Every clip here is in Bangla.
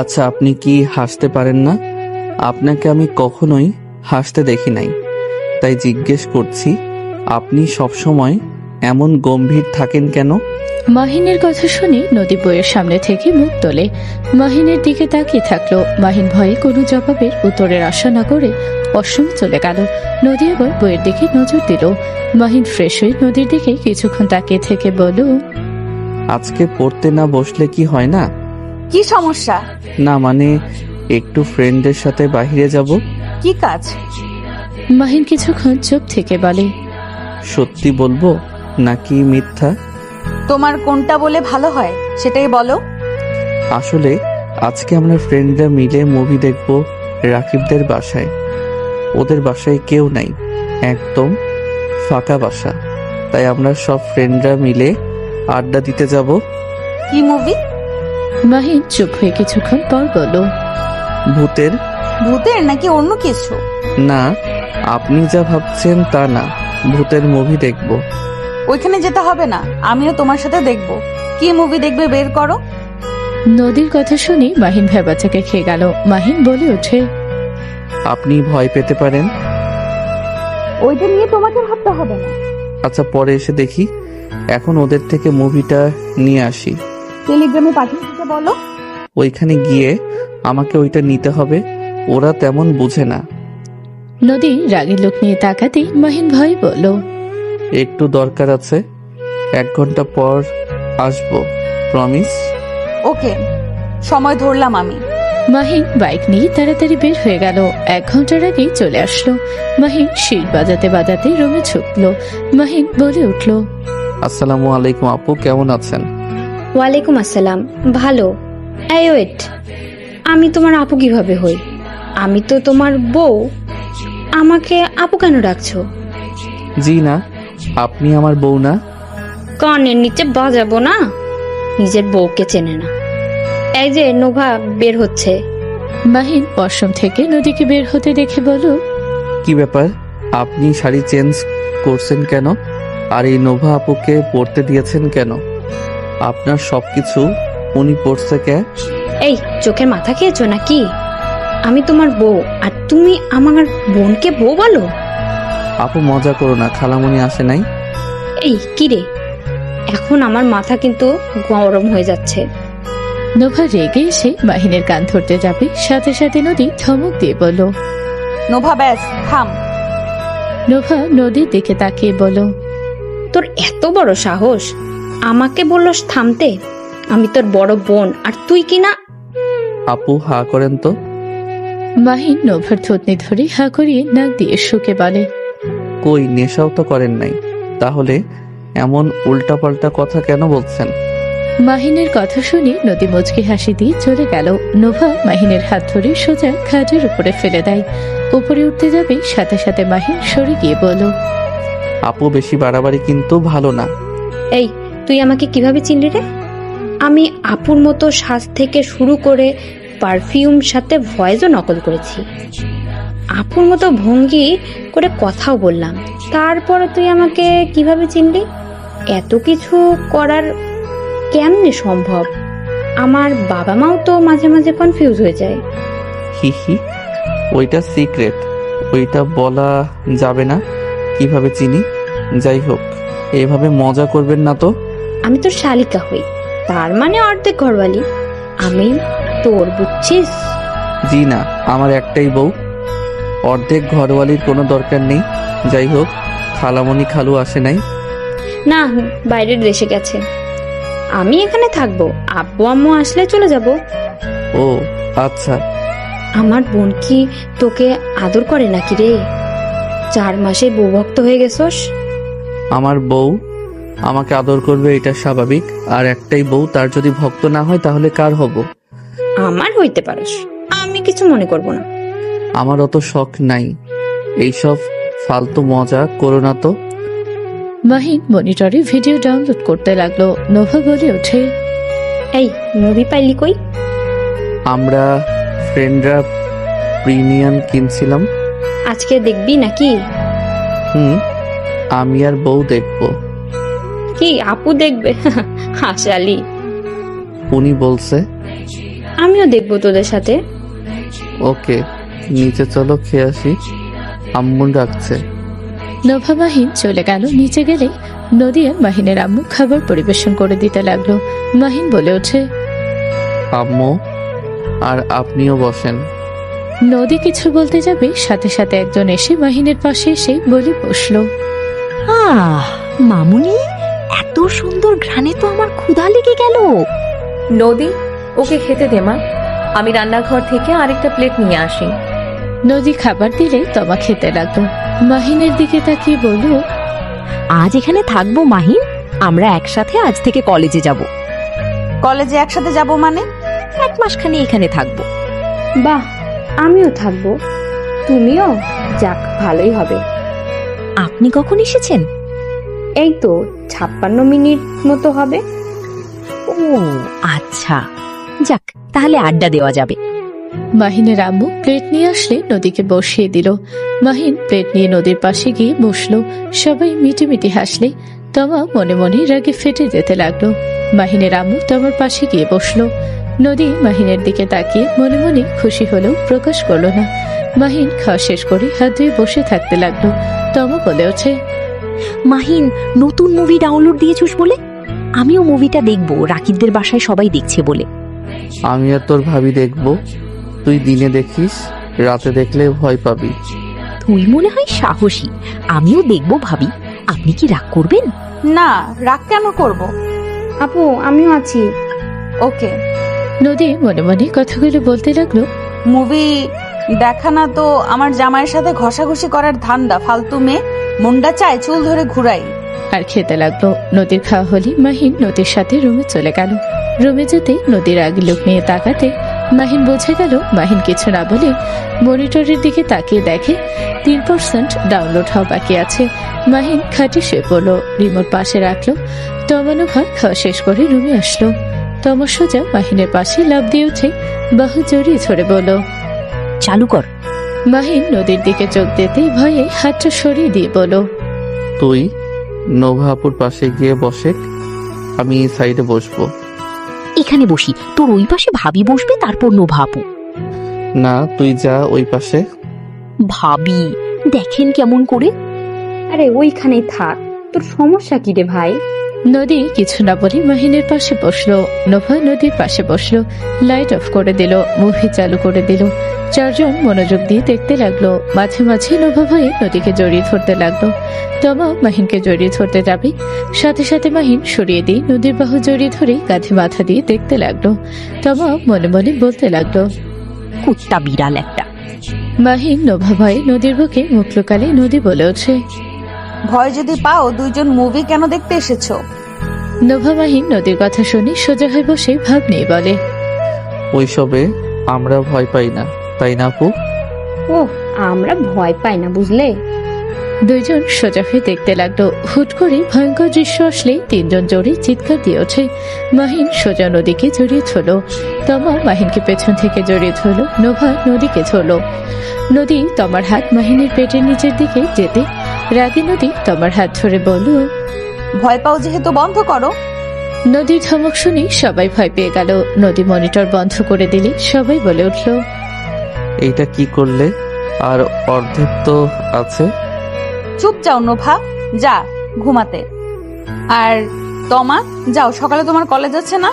আচ্ছা, আপনি কি হাসতে পারেন না? আপনাকে আমি কখনোই হাসতে দেখি নাই, তাই জিজ্ঞেস করছি, আপনি সবসময় এমন গম্ভীর থাকেন কেন? মাহিনের কথা শুনে নদী বইয়ের সামনে থেকে মুখ তোলে। মাহিনের দিকে তাকিয়ে থাকলো। মাহিন ভয়ে কোনো জবাবের উত্তরের আশা না করে অসমে চলে গেল। নদী এবার বইয়ের দিকে নজর দিল। মাহিন ফ্রেশ হয়ে নদীর দিকে কিছুক্ষণ তাকিয়ে থেকে বলল, আজকে পড়তে না বসলে কি হয় না? কি সমস্যা? না মানে একটু ফ্রেন্ডের সাথে বাইরে যাব। কি কাজ? মাহিন কিছুক্ষণ চুপ থেকে বলে, সত্যি বলবো নাকি মিথ্যা? তোমার কোনটা বলে ভালো হয় সেটাই বলো। আসলে আজকে আমরা ফ্রেন্ডরা মিলে মুভি দেখব রাকিবদের বাসায়। ওদের বাসায় কেউ নাই, একদম ফাঁকা বাসা, তাই আমরা সব ফ্রেন্ডরা মিলে আড্ডা দিতে যাব। কি মুভি? মাহিন চুপ হয়ে কিছুক্ষণ পর বলল, ভূতের। ভূতের নাকি অন্য কিছু? না, আপনি যা ভাবছেন তা না, ভূতের মুভি দেখব। ওইখানে যেতে হবে না, আমিও তোমার সাথে দেখব। কি মুভি দেখবে বের করো। নদীর কথা শুনে মাহিন ভেবাচাকে খেয়ে গেল। মাহিন বলে ওঠে, আপনি ভয় পেতে পারেন। ওইটা নিয়ে তোমাকে ভাবতে হবে না। আচ্ছা, পরে এসে দেখি, এখন ওদের থেকে মুভিটা নিয়ে আসি। টেলিগ্রামে পাঠিয়ে দিতে বলো। ওইখানে গিয়ে আমাকে ওইটা নিতে হবে, ওরা তেমন বুঝে না। নদী রাগী লোক নিয়ে তাকাতে মাহিন ভয় বলল, একটু দরকার আছে, 1 ঘন্টা পর আসবো, প্রমিস। ওকে, সময় ধরলাম আমি। মাহিন বাইক নিয়ে তাড়াতাড়ি বের হয়ে গেল। 1 ঘন্টার আগেই চলে আসলো। মাহিন শির বাজাতে বাজাতে রুমে ছুটলো। মাহিন বলে উঠল, আসসালামু আলাইকুম আপু, কেমন আছেন? ওয়ালাইকুম আসসালাম, ভালো। এই ওয়েট, আমি তোমার আপু কিভাবে হই? আমি তো তোমার বউ, আমাকে আপু কেন ডাকছো? জি না, আপনি আমার বউ না। কানের নিচে বাজাবো না, নিজের বউকে চেনে না। এই যে নোভা বের হচ্ছে। মাহিন ওয়াশরুম থেকে নদীকে বের হতে দেখে বলল, কি ব্যাপার, আপনি শাড়ি চেঞ্জ করছেন কেন? আর এই নোভা আপুকে পড়তে দিয়েছেন কেন? আপনার সবকিছু উনি পড়ছে কে? এই চোখের মাথা খেয়েছো নাকি? আমি তোমার বউ আর তুমি আমার বোনকে বউ বলো? আপু মজা করো না, খালামণি আসে নাই। এই কি রে, এখন আমার মাথা কিন্তু গরম হয়ে যাচ্ছে। নোভা রেগে এসে মাহিনের কান ধরতে যাবে, সাথে সাথে নদী ধমক দিয়ে বলল, নোভা ব্যাস থাম। নোভা নদীর দিকে তাকিয়ে বলল, তোর এত বড় সাহস, আমাকে বললস থামতে? আমি তোর বড় বোন আর তুই কিনা। আপু হা করেন তো। মাহিন নোভার থুতনি ধরে হা করিয়ে নাক দিয়ে শুকে বলে, কই, নেশাও তো করেন নাই, তাহলে এমন উল্টাপাল্টা কথা কেন বলছেন? মাহিনের কথা শুনে নদী মুচকি হাসি দিয়ে চলে গেল। নোভা মাহিনের হাত ধরে সোজা খাটের উপরে ফেলে দেয়। উপরে উঠতে যাবে, সাথে সাথে মাহিন সরে গিয়ে বলল, আপু বেশি বাড়াবাড়ি কিন্তু ভালো না। এই তুই আমাকে কিভাবে চিনলি রে? আমি আপুর মতো সাজ থেকে শুরু করে পারফিউম সাথে ভয়েসও নকল করেছি, আপুর মতো ভঙ্গি করে কথাও বললাম, তারপরে তুই আমাকে কিভাবে চিনলি? এত কিছু করার কেমনে সম্ভব? আমার বাবা মাও তো মাঝে মাঝে কনফিউজ হয়ে যায়। হি হি, ওইটা সিক্রেট, ওইটা বলা যাবে না কিভাবে চিনি। যাই হোক, এভাবে মজা করবেন না তো। আমি তোর শালিকা হই, তার মানে অর্ধেক ঘরওয়ালি আমি তোর, বুঝছিস? জি না, আমার একটাই বউ, অর্ধেক ঘরওয়ালির কোনো দরকার নেই। যাই হোক, খালামণি খালু আসে নাই? না, বাইরের দেশে গেছে। আমি এখানে থাকবো, আব্বু আম্মু আসলে চলে যাব। ও আচ্ছা। আমার বোন কি তোকে আদর করে নাকি রে? 4 মাসে বউ ভক্ত হয়ে গেছস। আমার বউ আমাকে আদর করবে, এটা স্বাভাবিক। আর একটাই বউ, তার যদি ভক্ত না হয় তাহলে কার হব? আমার হইতে পারস, আমি কিছু মনে করব না। আমার অত শখ নাই, এইসব ফালতু মজা করো না তো। মাহিন মনিটরে ভিডিও ডাউনলোড করতে লাগলো। নোভা বলে ওঠে, এই মুভি পাইলি কই? আমরা ফ্রেন্ডরা প্রিমিয়াম কিনছিলাম। আজকে দেখবি নাকি? আমি আর বউ দেখবো। কি আপু দেখবে? হাসালি। উনি বলছে। আমিও দেখবো তোদের সাথে। ওকে, নিচে চলো, খেয়ে আসি, আম্মু ডাকছে। নোভা মাহিন চলে গেল। নিচে গেলে নদী আর মাহিনের আম্মু খাবার পরিবেশন করে দিতে লাগলো। মাহিন বলে ওঠে, আম্মু আর আপনিও বসেন। নদী কিছু বলতে যাবে, সাথে সাথে একজন এসে মাহিনের পাশে এসে বলে বসলো। মামুনি, এত সুন্দর ঘ্রাণে তো আমার ক্ষুধা লেগে গেল। নদী, ওকে খেতে দে মা, আমি রান্নাঘর থেকে আরেকটা প্লেট নিয়ে আসি। নদী খাবার দিলে তমা খেতে লাগলো। মাহিনের দিকে তাকিয়ে বলল, আজ এখানে থাকবো মাহিন, আমরা একসাথে আজ থেকে কলেজে যাব। কলেজে একসাথে যাব মানে? 1 মাসখানি এখানে থাকবো। বাহ, আমিও থাকবো। তুমিও? যাক, ভালোই হবে। আপনি কখন এসেছেন? এই তো 56 মিনিট মতো হবে। ও আচ্ছা, যাক তাহলে আড্ডা দেওয়া যাবে। মাহিনের আম্মু প্লেট নিয়ে আসলে নদীকে বসিয়ে দিল। মাহিন প্লেট নিয়ে নদীর পাশে গিয়ে বসলো। সবাই মিটিমিটি হাসলে তমা মনে মনে রাগে ফেটে যেতে লাগলো। মাহিনের আম্মু তমার পাশে গিয়ে বসলো। নদী মাহিনের দিকে তাকিয়ে মনে মনে খুশি হলেও প্রকাশ করলো না। মাহিন খাওয়া শেষ করে হাত ধুয়ে বসে থাকতে লাগলো। তমা বলে ওঠে, মাহিন, নতুন মুভি ডাউনলোড দিয়েছিস বলে? আমিও মুভিটা দেখবো, রাকিবদের বাসায় সবাই দেখছে বলে। আমি আর তোর ভাবি দেখবো, তুই দিনে দেখিস, রাতে দেখলে ভয় পাবি। তুই মনে হয় সাহসী, আমিও দেখবো ভাবি। আপনি কি রাগ করবেন? না, রাগ কেন করব? আপু, আমিও আছি। ওকে। নদী মনে মনে কথাগুলো বলতে লাগলো। মুভি দেখা না তো আমার জামাইয়ের সাথে ঘষাঘষি করার ধান্দা, ফালতু মেয়ে, মুন্ডা চায় চুল ধরে ঘুরাই। আর খেতে লাগলো। নদীর খাওয়া হলে মাহিন নদীর সাথে রুমে চলে গেল। রুমে যেতে নদীর আগে লোক নিয়ে তাকাতে মাহিন বুঝে গেল। মাহিন কিছু না বলে মনিটরের দিকে তাকিয়ে দেখে 3% ডাউনলোড হওয়া বাকি আছে। মাহিন খাটে শুয়ে পড়লো, রিমোট পাশে রাখলো। তমানুভা খাওয়া শেষ করে রুমে আসলো। তমা সোজা মাহিনের পাশে লাফ দিয়ে উঠে বাহু জড়িয়ে ধরে বলল, চালু কর। মাহিন নদীর দিকে চোখ দিতে ভয়ে হাতটা সরিয়ে দিয়ে বলল, তুই নোভা আপুর পাশে গিয়ে বসে, আমি এই সাইডে বসবো। এখানে বসি, তোর ওই পাশে ভাবি বসবে, তারপর নোভা আপু। না, তুই যা ওই পাশে। ভাবি দেখেন কেমন করে। আরে ওইখানেই থাক, তোর সমস্যা কি রে ভাই? নদী কিছু না বলে মাহিনের পাশে বসলো। নোভা নদীর পাশে বসলো। লাইট অফ করে দিল, মুভি চালু করে দিল। চারজন মনোযোগ দিয়ে দেখতে লাগলো। মাঝে মাঝে নোভা ভয়ে নদীকে জড়িয়ে ধরতে লাগলো। তমা মাহিনকে জড়িয়ে ধরতে যাবে, সাথে সাথে মাহিন সরিয়ে দিয়ে নদীর বাহু জড়িয়ে ধরে কাঁধে মাথা দিয়ে দেখতে লাগলো। তমা মনে মনে বলতে লাগলো, কুত্তা বিড়াল একটা। মাহিন নোভা ভয়ে নদীর বুকে মুখ লুকালে নদী বলে ওঠে, ভয় যদি পাও, দুইজন মুভি কেন দেখতে এসেছো? নোভা মাহিন নদীর কথা শুনে সোজা হয়ে বসে ভাব নিয়ে বলে, ওইসবে আমরা ভয় পাই না, তাই না আপু? ও, আমরা ভয় পাই না বুঝলে। দুইজন সোজা হয়ে দেখতে লাগলো। হুট করে ভয়ঙ্কর দৃশ্য আসলে তিনজন জোরে চিৎকার দিয়ে ওঠে। মাহিন সোজা নদীকে জড়িয়ে ধরলো। তমা মাহিনকে পেছন থেকে জড়িয়ে ধরলো। নোভা নদীকে ধরলো। নদী তমার হাত মাহিনের পেটের নিচের দিকে যেতে রাগে নদী তমার হাত ধরে বলল, ভয় পাও যেহেতু বন্ধ করো। নদীর ধমক শুনে সবাই ভয় পেয়ে গেল। নদী মনিটর বন্ধ করে দিলে সবাই বলে উঠল, এইটা কি করলে? আর অর্ধেক তো আছে। চুপ যাও নোভা, যা ঘুমাতে। আর তমা, যাও, সকালে তোমার কলেজ আছে না?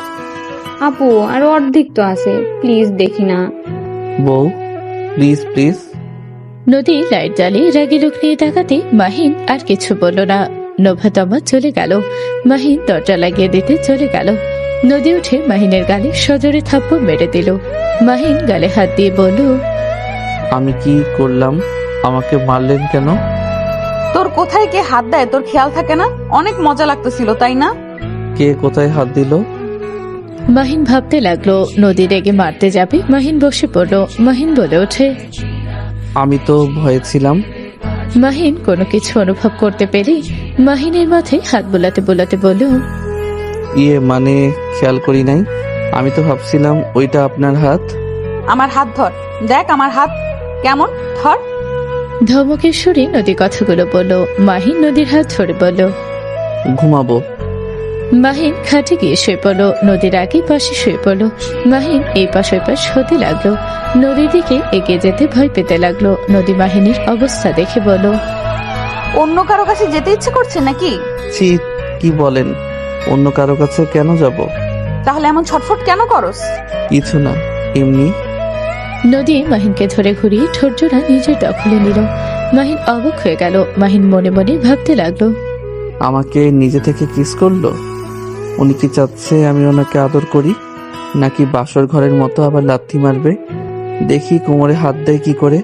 আপু, আর অর্ধেক তো আছে, প্লিজ দেখি না। বউ প্লিজ প্লিজ। নদী লাইট জ্বালিয়ে রাগি লোক নিয়ে তাকাতে মাহিন আর কিছু বলল না। নোভা তমা চলে গেল। মাহিন দরজা লাগিয়ে দিতে চলে গেল। নদী উঠে মাহিনের গালে সজোরে থাপ্পড় মেরে দিল। মাহিন গালে হাত দিয়ে বলল, আমি কি করলাম? আমাকে মারলেন কেন? তোর কোথায় কে হাত দেয় তোর খেয়াল থাকে না? অনেক মজা লাগতেছিল, তাই না? কে কোথায় হাত দিল? মাহিন ভাবতে লাগলো নদী রেগে মারতে যাবে। মাহিন বসে পড়ল। মাহিন বলে ওঠে, আমি তো ভয়ে ছিলাম। মাহিন কোনো কিছু অনুভব করতে পেরে মাহিনের মাথায় হাত বোলাতে বোলাতে বলল, মানে খেয়াল করি নাই। আমি তো ভাবছিলাম ওইটা আপনার হাত। আমার হাত ধর, দেখ আমার হাত কেমন, ধর। ধমকের সুরে নদী কথাগুলো বলল। মাহিন নদীর হাত ধরে বলল, ঘুমাবো। মাহিন খাটে গিয়ে শুয়ে পড়লো। নদীর আগে পাশে শুয়ে পড়লো। মাহিন এই পাশ ওই পাশ হতে লাগলো। নদীর দিকে এগিয়ে যেতে ভয় পেতে লাগলো। নদী মাহিনীর অবস্থা দেখে বলল, অন্য কারো কাছে যেতে ইচ্ছে করছে নাকি? ছি, কি বলেন? অন্য কারো কাছে কেন যাব? তাহলে এমন ছটফট কেন করস? কিছু না, এমনি। নদী মাহিনকে ধরে ঘুরিয়ে ঠোঁট জোড়া নিজের দখলে নিল। মাহিন অবাক হয়ে গেল। মাহিন মনে মনে ভাবতে লাগলো, আমাকে নিজে থেকে কিস করলো। উনি কি চাচ্ছে আমি ওনাকে আদর করি, নাকি বাসর ঘরের মতো আবার লাথি মারবে? দেখি কোমরে হাত দেয় কি করে।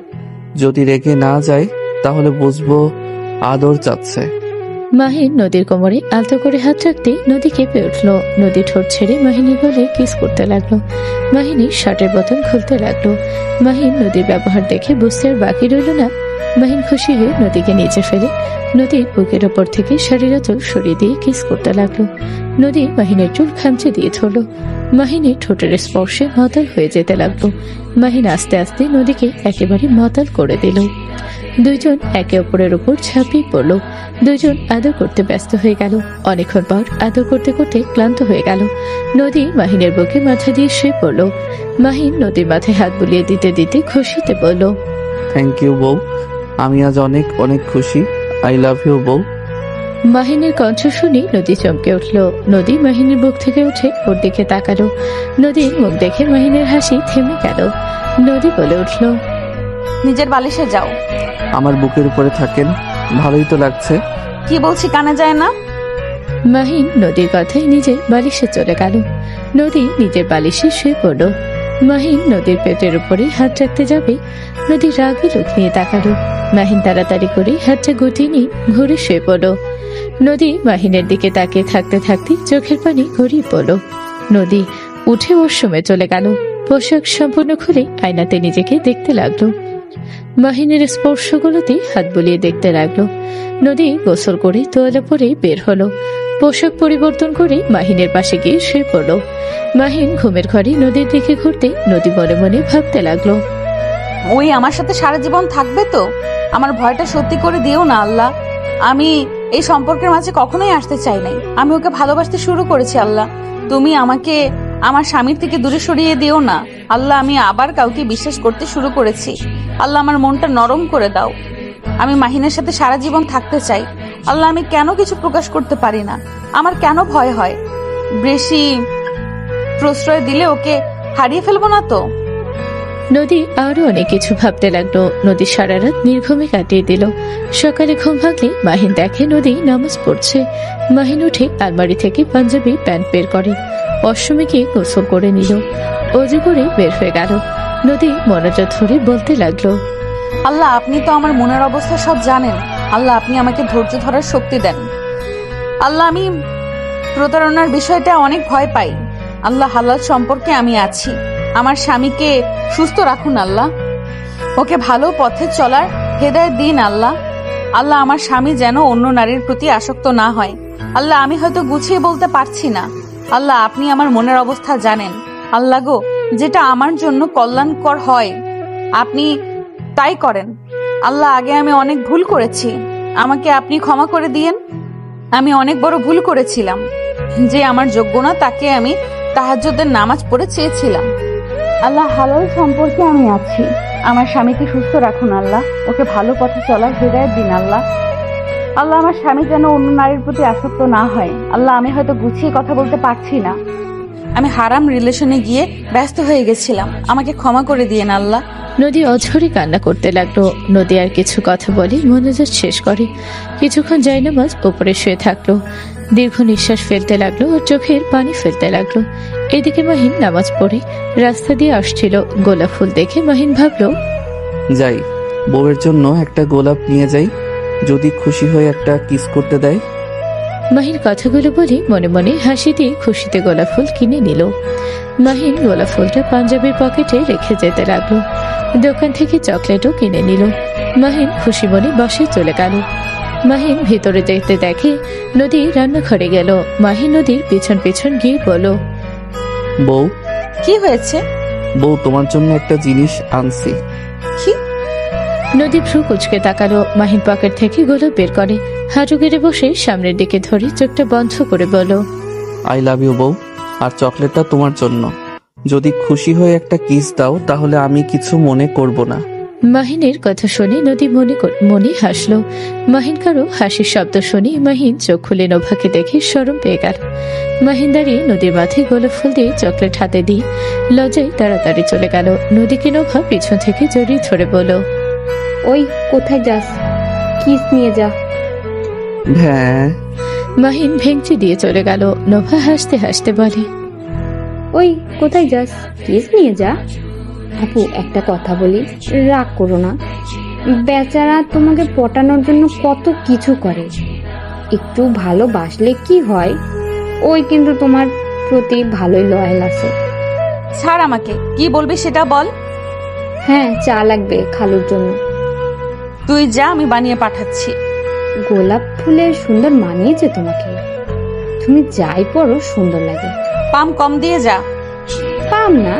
যদি রেগে না যায় তাহলে বুঝবো আদর চাচ্ছে। মাহিন নদীর কোমরে আলতো করে হাত রাখতে নদী কেঁপে উঠল। নদী ঠোঁট ছেড়ে মাহিনী বলে কিস করতে লাগলো। মাহিনী শার্টের বোতাম খুলতে লাগলো। মাহিন নদীর ব্যবহার দেখে বুঝতে আর বাকি রইল না। মাহিন খুশি হয়ে নদীকে নিচে ফেলে নদীর বুকের ওপর থেকে শাড়ির আঁচল সরিয়ে দিয়ে কিস করতে লাগলো। নদী মাহিনের চুল খামচে দিয়ে ধরল। মাহিনী ঠোঁটের স্পর্শে মাতাল হয়ে যেতে লাগলো। মাহিন আস্তে আস্তে নদীকে একেবারে মাতাল করে দিল। দুইজন একে অপরের উপর ঝাঁপিয়ে পড়ল। দুইজন আদর করতে ব্যস্ত হয়ে গেল। অনেকক্ষণ পর আদর করতে করতে ক্লান্ত হয়ে গেল। নদী মাহিনের বুকে মাথা দিয়ে শুয়ে পড়ল। মাহিন নদীর মাথায় হাত বুলিয়ে দিতে দিতে খুশিতে বলল, থ্যাংক ইউ বউ, আমি আজ অনেক অনেক খুশি। আই লাভ ইউ বউ। মাহিনের কণ্ঠ শুনে নদী চমকে উঠল। নদী মাহিনের বুক থেকে উঠে ওর দিকে তাকালো। নদীর মুখ দেখে মাহিনের হাসি থেমে গেল। নদী বলে উঠল, নিজের বালিশে যাও। আমার বুকের উপরে থাকেন, ভালোই তো লাগছে। কি বলছি কানে যায় না? মাহিন নদীর কথায় নিজের বালিশে চলে গেল। নদী নিজের বালিশে শুয়ে পড়ল। মাহিন নদীর পেটের উপরে হাত রাখতে যাবে। নদী রাগে লোক নিয়ে তাকালো। মাহিন তাড়াতাড়ি করে হাতটা গুটিয়ে নিয়ে ঘুরে শুয়ে পড়ল। নদী মাহিনের দিকে তাকিয়ে থাকতে থাকতে চোখের পানি গড়িয়ে পড়ল। নদী উঠে ওয়াশরুমে চলে গেল। পোশাক সম্পূর্ণ খুলে আয়নাতে নিজেকে দেখতে লাগলো। মাহিনের স্পর্শগুলোতে হাত বুলিয়ে দেখতে লাগলো। নদী গোসল করে তোয়ালে পরে বের হলো। পোশাক পরিবর্তন করে মাহিনের পাশে গিয়ে শুয়ে পড়ল। মাহিন ঘুমের ঘরে নদীর দিকে ঘুরতে নদী মনে মনে ভাবতে লাগলো, ওই আমার সাথে সারা জীবন থাকবে তো? আমার ভয়টা সত্যি করে দিও না আল্লাহ। আমি এই সম্পর্কের মাঝে কখনোই আসতে চাই নাই। আমি ওকে ভালোবাসতে শুরু করেছি আল্লাহ। তুমি আমাকে আমার স্বামীর থেকে দূরে সরিয়ে দিও না আল্লাহ। আমি আবার কাউকে বিশ্বাস করতে শুরু করেছি আল্লাহ। আমার মনটা নরম করে দাও। আমি মাহিনের সাথে সারা জীবন থাকতে চাই আল্লাহ। আমি কেন কিছু প্রকাশ করতে পারি না? আমার কেন ভয় হয়? বেশি প্রশ্রয় দিলে ওকে হারিয়ে ফেলবো না তো? নদী আরো অনেক কিছু ভাবতে লাগলো। নদী সারা রাত নির্ঘুমে কাটিয়ে দিল। সকালে ঘুম ভাগলে মাহিন দেখে নদী নামাজ পড়ছে। মাহিন উঠে আলমারি থেকে পাঞ্জাবি প্যান্ট বের করে। ওয়াশরুমে গিয়ে গোসল করে নিল। অজু করে বের হয়ে গেল। নদী মনোযোগ ধরে বলতে লাগলো, আল্লাহ আপনি তো আমার মনের অবস্থা সব জানেন আল্লাহ। আপনি আমাকে ধৈর্য ধরার শক্তি দেন আল্লাহ। আমি প্রতারণার বিষয়টা অনেক ভয় পাই আল্লাহ। হালাল সম্পর্কে আমি আছি। আমার স্বামীকে সুস্থ রাখুন আল্লাহ। ওকে ভালো পথে চলার হেদায়েত দিন আল্লাহ। আল্লাহ আমার স্বামী যেন অন্য নারীর প্রতি আসক্ত না হয় আল্লাহ। আমি হয়তো গুছিয়ে বলতে পারছি না আল্লাহ। আপনি আমার মনের অবস্থা জানেন আল্লাহ গো। যেটা আমার জন্য কল্যাণকর হয় আপনি তাই করেন আল্লাহ। আগে আমি অনেক ভুল করেছি, আমাকে আপনি ক্ষমা করে দিয়েন। আমি অনেক বড় ভুল করেছিলাম যে আমার যোগ্য না তাকে আমি তাহাজ্জুদের নামাজ পড়ে চেয়েছিলাম আল্লাহ। হালাল সম্পর্কে আমি আছি। আমার স্বামীকে সুস্থ রাখুন আল্লাহ। ওকে ভালো পথে চলার হেদায়েত দিন আল্লাহ। আল্লাহ আমার স্বামী যেন অন্য নারীর প্রতি আসক্ত না হয় আল্লাহ। আমি হয়তো গুছিয়ে কথা বলতে পারছি না। আমি হারাম রিলেশনে গিয়ে ব্যস্ত হয়ে গেছিলাম, আমাকে ক্ষমা করে দিয়েন আল্লাহ। নদী অঝরে কান্না করতে লাগলো। নদী আর কিছু কথা বলে মনোযোগ শেষ করে কিছুক্ষণ জায়নামাজ উপরে শুয়ে থাকলো। দীর্ঘ নিঃশ্বাস ফেলতে লাগলো আর চোখের পানি ফেলতে লাগলো। এদিকে মাহিন নামাজ পড়ে রাস্তা দিয়ে আসছিল। গোলাপ ফুল দেখে মাহিন ভাবলো, যাই, বউয়ের জন্য একটা গোলাপ নিয়ে যাই, যদি খুশি হয়ে একটা কিস করতে দেয়। মাহিন কথাগুলো বলে মনে মনে হাসি দিয়ে খুশিতে গোলাপ ফুল কিনে নিল। মাহিন গোলাপ ফুলটা পাঞ্জাবির পকেটে রেখে যেতে লাগলো। দোকান থেকে চকলেটও কিনে নিল। মাহিন খুশি মনে বাসায় চলে গেল। মাহিন ভিতরে যেতে দেখে নদী রান্নাঘরে গেল। মাহিন নদীর পিছন পিছন গিয়ে বলল, বউ, কি হয়েছে? বউ তোমার জন্য একটা জিনিস আনছি। কি? নদী ভ্রু কুচকে তাকালো। মাহিন পকেট থেকে গোলাপ বের করে হাঁটু গেড়ে বসে সামনের দিকে ধরে চোখটা বন্ধ করে বলল, আই লাভ ইউ বউ, আর চকলেটটা তোমার জন্য। যদি খুশি হয়ে একটা কিস দাও তাহলে আমি কিছু মনে করব না। মাহিনের কথা শুনে নদী মনে হাসলো। মাহিন কারো হাসির শব্দ শুনে মাহিন চোখ খুলে নোভাকে দেখে শরম পেয়ে গেল। মাহিন দাঁড়িয়ে নদীর মাথায় গোলাপ ফুল দিয়ে চকলেট হাতে দিয়ে লজ্জায় তাড়াতাড়ি চলে গেল। নদীকে নোভা পিছন থেকে জড়িয়ে ধরে বলল, ওই কোথায় যাস? কিস নিয়ে যা। হ্যাঁ। মাহিন ভেঙচি দিয়ে চলে গেল। নোভা হাসতে হাসতে বলে, ওই কোথায় যাস? কিস নিয়ে যা। আপু একটা কথা বলি, রাগ করো না। বেচারা তোমাকে পটানোর জন্য কত কিছু করে। একটু ভালোবাসলে কি হয়, ওই কিন্তু তোমার প্রতি ভালোই লয়াল আছে। ছাড় আমাকে, কি বলবি সেটা বল। হ্যাঁ, চা লাগবে খালুর জন্য। তুই যা, আমি বানিয়ে পাঠাচ্ছি। গোলাপ ফুলের সুন্দর মানিয়েছে তোমাকে। তুমি যাই পরো সুন্দর লাগে। পাম কম দিয়ে যা। পাম না,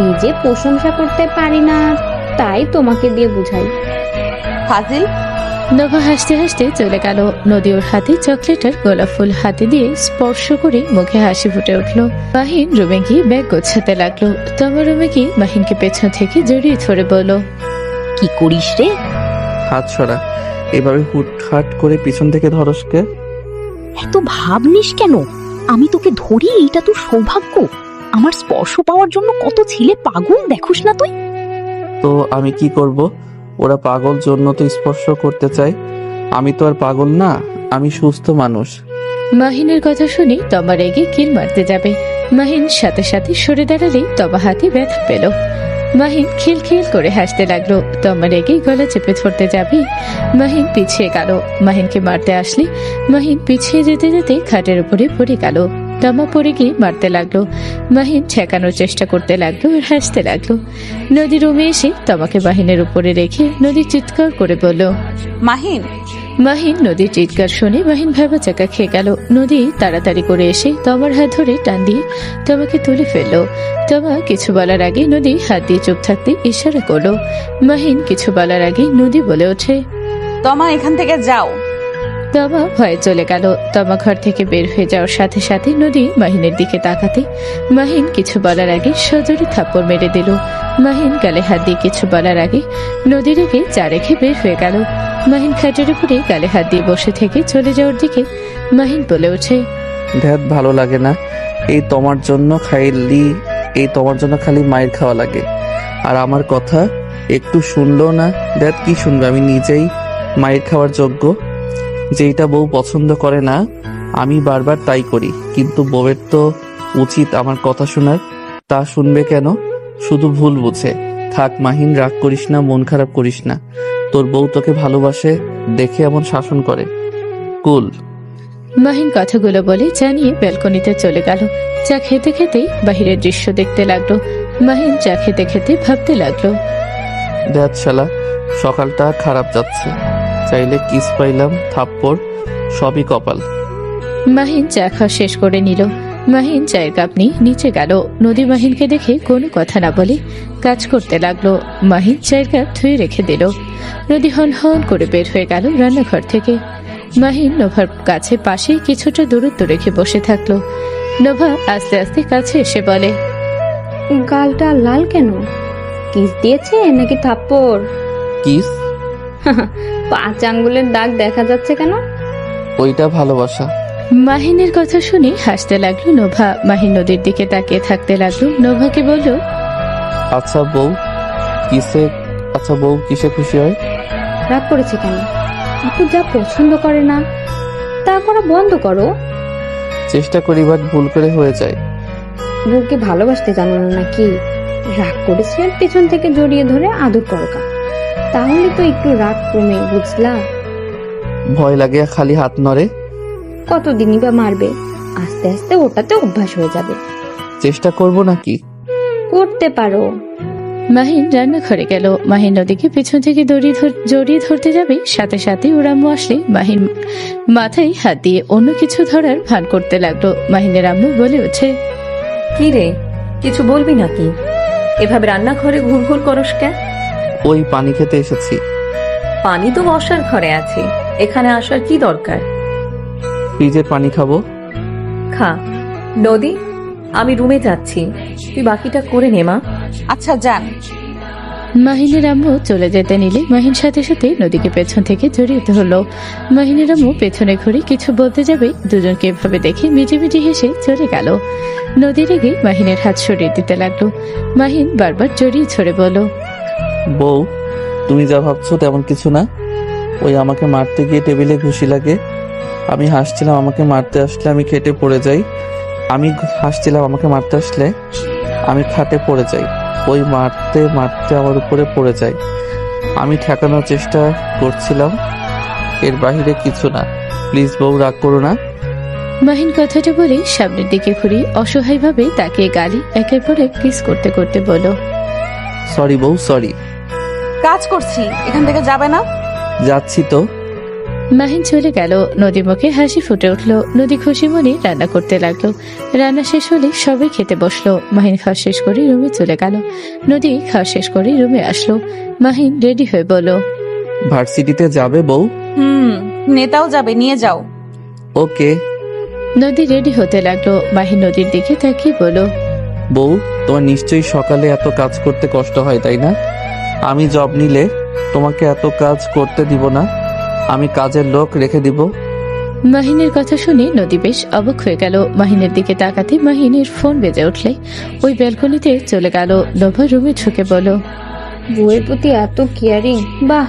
নিজে প্রশংসা করতে পারি না, তাই তোমাকে দিয়ে বুঝাই। ফাজিল। নোভা হাসতে হাসতে চলে গেল। নদী ওর হাতে চকলেট আর গোলাপ ফুল হাতে দিয়ে স্পর্শ করে মুখে হাসি ফুটে উঠলো। মাহিন রুমে গিয়ে ব্যাগ গোছাতে লাগলো। তমা রুমে গিয়ে মাহিনকে পেছন থেকে জড়িয়ে ধরে বলল, কি করিস রে? হাত সরা। এভাবে হুটহাট করে পিছন থেকে ধরসকে। এত ভাবনিস কেন? আমি তোকে ধরি, এইটা তোর সৌভাগ্য। আমার স্পর্শ পাওয়ার জন্য কত ছেলে পাগল, দেখোস না তুই? তো আমি কি করব? ওরা পাগল জন্য তো স্পর্শ করতে চায়। আমি তো আর পাগল না, আমি সুস্থ মানুষ। মাহিনের কথা শুনে তমা রেগে কিল মারতে যাবে। মাহিন সাথে সাথে সরে দাঁড়ালে তমা হাতে ব্যথা পেল। মাহিন খিলখিল করে হাসতে লাগলো। তমা রেগে গলা চেপে ধরতে যাবে। মাহিন পিছিয়ে গেল। মাহিনকে মারতে আসলে মাহিন পিছিয়ে যেতে যেতে খাটের উপরে পড়ে গেল। তমা পড়ে গিয়ে মারতে লাগলো। মাহিন ঠেকানোর চেষ্টা করতে লাগলো আর হাসতে লাগলো। নদী রুমে এসে তমাকে মাহিনের উপরে রেখে নদী চিৎকার করে বলল, মাহিন। মাহিন নদীর চিৎকার শুনে মাহিন ভেবা চাকা খেয়ে গেল। নদী তাড়াতাড়ি করে এসে তমার হাত ধরে টান দিয়ে তমাকে তুলে ফেললো। তমা কিছু বলার আগে নদী হাত দিয়ে চুপ থাকতে ইশারা করলো। মাহিন কিছু বলার আগে নদী বলে ওঠে, তমা এখান থেকে যাও। তমা ভয়ে চলে গেল। তমা ঘর থেকে বের হয়ে যাওয়ার সাথে সাথে নদী মাহিনের দিকে তাকাতে মাহিন কিছু বলার আগে সজোরে থাপ্পড় মেরে দিল। মাহিন গালে হাত দিয়ে কিছু বলার আগে নদী রেখে চা রেখে বের হয়ে গেল। মাহিন খাটের উপরে গালে হাত দিয়ে বসে থেকে চলে যাওয়ার দিকে মাহিন বলে ওঠে, ধ্যাত ভালো লাগে না। এই তোমার জন্য খালি মায়ের খাওয়া লাগে। আর আমার কথা একটু শুনলো না। ধ্যাত কি শুনবে? আমি নিজেই মায়ের খাওয়ার যোগ্য। যেইটা বউ পছন্দ করে না আমি বারবার তাই করি, কিন্তু বউয়ের তো উচিত আমার কথা শোনার। তা শুনবে কেন? শুধু ভুল বুঝে। থাক মাহিন, রাগ করিস না, মন খারাপ করিস না। তোর বউ তোকে ভালোবাসে দেখে এমন শাসন করে। কুল। মাহিন কথাগুলো বলে চা নিয়ে ব্যালকনিতে চলে গেল। চা খেতে খেতেই বাহিরের দৃশ্য দেখতে লাগলো। মাহিন চা খেতে খেতে ভাবতে লাগলো, দেখ শালা, সকালটা খারাপ যাচ্ছে। চাইলে কিস পাইলাম, থাপ্পড়, সবই কপাল। মাহিন চা খাওয়া শেষ করে নিল। মাহিন চায়ের কাপ নিয়ে নিচে গেল। নদী মাহিনকে দেখে কোনো কথা না বলে কাজ করতে লাগলো। মাহিন চায়ের কাপ ধুয়ে রেখে দিল। নদী হন হন করে বের হয়ে গেল রান্নাঘর থেকে। মাহিন নোভার কাছে পাশে কিছুটা দূরত্ব রেখে বসে থাকলো। নোভা আস্তে আস্তে কাছে এসে বলে, গালটা লাল কেন? কিস দিয়েছে নাকি থাপ্পড়? কিস? 5 আঙ্গুলের দাগ দেখা যাচ্ছে কেন? ওইটা ভালোবাসা। মাহিনের কথা শুনে হাসতে লাগলো নোভা। মাহিন নদীর দিকে তাকিয়ে থাকতে লাগলো। নোভাকে বলল, আচ্ছা বউ কিসে খুশি হয়? রাগ করেছে কেন? আপু যা পছন্দ করে না তা করা বন্ধ করো। চেষ্টা করি, বাট ভুল করে হয়ে যায়। বউকে ভালোবাসতে জানো না নাকি? রাগ করেছে পেছন থেকে জড়িয়ে ধরে আদর করো কা, তাহলে তো একটু রাগ কমে, বুঝলা? ভয় লাগে, খালি হাত নড়ে। কতদিনই বা মারবে? আস্তে আস্তে ওটাতে অভ্যাস হয়ে যাবে। চেষ্টা করব নাকি? করতে পারো। মাহিন রান্নাঘরে গেল। মাহিন নদীকে পিছন থেকে জড়িয়ে ধরতে যাবে, সাথে সাথে ওর আম্মু আসলে মাহিন মাথায় হাত দিয়ে অন্য কিছু ধরার ভান করতে লাগলো। মাহিনের আম্মু বলে ওঠে, কি রে, কিছু বলবি নাকি? এভাবে রান্নাঘরে ঘুরঘুর করস কেন? ওই পানি খেতে এসেছি। পানি তো বসার ঘরে আছে, এখানে আসার কি দরকার? ফ্রিজের পানি খাবো। খা, নদী, আমি রুমে যাচ্ছি, তুই বাকিটা করে নে মা। আচ্ছা যান। মাহিনের আম্মু চলে যেতে নিলে মাহিন সাথে সাথে নদীকে পেছন থেকে জড়িয়ে ধরলো। মাহিনের আম্মু পেছনে ঘুরে কিছু বলতে যাবে, দুজনকে এভাবে দেখে মিটিমিটি হেসে চলে গেল। নদী রেগে মাহিনের হাত সরিয়ে দিতে লাগলো। মাহিন বারবার জড়িয়ে ছড়ে বলল, বউ, তুমি যা ভাবছো তেমন কিছু না। ওই আমাকে মারতে গিয়ে টেবিলে ঘুষি লাগে। আমি হাসছিলাম আমাকে মারতে আসলে আমি খেটে পড়ে যাই। আমি হাসছিলাম আমাকে মারতে আসলে আমি খাটে পড়ে যাই। ওই মারতে মারতে আমার উপরে পড়ে যায়। আমি ঠেকানোর চেষ্টা করছিলাম, এর বাইরে কিছু না। প্লিজ বউ, রাগ করো না। মাহিন কথাটা বলে সামনের দিকে ঘুরে অসহায়ভাবে তাকে গালি একের পর এক কিস করতে করতে বলল, সরি বউ, সরি। কাজ করছি, এখান থেকে যাবে না? যাচ্ছি তো। মাহিন চলে গেল। নদী মুখে হাসি ফুটে উঠলো। নদী খুশি মনে রান্না করতে লাগলো। রান্না শেষ হলে সবাই খেতে বসলো। মাহিন খাওয়া শেষ করে রুমে চলে গেল। নদী খাওয়া শেষ করে রুমে আসলো। মাহিন রেডি হয়ে বলল, ভার্সিটিতে যাবে বউ? নেতাও যাবে, নিয়ে যাও। ওকে। নদী রেডি হতে লাগলো। মাহিন নদীর দিকে তাকিয়ে বলল, বউ, তোমার নিশ্চয়ই সকালে এত কাজ করতে কষ্ট হয়, তাই না? আমি জব নিলে তোমাকে এত কাজ করতে দিব না। আমি কাজের লোক রেখে দিব। মাহিনের কথা শুনে নদী বেশ অবাক হয়ে গেল। মাহিনের দিকে তাকাতে মাহিনের ফোন বেজে উঠলে ওই ব্যালকনিতে চলে গেল। নোভা রুমে ঢুকে বলল, বউয়ের প্রতি এত কেয়ারিং, বাহ।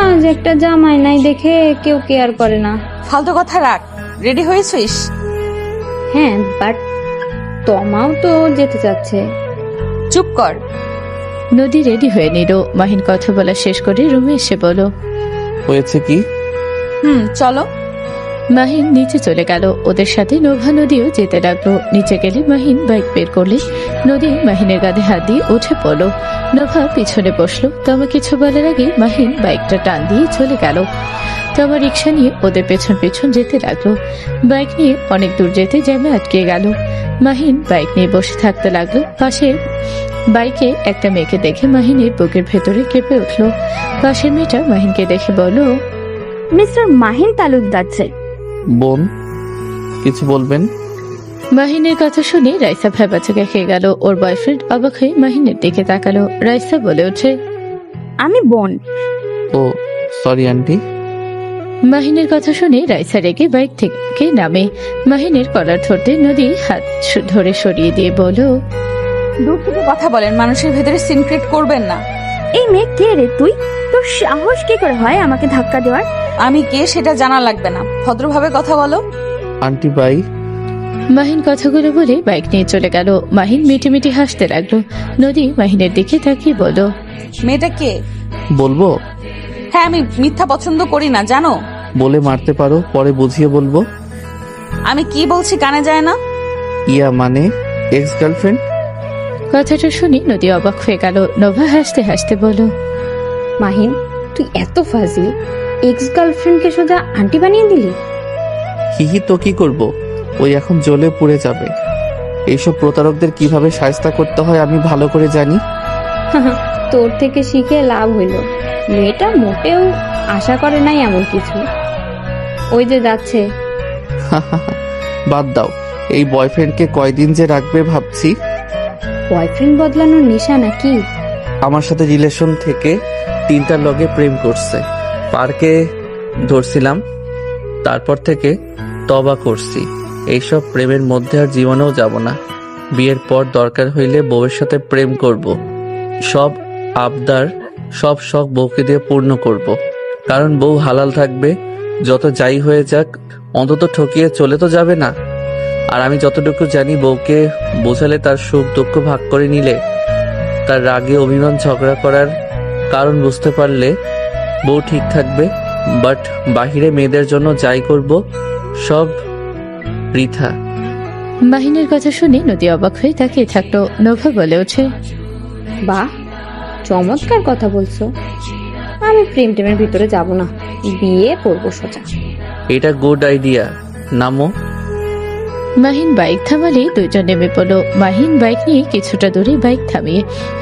আজ একটা জামাই নাই দেখে কেউ কেয়ার করে না। ফালতু কথা রাখ, রেডি হয়েছিস? হ্যাঁ, বাট তমাও তো যেতে চাচ্ছে। চুপ কর। নদী রেডি হয়ে নিল। মাহিন কথা বলা শেষ করে রুমে এসে বলল, হয়েছে কি? চলো। মাহিন নিচে চলে গেল। ওদের সাথে নোভা নদীও যেতে লাগলো। নিচে গেলে মাহিন বাইক বের করলে নদী মাহিনের কাঁধে হাত দিয়ে উঠে পড়লো। নোভা পিছনে বসলো। তমা কিছু বলার আগে মাহিন বাইকটা টান দিয়ে চলে গেল। তমা রিক্সা নিয়ে ওদের পেছন পেছন যেতে লাগলো। বাইক নিয়ে অনেক দূর যেতে জ্যামে আটকে গেল। মাহিন বাইক নিয়ে বসে থাকতে লাগলো। পাশে বাইকে একটা মেয়েকে দেখে মাহিনের বুকের ভেতরে কেঁপে উঠলো। পাশের মেয়েটা মাহিনকে দেখে বলল, মিস্টার মাহিন তালুকদার স্যার। বোন, কিছু বলবেন? মাহিনের কথা শুনে রাইসা ভেবাচোকা খেয়ে গেল। ওর বয়ফ্রেন্ড অবাক হয়ে মাহিনের দিকে তাকালো। রাইসা বলে ওঠে, আমি বোন। ও সরি আন্টি। মাহিনের কথা শুনে রাইসা রেগে বাইক থেকে নামে। মাহিনের কলার ধরতে নদী হাত ধরে সরিয়ে দিয়ে বলল, দূর থেকে কথা বলেন, মানুষের ভেতরে সিনক্রেট করবেন না। এই মেয়ে কে রে তুই? তোর সাহস কি করে হয় আমাকে ধাক্কা দেওয়ার? আমি কে সেটা জানা লাগবে না, ভদ্রভাবে কথা বলো। Aunty by. মাহিন কথাগুলো বলে বাইক নিয়ে চলে গেল। মাহিন মিটিমিটি হাসতে লাগলো। নদী মাহিনের দিকে তাকিয়ে বলল, মেয়েটা কে? বলবো? হ্যাঁ, আমি মিথ্যা পছন্দ করি না, জানো। বলে মারতে পারো, পরে বুঝিয়ে বলবো। আমি কি বলছি কানে যায় না? ইয়া মানে এক্স গার্লফ্রেন্ড? কথাটা শুনে নদী অবাক হয়ে গেল। নোভা হাসতে হাসতে বলল, মাহিন, তুই এত ফাজিল, এক্স গার্লফ্রেন্ডকে সোজা আন্টি বানিয়ে দিলি? হিহি তো কি করব, ওই এখন জ্বলে পুড়ে যাবে। এইসব প্রতারকদের কিভাবে শায়েস্তা করতে হয় আমি ভালো করে জানি। তোর থেকে শিখে লাভ হইল। মেয়েটা মোটেও আশা করে নাই এমন কিছু। ওই যে যাচ্ছে। বাদ দাও, এই বয়ফ্রেন্ডকে কয়দিন যে রাখবে ভাবছি। বয়ফ্রেন্ড বদলানোর নেশা নাকি? আমার সাথে রিলেশন থেকে 3টার লগে প্রেম করছে। পার্কে ধরছিলাম, তারপর থেকে তবা করছি। এইসব প্রেমের মধ্যে আর জীবনেও যাব না। বিয়ের পর দরকার হইলে বউয়ের সাথে প্রেম করব। সব আবদার, সব শখ বউকে দিয়ে পূর্ণ করব। কারণ বউ হালাল থাকবে। যত যাই হয়ে যাক, অন্তত ঠকিয়ে চলে তো যাবে না। আর আমি যতটুকু জানি, বউকে বোঝালে তার সুখ দুঃখ ভাগ করে নিলে, তার রাগে অভিমান ঝগড়া করার কারণ বুঝতে পারলে বউ ঠিক থাকবে। বাট বাহিরে মেয়েদের জন্য যাই করব সব বৃথা। মাহিনের কথা শুনে নদী অবাক হয়ে তাকিয়ে থাকলো। নোভা বলে ওঠে, বাহ, চমৎকার কথা বলছো। আমি প্রেম টেমের ভিতরে যাব না, বিয়ে করবো সোজা। এটা গুড আইডিয়া, নামো। মাহিন বাইক থামালে দুইজন নেমে পড়লো। মাহিন বাইক নিয়ে কিছুটা দূরে বাইক থামিয়ে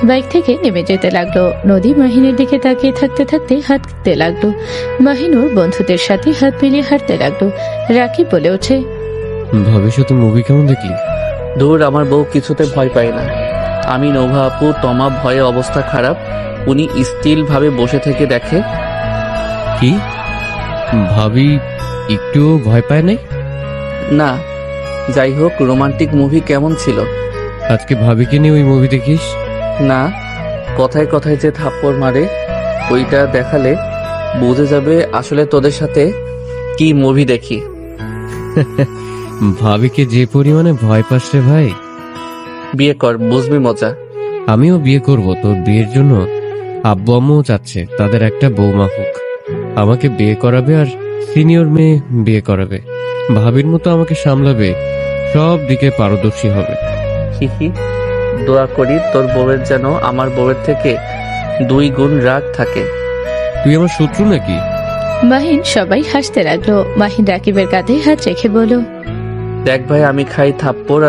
বাইক থেকে নেমে যেতে লাগলো। নদী মাহিনের দিকে তাকিয়ে থাকতে থাকতে হাঁটতে লাগলো। মাহিন ওর বন্ধুদের সাথে হাত মিলিয়ে হাঁটতে লাগলো। রাকিব বলে ওঠে, ভবিষ্যতে মুভি কেমন দেখলি? দূর, আমার বউ কিছুতে ভয় পায় না। আমি, নোভা আপু, তমা ভয়ে অবস্থা খারাপ। উনি স্টিল ভাবে বসে থেকে দেখে। কি ভাবি একটুও ভয় পায় নাই? না, যাই হোক, রোমান্টিক মুভি কেমন ছিল? আজকে ভাবিকে নিয়ে ওই মুভি দেখিস? না, কথায় কথায় যে থাপ্পড় মারে ওইটা দেখালে বুঝে যাবে আসলে তোদের সাথে কি মুভি দেখি। ভাবিকে যে পরিমাণে ভয় পাস রে ভাই। বিয়ে কর, বুঝবি মজা। আমিও বিয়ে করব। তোর বিয়ের জন্য আব্বু আম্মুও চাচ্ছে তাদের একটা বৌমা হোক। আমাকে বিয়ে করাবে আর সিনিয়র মেয়ে বিয়ে করাবে। ভাবির মতো আমাকে সামলাবে, সব দিকে পারদর্শী হবে। হিহি, দোয়া করি তোর বউয়ের যেন আমার বউয়ের থেকে 2 গুণ রাগ থাকে। তুই আমার শত্রু নাকি? মাহিন সবাই হাসতে লাগলো। মাহিন রাকিবের কাঁধে হাত রেখে বলল, দেখ ভাই, আমি খাই থাপ্পড়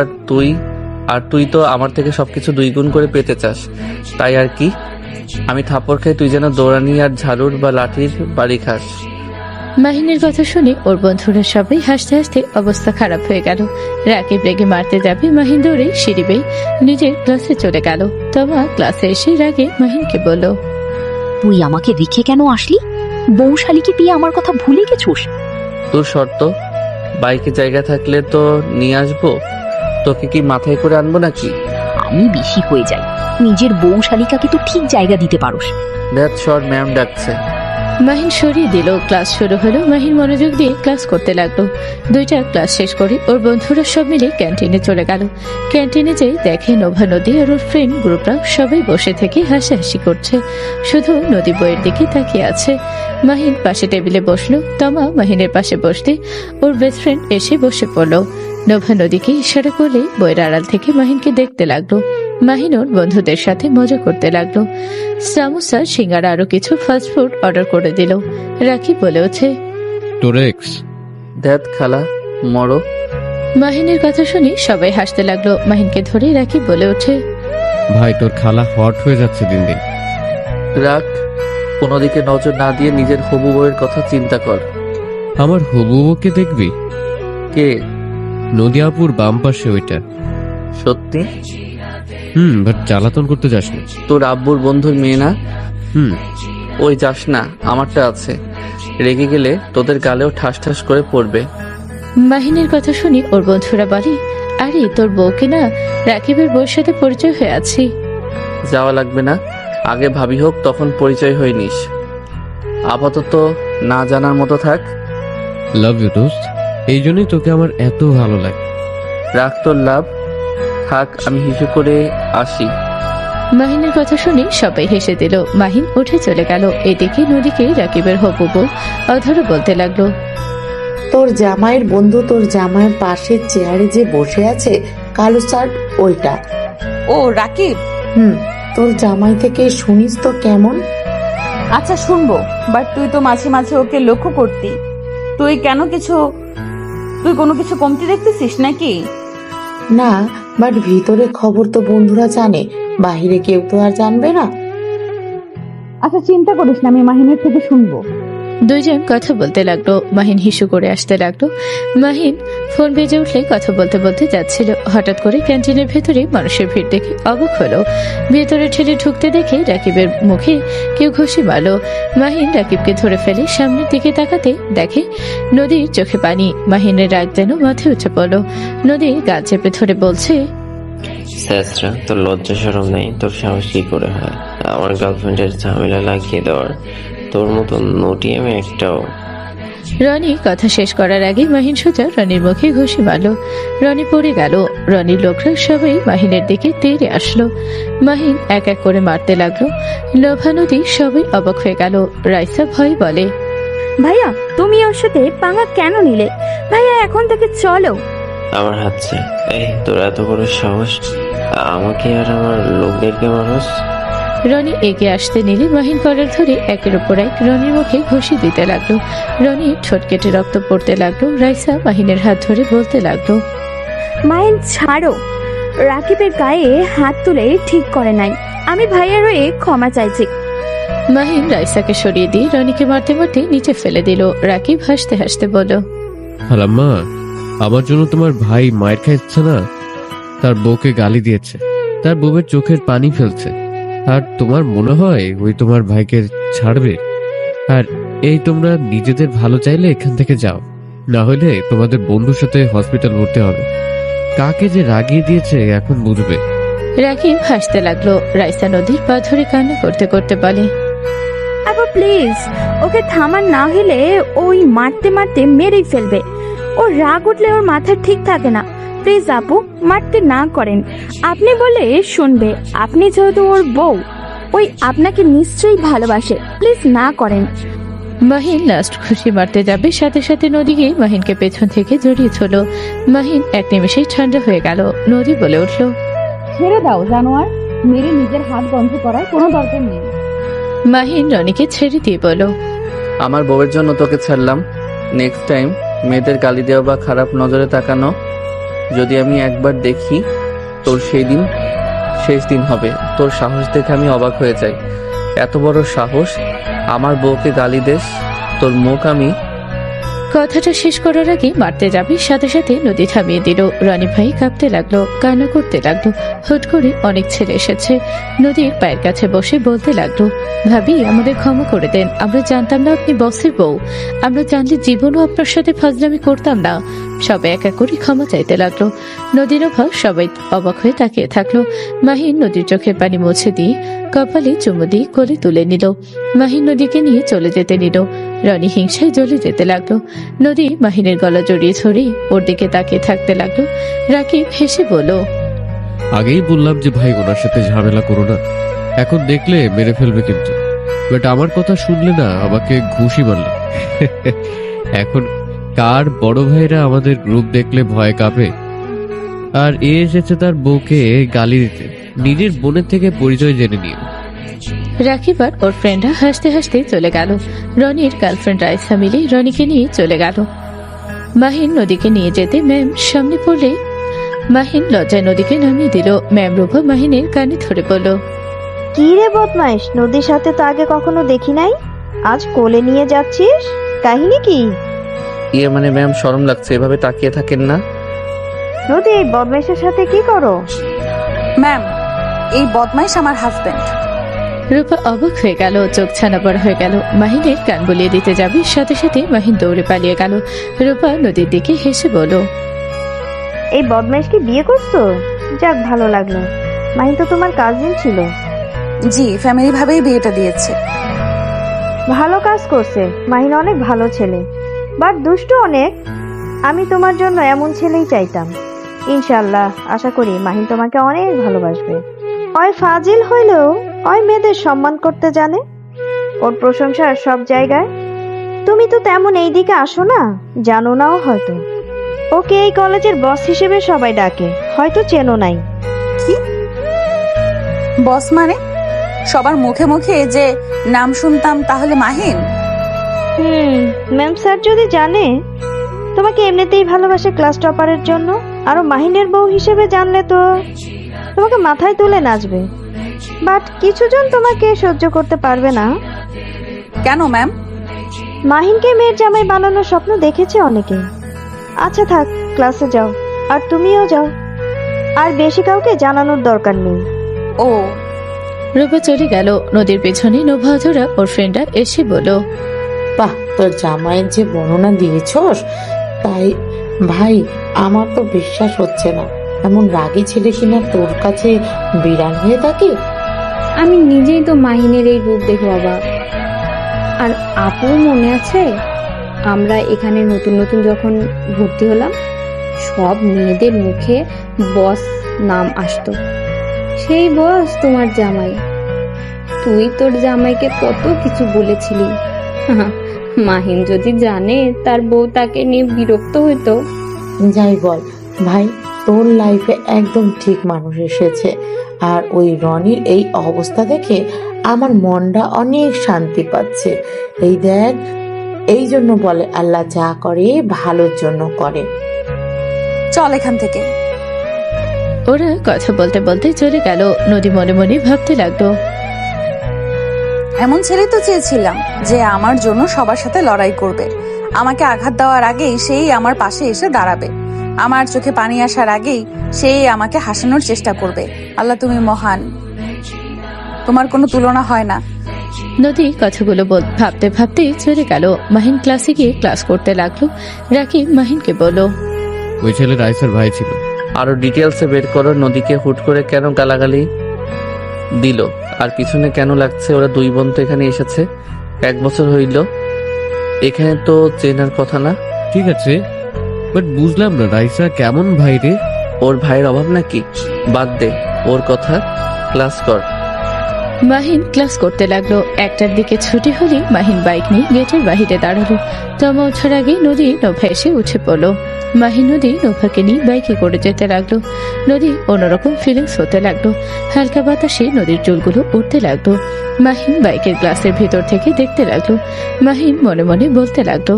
আর তুই তো আমার থেকে সবকিছু 2 গুণ করে পেতে চাস, তাই আর কি। আমি থাপ্পড় খাই, তুই যেন দৌড়ানি আর ঝাড়ুর বা লাঠির বাড়ি খাস। মাহিনের কথা শুনে ওর বন্ধুরা সবাই হাসতে হাসতে অবস্থা খারাপ হয়ে গেল। রাকিব রেগে মারতে যাবে, মাহিন দৌড়ে সিঁড়ি বেয়ে নিজের ক্লাসে চলে গেল। তমা ক্লাসে এসে রাগে মাহিনকে বলল, তুই আমাকে রেখে কেন আসলি? বউ শালিকে পেয়ে আমার কথা ভুলে গেছোস? তোর শর্ত, বাইকে জায়গা থাকলে তো নিয়ে আসবো, তোকে কি মাথায় করে আনবো নাকি? আমি বেশি হয়ে যাই। নিজের বউ শালিকাকে তো ঠিক জায়গা দিতে পারোস। দ্যাট শর্ট, ম্যাম ডাকছে। মাহিন সরিয়ে দিল। ক্লাস শুরু হলো। মাহিন মনোযোগ দিয়ে ক্লাস করতে লাগলো। 2টা ক্লাস শেষ করে ওর বন্ধুরা সব মিলে ক্যান্টিনে চলে গেল। ক্যান্টিনে যেয়ে দেখে নোভা, নদী আর ওর ফ্রেন্ড গ্রুপরা সবাই বসে থেকে হাসাহাসি করছে। শুধু নদী বইয়ের দিকে তাকিয়ে আছে। মাহিন পাশে টেবিলে বসলো। তমা মাহিনের পাশে বসতে ওর বেস্ট ফ্রেন্ড এসে বসে পড়লো। নোভা নদীকে ইশারা করলে বইয়ের আড়াল থেকে মাহিনকে দেখতে লাগলো। মাহিন ওর বন্ধুদের সাথে মজা করতে লাগলো। সামোসা, সিঙ্গারা আরো কিছু ফাস্টফুড অর্ডার করে দিল। রাকিব বলে ওঠে, তোর এক্স? ধ্যাত খালা, মরো। মাহিনের কথা শুনে সবাই হাসতে লাগলো। মাহিনকে ধরে রাকিব বলে ওঠে, ভাই তোর খালা হট হয়ে যাচ্ছে দিন দিন। রাখ, কোনো দিকে নজর না দিয়ে নিজের হবু বউয়ের কথা চিন্তা কর। আমার হবু বউকে দেখবি? কে? নদী আপুর বাম পাশে ওইটা। সত্যি? বাট জ্বালাতন করতে যাস না। তোর আব্বুর বন্ধুর মেয়ে না? হুম। ওই যাস না, আমারটা আছে। রেগে গেলে তোদের গালেও ঠাস ঠাস করে পড়বে। মাহিনের কথা শুনি ওর বন্ধুরা বলে, আরে তোর বউকে না রাকিবের বউর সাথে পরিচয় হয়ে আছি। যাওয়া লাগবে না, আগে ভাবি হোক তখন পরিচয় হয়ে নিস। আপাতত না জানার মতো থাক। লাভ ইউ দোস্ত, এই জন্যই তোকে আমার এত ভালো লাগে। রাখ তোর লাভ, থাক, আমি হিসু করে আসি। মাহিনের কথা শুনে সবাই হেসে দিল। মাহিন উঠে চলে গেল। এদিকে নদীকে রাকিবের হবু বউ অধরো বলতে লাগলো, তোর জামাইয়ের বন্ধু তোর জামাইয়ের পাশের চেয়ারে যে বসে আছে কালো শার্ট, ওইটা। ও রাকিব? তোর জামাই থেকে শুনিস তো কেমন? আচ্ছা শুনবো, বাট তুই তো মাঝে মাঝে ওকে লক্ষ্য করতি। তুই কোনো কিছু কমতি দেখতেছিস নাকি? না, বাট ভিতরে খবর তো বন্ধুরা জানে, বাহিরে কেউ তো আর জানবে না। আচ্ছা চিন্তা করিস না, আমি মাহিনের থেকে শুনবো। 2 জন কথা বলতে লাগলো। মাহিন হিসু করে আসতে লাগলো। মাহিন ফোন বেজে উঠলে কথা বলতে বলতে যাচ্ছিল। হঠাৎ করে ক্যান্টিনের ভেতরে মানুষের ভিড় দেখে অবাক হলো। ভেতরে ঠেলে ঢুকতে দেখে রাকিবের মুখে কেউ ঘুষি মারলো। মাহিন রাকিবকে ধরে ফেলে সামনের দিকে তাকাতে দেখে নদীর চোখে পানি। মাহিনের রাগ যেন মাথায় উঠে পড়লো। নদী গা চেপে ধরে বলছে, স্যাসরা, তোর লজ্জা শরম নাই? তোর সাহস কি করে হয় আমার গার্লফ্রেন্ডের ঝামেলা লাগিয়ে দেওয়ার? তোর মতো নটি আমি একটাও। রনি কথা শেষ করার আগে মাহিন সোজা রনির মুখে ঘুষি মারল। রনি পড়ে গেল। রনির লোকরা সবাই মাহিনের দিকে তেড়ে আসলো। মাহিন এক এক করে মারতে লাগলো। লোভা, নদী সবাই অবাক হয়ে গেল। রাইসা ভয় বলে, ভাইয়া তুমি ওর সাথে পাঙ্গা কেন নিলে? ভাইয়া এখন থেকে চলো। আমার হাতছে। এই তোর এত বড় সাহস, আমাকে আর আমার লোকদেরকে মারস? রনি এগিয়ে আসতে নিলে মাহিন কলার ধরে একের উপর এক রনির মুখে ঘুষি দিতে লাগলো। রনির ঠোঁট কেটে রক্ত পড়তে লাগলো। রাইসা মাহিনের হাত ধরে বলতে লাগলো, মাহিন ছাড়ো, রাকিবের গায়ে হাত তুলে ঠিক করে নাই। আমি ভাইয়ার হয়ে ক্ষমা চাইছি। মাহিন রাইসাকে সরিয়ে দিয়ে রনিকে মারতে মারতে নিচে ফেলে দিল। রাকিব হাসতে হাসতে বলল, খালাম্মা, আমার জন্য তোমার ভাই মায়ের খাইছে না, তার বউকে গালি দিয়েছে, তার বউয়ের চোখের পানি ফেলছে, আর তোমার মনে হয় ওই তোমার ভাইকে ছাড়বে? আর এই তোমরা নিজেদের ভালো চাইলে এখান থেকে যাও, না হলে তোমাদের বন্ধুর সাথে হসপিটাল ভর্তি হবে। কাকে যে রাগিয়ে দিয়েছে এখন বুঝবে। রাকিব হাসতে লাগলো। রাইসা নদীর পা ধরে কান্না করতে করতে বলে, আপু প্লিজ, ওকে থামান, না হলে ওই মারতে মারতে মেরেই ফেলবে। ওর রাগ উঠলে ওর মাথা ঠিক থাকে না। প্লিজ আপু, মারতে না করেন, আপনি বলে শুনবে। আপনি যেহেতু ওর বউ, ওই আপনাকে নিশ্চয়ই ভালোবাসে, প্লিজ না করেন। মাহিন লাস্ট খুশি মারতে যাবে, সাথে সাথে নদী গিয়ে মাহিনকে পেছন থেকে জড়িয়ে ছিল। মাহিন এক নিমেষেই ঠান্ডা হয়ে গেল। নদী বলে উঠল, ছেড়ে দাও জানোয়ার, মেরে নিজের হাত বন্ধ করার কোনো দরকার নেই। মাহিন রনিকে ছেড়ে দিয়ে বলল, আমার বউয়ের জন্য তোকে ছাড়লাম। নেক্সট টাইম মেয়েদের গালি দেওয়া বা খারাপ নজরে তাকানো যদি আমি একবার দেখি, তোর সেই দিন শেষ দিন হবে। তোর সাহস দেখে আমি অবাক হয়ে যাই। এত বড় সাহস, আমার বউকে গালি দেস? তোর মুখ আমি। কথাটা শেষ করার আগে মারতে যাবে, সাথে সাথে নদী থামিয়ে দিল। রনি ভাই কাঁপতে লাগলো, কান্না করতে লাগলো। হুট করে অনেক ছেলে এসেছে। নদীর পায়ের কাছে বসে বলতে লাগলো, ভাবি আমাদের ক্ষমা করে দেন, আমরা জানতাম না আপনি বসের বউ, আমরা জানলে জীবনও আপনার সাথে ফাজলামি করতাম না। সবাই একা করে ক্ষমা চাইতে লাগলো। নদীর ভাগ সবাই অবাক হয়ে তাকিয়ে থাকলো। মাহিন নদীর চোখের পানি মুছে দিয়ে কপালে চুমু দিয়ে কোলে তুলে নিল। মাহিন নদীকে নিয়ে চলে যেতে নিল। রনি হিংসায় জ্বলে যেতে লাগলো। নদী মাহিনের গলা জড়িয়ে ছড়িয়ে ওর দিকে তাকিয়ে থাকতে লাগলো। রাকিব হেসে বলল, আগেই বললাম যে ভাই ওনার সাথে ঝামেলা করো না, এখন দেখলে মেরে ফেলবে কিন্তু। বাট আমার কথা শুনলে না, আমাকে ঘুষি মারলে। এখন কার বড় ভাইরা আমাদের গ্রুপ দেখলে ভয় কাঁপে, আর এ এসেছে তার বউকে গালি দিতে। নিজের বোনের থেকে পরিচয় জেনে নিও। রাকিব আর ওর ফ্রেন্ডরা হাসতে হাসতে চলে গেল। রনির গার্লফ্রেন্ড রাইসা মিলে রনিকে নিয়ে চলে গেল। মাহিন নদীকে নিয়ে যেতে ম্যাম সামনে পড়লে মাহিন লজ্জায় নদীকে নামিয়ে দিল। ম্যাম রূপা মাহিনের কানে ধরে বলল, কি রে বদমাইশ, নদীর সাথে তো আগে কখনো দেখি নাই, আজ কোলে নিয়ে যাচ্ছিস, কাহিনী কি? ইয়ে মানে ম্যাম, শরম লাগছে, এভাবে তাকিয়ে থাকেন না। নদী, এই বদমাইশের সাথে কি করো? ম্যাম, এই বদমাইশ আমার হাজবেন্ড। রূপা অবাক হয়ে গেল, চোখ ছানাবড় হয়ে গেল। মাহিনের কান বলিয়ে দিতে যাবে, সাথে সাথে মাহিন দৌড়ে পালিয়ে গেল। রূপা নদীর দিকে হেসে বলল, এই বদমাইশকে বিয়ে করছো? যাক, ভালো লাগলো। মাহিন তো তোমার কাজিন ছিল। জি, ফ্যামিলি ভাবেই বিয়েটা দিয়েছে। ভালো কাজ করছে। মাহিন অনেক ভালো ছেলে, বাট দুষ্ট অনেক। আমি তোমার জন্য এমন ছেলেই চাইতাম। ইনশাআল্লাহ আশা করি মাহিন তোমাকে অনেক ভালোবাসবে। ওই ফাজিল হইলেও ওই মেয়েদের সম্মান করতে জানে, ওর প্রশংসা সব জায়গায়। তুমি তো তেমন এই দিকে আসো না, জানো নাও হয়তো। ওকে এই কলেজের বস হিসেবে সবাই ডাকে, হয়তো চেনো নাই। কি বস মানে? সবার মুখে মুখে যে নাম শুনতাম, তাহলে মাহিন? ম্যাম স্যার যদি জানে তোমাকে এমনিতেই ভালোবাসে ক্লাস টপারের জন্য, আরো মাহিনের বউ হিসেবে জানলে তো তোমাকে মাথায় তুলে নাচবে। বাট কিছুজন তোমাকে সহ্য করতে পারবে না। কেন ম্যাম? মাহিনকে মেয়ের জামাই বানানোর স্বপ্ন দেখেছে অনেকে। আচ্ছা থাক, ক্লাসে যাও, আর তুমিও যাও। আর বেশি কাউকে জানানোর দরকার নেই। ও। রূপা চলে গেল। নদীর পেছনে নোভাধরা ওর ফ্রেন্ডরা এসে বলল, বাহ, তোর জামাইয়ের যে বর্ণনা দিয়েছস, তাই ভাই আমার তো বিশ্বাস হচ্ছে না। এমন রাগী ছেলে কিনা তোর কাছে বিড়াল হয়ে থাকে। আমি নিজেই তো মাহিনের এই রূপ দেখে বাবা। আর আপুর মনে আছে, আমরা এখানে নতুন নতুন যখন ভর্তি হলাম, সব মেয়েদের মুখে বস নাম আসতো। সেই বস তোমার জামাই। তুই তোর জামাইকে কত কিছু বলেছিলি। মাহিন যদি জানে তার বউ তাকে নিয়ে বিরক্ত হইতো। যাই বল ভাই, তোর লাইফে একদম ঠিক মানুষ এসেছে। আর ওই রনির এই অবস্থা দেখে আমার মনটা অনেক শান্তি পাচ্ছে। এই দেখ, এই জন্য বলে আল্লাহ যা করে ভালোর জন্য করে। চল এখান থেকে। ওরা কথা বলতে বলতে চলে গেল। নদী মনে মনে ভাবতে লাগলো, এমন ছেলে তো চেয়েছিলাম যে আমার জন্য সবার সাথে লড়াই করবে, আমাকে আঘাত দেওয়ার আগেই সেই আমার পাশে এসে দাঁড়াবে। আমার চোখে পানি আসার আগেই সেই আমাকে হাসানোর চেষ্টা করবে। আল্লাহ তুমি মহান, তোমার কোনো তুলনা হয় না। নদী কথাগুলো ভাবতে ভাবতে চলে গেল। মাহিন ক্লাসে গিয়ে ক্লাস করতে লাগলো। রাকিব মাহিনকে বলল, ওই ছেলে রাইসার ভাই ছিল। আরো ডিটেলসে বের করো, নদীকে হুট করে কেন গালাগালি দিল, আর পিছনে কেন লাগছে? ওরা দুই বোন তো এখানে এসেছে, 1 বছর হইল, এখানে তো চেনার কথা না। ঠিক আছে, বাট বুঝলাম না রাইসা কেমন ভাই রে? ওর ভাইয়ের অভাব নাকি? বাদ দে ওর কথা, ক্লাস কর। মাহিন ক্লাস করতে লাগলো। 1টার দিকে ছুটি হলে মাহিন বাইক নিয়ে গেটের বাহিরে দাঁড়ালো। তমা ওঠার আগে নদী নোভা এসে উঠে পড়লো। মাহিন নদী নোভাকে নিয়ে বাইকে করে যেতে লাগলো। নদী অন্যরকম ফিলিংস হতে লাগলো। হালকা বাতাসে নদীর চুলগুলো উঠতে লাগলো। মাহিন বাইকের গ্লাসের ভেতর থেকে দেখতে লাগলো। মাহিন মনে মনে বলতে লাগলো,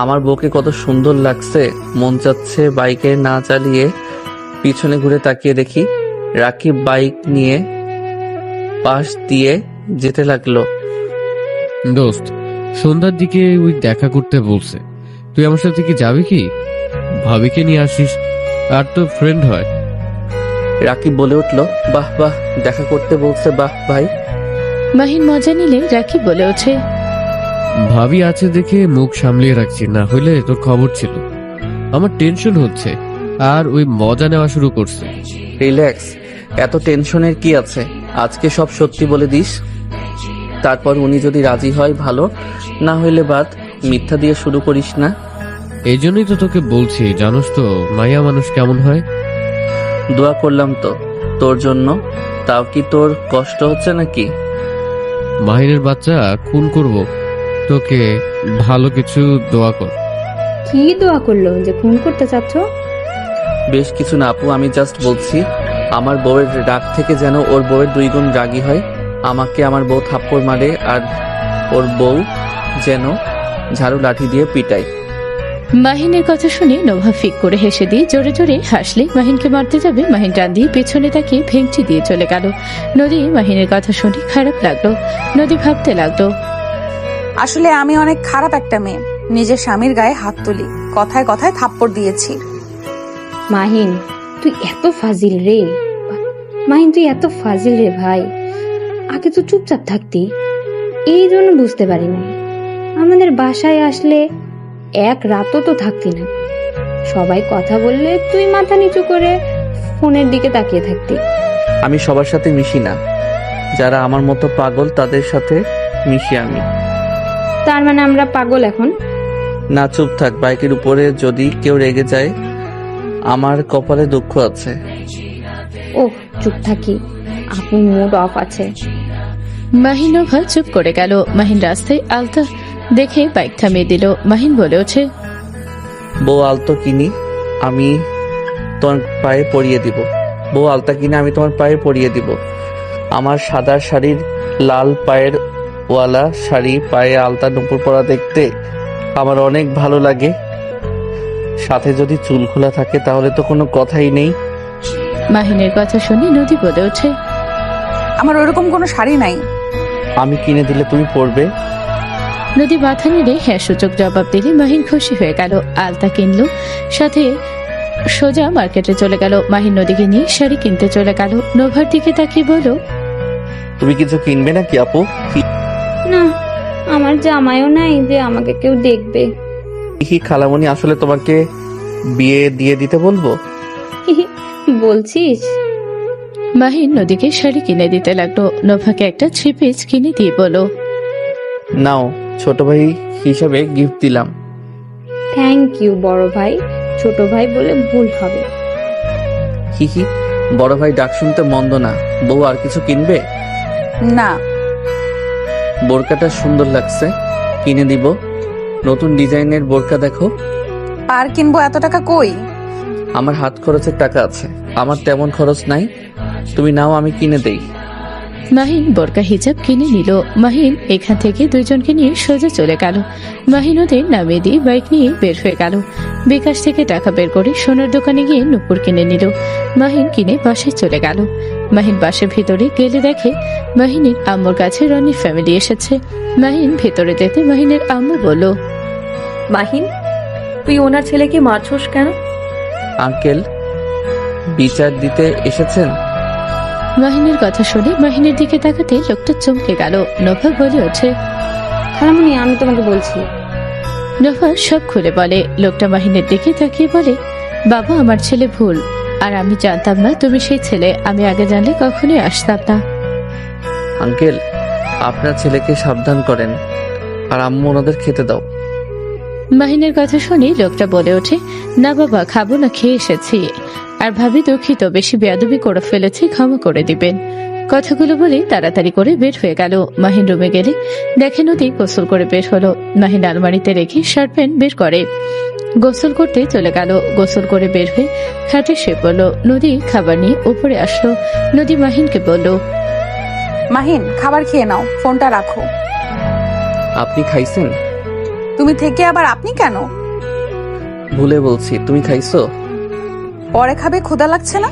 আমার বউকে কত সুন্দর লাগছে, মন চাচ্ছে বাইকে না চালিয়ে পিছনে ঘুরে তাকিয়ে দেখি রাকিব বাইক নিয়ে পাশ দিয়ে যেতে লাগলো। দোস্ত, সন্ধ্যার দিকে ওই দেখা করতে বলছে, তুই আমার সাথে কি যাবি? কি ভাবিকে নিয়ে আসিস, আর তো ফ্রেন্ড হয়। রাকিব বলে উঠলো, বাহ বাহ, দেখা করতে বলছে, বাহ ভাই। মাহিন মজা নিলে রাকিব বলে ওঠে, ভাবি আছে দেখে মুখ সামলিয়ে রাখছি, না হইলে তোর খবর ছিল। আমার টেনশন হচ্ছে, আর ওই মজা নেওয়া শুরু করছে। রিল্যাক্স, এত টেনশনের কি আছে? আজকে সব সত্যি বলে দিস, তারপর উনি যদি রাজি হয় ভালো, না হইলে বাদ। মিথ্যা দিয়ে শুরু করিস না। এই জন্যই তো তোকে বলছি, জানোস তো মাইয়া মানুষ কেমন হয়। দোয়া করলাম তো তোর জন্য, তাও কি তোর কষ্ট হচ্ছে নাকি? মাহিনের বাচ্চা খুন করব, তোকে ভালো কিছু দোয়া কর। কি দোয়া করলো যে খুন করতে চাচ্ছ? বেশ কিছু না আপু, আমি জাস্ট বলছি আমার বউয়ের রাগ থেকে যেন ওর বউয়ের 2 গুণ রাগী হয়, আমাকে আমার বউ থাপ্পড় মারে, আর ওর বউ যেন ঝাড়ু লাঠি দিয়ে পিটায়। মাহিনের কথা শুনে নোভা ফিক করে হেসে দিয়ে জোরে জোরে হাসলে মাহিনকে মারতে যাবে। মাহিন টান দিয়ে পেছনে তাকিয়ে ভেঙচি দিয়ে চলে গেল। নদী মাহিনের কথা শুনে খারাপ লাগলো। নদী ভাবতে লাগলো, আসলে আমি অনেক খারাপ একটা মেয়ে, নিজের স্বামীর গায়ে হাত তুলি, কথায় কথায় থাপ্পড় দিয়েছি। মাহিন তুই এত ফাজিল রে। মাহিন তুই এত ফাজিল রে ভাই, আগে তো চুপচাপ থাকতি, এই জন্য বুঝতে পারি না। আমাদের বাসায় আসলে 1 রাতও তো থাকতি না। সবাই কথা বললে তুই মাথা নিচু করে ফোনের দিকে তাকিয়ে থাকতি। আমি সবার সাথে মিশি না, যারা আমার মতো পাগল তাদের সাথে মিশি আমি। তার মানে আমরা পাগল এখন? না, চুপ থাক। বাইকের উপরে যদি কেউ রেগে যায়, আমার কপালে দুঃখ আছে। ওহ চুপ থাকি, আপনি মুড অফ আছে। মাহিন নোভা চুপ করে গেল। মাহিন রাস্তায় আলতা দেখে বাইক থামিয়ে দিল। মাহিন বলে ওঠে, বউ আলতো কিনি আমি তোমার পায়ে পরিয়ে দিব। বউ আলতা কিনে আমি তোমার পায়ে পরিয়ে দিব। আমার সাদা শাড়ির লাল পায়ের ওয়ালা শাড়ি, পায়ে আলতা নুপুর পরা দেখতে আমার অনেক ভালো লাগে। সাথে যদি চুল খোলা থাকে তাহলে তো কোনো কথাই নেই। মাহিনের কথা শুনে নদী বলে ওঠে, আমার ওরকম কোনো শাড়ি নাই। আমি কিনে দিলে তুমি পরবে? নদী মাথা নেড়ে হ্যাঁ সূচক জবাব দিলে মাহিন খুশি হয়ে গেল। আলতা কিনলো, সাথে সোজা মার্কেটে চলে গেল। মাহিন নদীকে নিয়ে শাড়ি কিনতে চলে গেল। নোভার দিকে তাকিয়ে বলল, তুমি কিছু কিনবে নাকি আপু? না, আমার জামাইও নাই যে আমাকে কেউ দেখবে। কি খালামণি, আসলে তোমাকে বিয়ে দিয়ে দিতে বলবো? বলছিস? মাহিন নদীকে শাড়ি কিনে দিতে লাগলো। নোভাকে একটা 3 পিস কিনে দিয়ে বলো, নাও, ছোট ভাই হিসাবে গিফট দিলাম। থ্যাংক ইউ বড় ভাই, ছোট ভাই বলে ভুল হবে। হিহি, বড় ভাই ডাক শুনতে মন্দ না। বউ আর কিছু কিনবে? না। বোরকাটা সুন্দর লাগছে, কিনে দিব। নতুন ডিজাইনের বোরকা দেখো। আর কিনবো, এত টাকা কই? আমার হাত খরচের টাকা আছে, আমার তেমন খরচ নাই। তুমি নাও, আমি কিনে দেই। মাহিন বোরকা হিজাব কিনে নিল। মাহিন এখান থেকে 2 জনকে নিয়ে সোজা চলে গেল। মাহিন ওদের নামিয়ে দিয়ে বাইক নিয়ে বের হয়ে গেল। বিকাশ থেকে টাকা বের করে সোনার দোকানে গিয়ে নুপুর কিনে নিল। মাহিন কিনে বাসায় চলে গেল। মাহিন বাসার ভিতরে গেলে দেখে মাহিনের আম্মুর কাছে রনির ফ্যামিলি এসেছে। মাহিন ভেতরে যেতে মাহিনের আম্মু বলল, মাহিন, তুই ওনার ছেলেকে মারছস কেন? আঙ্কেল বিচার দিতে এসেছেন? মাহিনের কথা শুনে মাহিনের দিকে তাকাতে লোকটা চমকে গেল। নোভা বলে ওঠে, খালামণি আমি তোমাকে বলছি। নোভা সব খুলে বলে। লোকটা মাহিনের দিকে তাকিয়ে বলে, বাবা আমার ছেলে ভুল, আর আমি জানতাম না তুমি সেই ছেলে। আমি আগে জানলে কখনোই আসতাম না। আঙ্কেল আপনার ছেলেকে সাবধান করেন, আর আম্মু ওনাদের খেতে দাও। মাহিনের কথা শুনে লোকটা বলে ওঠে, না বাবা খাবো না, খেয়ে এসেছি। আর ভাবি দুঃখিত, বেশি বেয়াদবি করে ফেলেছি, ক্ষমা করে দিবেন। কথাগুলো বলে তাড়াতাড়ি করে বের হয়ে গেল। মাহিন রুমে গেলে দেখে নদী গোসল করে বের হলো। মাহিন আলমারিতে রেখে শার্ট প্যান্ট বের করে গোসল করতে চলে গেল। গোসল করে বের হয়ে খাটে শুয়ে পড়ল। নদী খাবার নিয়ে উপরে আসলো। নদী মাহিনকে বলল, মাহিন খাবার খেয়ে নাও, ফোনটা রাখো। আপনি খাইছেন? তুমি থেকে আবার আপনি কেন? ভুলে বলছি, তুমি খাইছো? পরে খাবে, ক্ষুধা লাগছে না?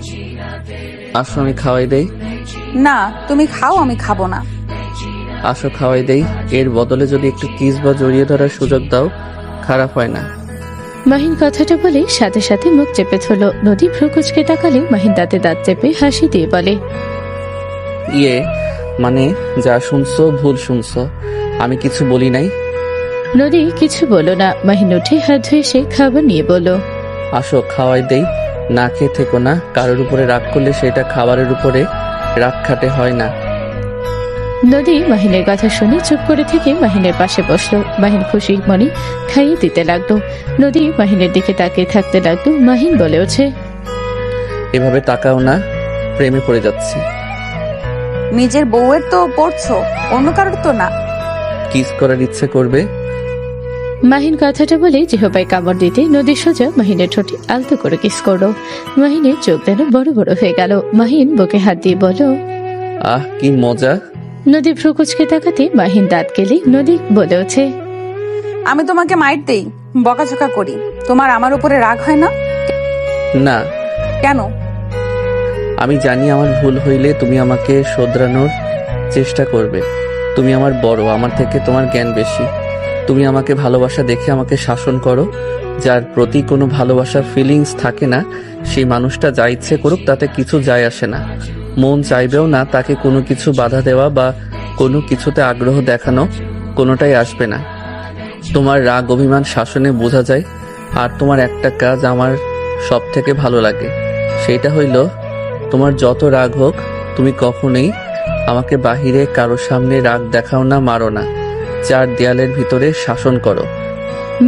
আসো আমি খাওয়াই দেই। না তুমি খাও, আমি খাবো না। আসো খাওয়াই দেই। এর বদলে যদি একটু কিস বা জড়িয়ে ধরার সুযোগ দাও, খারাপ হয় না। মাহিন কথাটা বলে সাথে সাথে মুখ চেপে ধরল। নদী ভ্রু কুচকে তাকালে মাহিন দাঁতে দাঁত চেপে হাসি দিয়ে বলে, ইয়ে মানে যা শুনছো ভুল শুনছো, আমি কিছু বলি নাই। নদী কিছু বলল না। মাহিন উঠে হাত ধুয়ে এসে খাবার নিয়ে বলল, আসো খাওয়াই দেই। না খেয়ে থেকো না, কারোর উপরে রাগ করলে সেটা খাবারের উপরে রাগ খাটে হয় না। নদী মাহিনের কথা শুনে চুপ করে থেকে মাহিনের পাশে বসলো। মাহিন খুশি মনে খাইয়ে দিতে লাগলো। নদী মাহিনের দিকে তাকিয়ে থাকতে লাগলো। মাহিন বলে ওঠে, এভাবে তাকাও না, প্রেমে পড়ে যাচ্ছি। নিজের বউয়ের তো পড়ছো, অন্য কারোর তো না। কিস করার ইচ্ছে করবে? মাহিন কথাটা বলে জিহবাই কামড় দিতে নদী সোজা মাহিনের ঠোঁটে আলতো করে কিস করলো। মাহিনের চোখ যেন বড় বড় হয়ে গেল। মাহিন বুকে হাত দিয়ে বলল, আহ কি মজা। নদী ভ্রু কুচকে তাকাতে মাহিন দাঁত গেলে নদী বলে ওঠে, আমি তোমাকে মাইর দেই, বকাঝকা করি, তোমার আমার উপরে রাগ হয় না? না কেন? আমি জানি আমার ভুল হইলে তুমি আমাকে শোধরানোর চেষ্টা করবে। তুমি আমার বড়, আমার থেকে তোমার জ্ঞান বেশি। তুমি আমাকে ভালোবাসা দেখে আমাকে শাসন করো। যার প্রতি কোনো ভালোবাসার ফিলিংস থাকে না, সেই মানুষটা যা ইচ্ছে করুক তাতে কিছু যায় আসে না। মন চাইবেও না তাকে কোনো কিছু বাধা দেওয়া বা কোনো কিছুতে আগ্রহ দেখানো, কোনোটাই আসবে না। তোমার রাগ অভিমান শাসনে বোঝা যায়। আর তোমার একটা কাজ আমার সব থেকে ভালো লাগে, সেইটা হইল তোমার যত রাগ হোক তুমি কখনোই আমাকে বাহিরে কারোর সামনে রাগ দেখাও না, মারো না। চার দেয়ালের ভিতরে শাসন করো।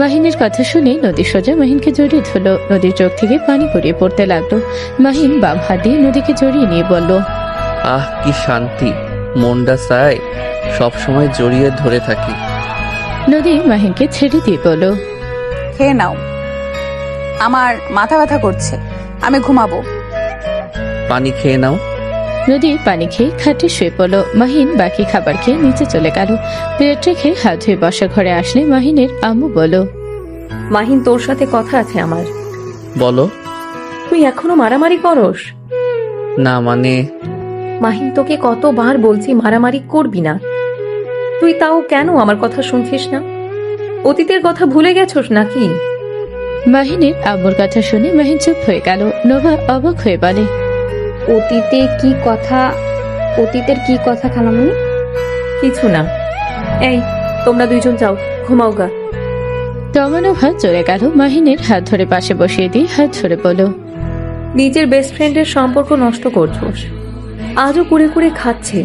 মাহিনের কথা শুনে নদী সোজা মাহিনকে জড়িয়ে ধরল। নদীর চোখ থেকে পানি গড়িয়ে পড়তে লাগলো। মাহিন বাম হাত দিয়ে নদীকে জড়িয়ে নিয়ে বলল, আহ কি শান্তি, মনটা চায় সবসময় জড়িয়ে ধরে থাকি। নদী মাহিনকে ছেড়ে দিয়ে বলল, খেয়ে নাও, আমার মাথা ব্যথা করছে, আমি ঘুমাবো। পানি খেয়ে নাও। নদী পানি খেয়ে খাটে শুয়ে পড়ল। মাহিন বাকি খাবার খেয়ে নিচে চলে গেল। প্লেট রেখে হাত ধুয়ে বসা ঘরে আসলে মাহিনের আম্মু বলল, মাহিন তোর সাথে কথা আছে আমার। বলো। তুই এখনো মারামারি করস? না মানে মাহিন তোকে কতবার বলছি মারামারি করবি না, তুই তাও কেন আমার কথা শুনছিস না? অতীতের কথা ভুলে গেছস নাকি? মাহিনের আম্মুর কথা শুনে মাহিন চুপ হয়ে গেল। নোভা অবাক হয়ে বলে, অতীতের কি কথা খালামণি? কিছু না। এই তোমরা দুইজন যাও, ঘুমাও গা। তমনোভা চলে গেল। মাহিনের হাত ধরে পাশে বসিয়ে দিয়ে হাত ধরে বলল, নিজের বেস্ট ফ্রেন্ডের সম্পর্ক নষ্ট করছোস। আজও কুড়ে কুড়ে খাচ্ছে,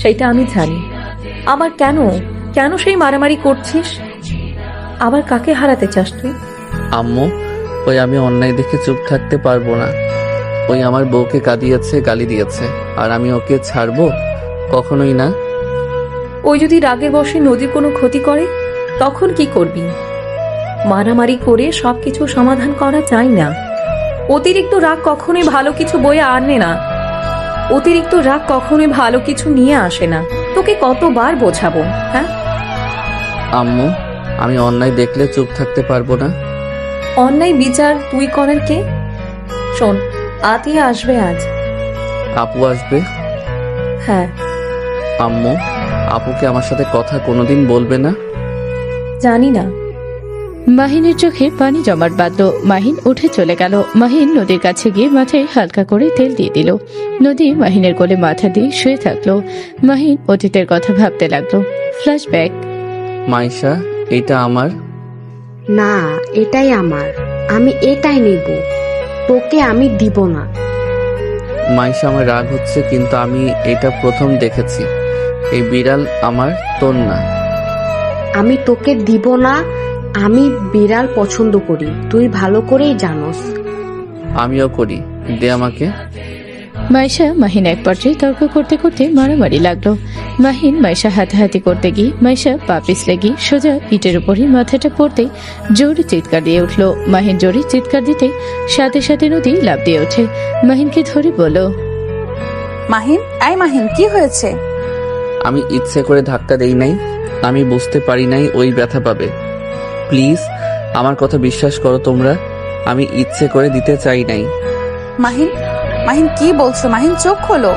সেইটা আমি জানি। আবার কেন কেন সেই মারামারি করছিস? আবার কাকে হারাতে চাস তুই? আম্মু, ওই আমি অন্যায় দেখে চুপ থাকতে পারবো না। ওই আমার বউকে কাঁদিয়েছে, গালি দিয়েছে, আর আমি ওকে ছাড়বো? কখনোই না। ওই যদি রাগের বশে নদীর কোনো ক্ষতি করে তখন কি করবি? মারামারি করে সবকিছু সমাধান করা যায় না। অতিরিক্ত রাগ কখনোই ভালো কিছু বয়ে আনে না। অতিরিক্ত রাগ কখনোই ভালো কিছু নিয়ে আসে না। তোকে কতবার বোঝাবো? হ্যাঁ আম্মু, আমি অন্যায় দেখলে চুপ থাকতে পারবো না। অন্যায় বিচার তুই করার কে? শোন, আতিয়া আসবে আজ। আপু আসবে? হ্যাঁ। আম্মু, আপুকে আমার সাথে কথা কোনোদিন বলবে না? জানি না। মাহিনের চোখে পানি জমাট বাঁধল। মাহিন উঠে চলে গেল। মাহিন নদীর কাছে গিয়ে মাথায় হালকা করে তেল দিয়ে দিল। নদী মাহিনের কোলে মাথা দিয়ে শুয়ে থাকলো। মাহিন অতীতের কথা ভাবতে লাগলো। ফ্ল্যাশব্যাক। মাইশা, এটা আমার। না, এটাই আমার, আমি এটাই নেব, তোকে আমি দিব না। মাইশা, আমার রাগ হচ্ছে, কিন্তু আমি এটা প্রথম দেখেছি। এই বিড়াল আমার, তোর না। আমি তোকে দিব না। আমি বিড়াল পছন্দ করি, তুই ভালো করেই জানোস। আমিও করি, দে আমাকে। মাইশা মাহিন এক পর্যায়ে তর্ক করতে করতে মারামারি লাগলো। মাহিন মাইশা হাতাহাতি করতে গিয়ে মাইশা পা পিছলে গিয়ে সোজা ইটের উপরই মাথাটা পড়তে জোরে চিৎকার দিয়ে উঠলো। মাহিন জোরে চিৎকার দিতে সাথে সাথে নদী লাফ দিয়ে ওঠে। মাহিনকে ধরে বলল, মাহিন, এই মাহিন, কি হয়েছে? আমি ইচ্ছে করে ধাক্কা দেই নাই, আমি বুঝতে পারি নাই ওই ব্যথা পাবে। প্লিজ আমার কথা বিশ্বাস করো তোমরা, আমি ইচ্ছে করে দিতে চাই নাই। মাহিন, মাহিন কি বলছো? মাহিন চোখ খোলো।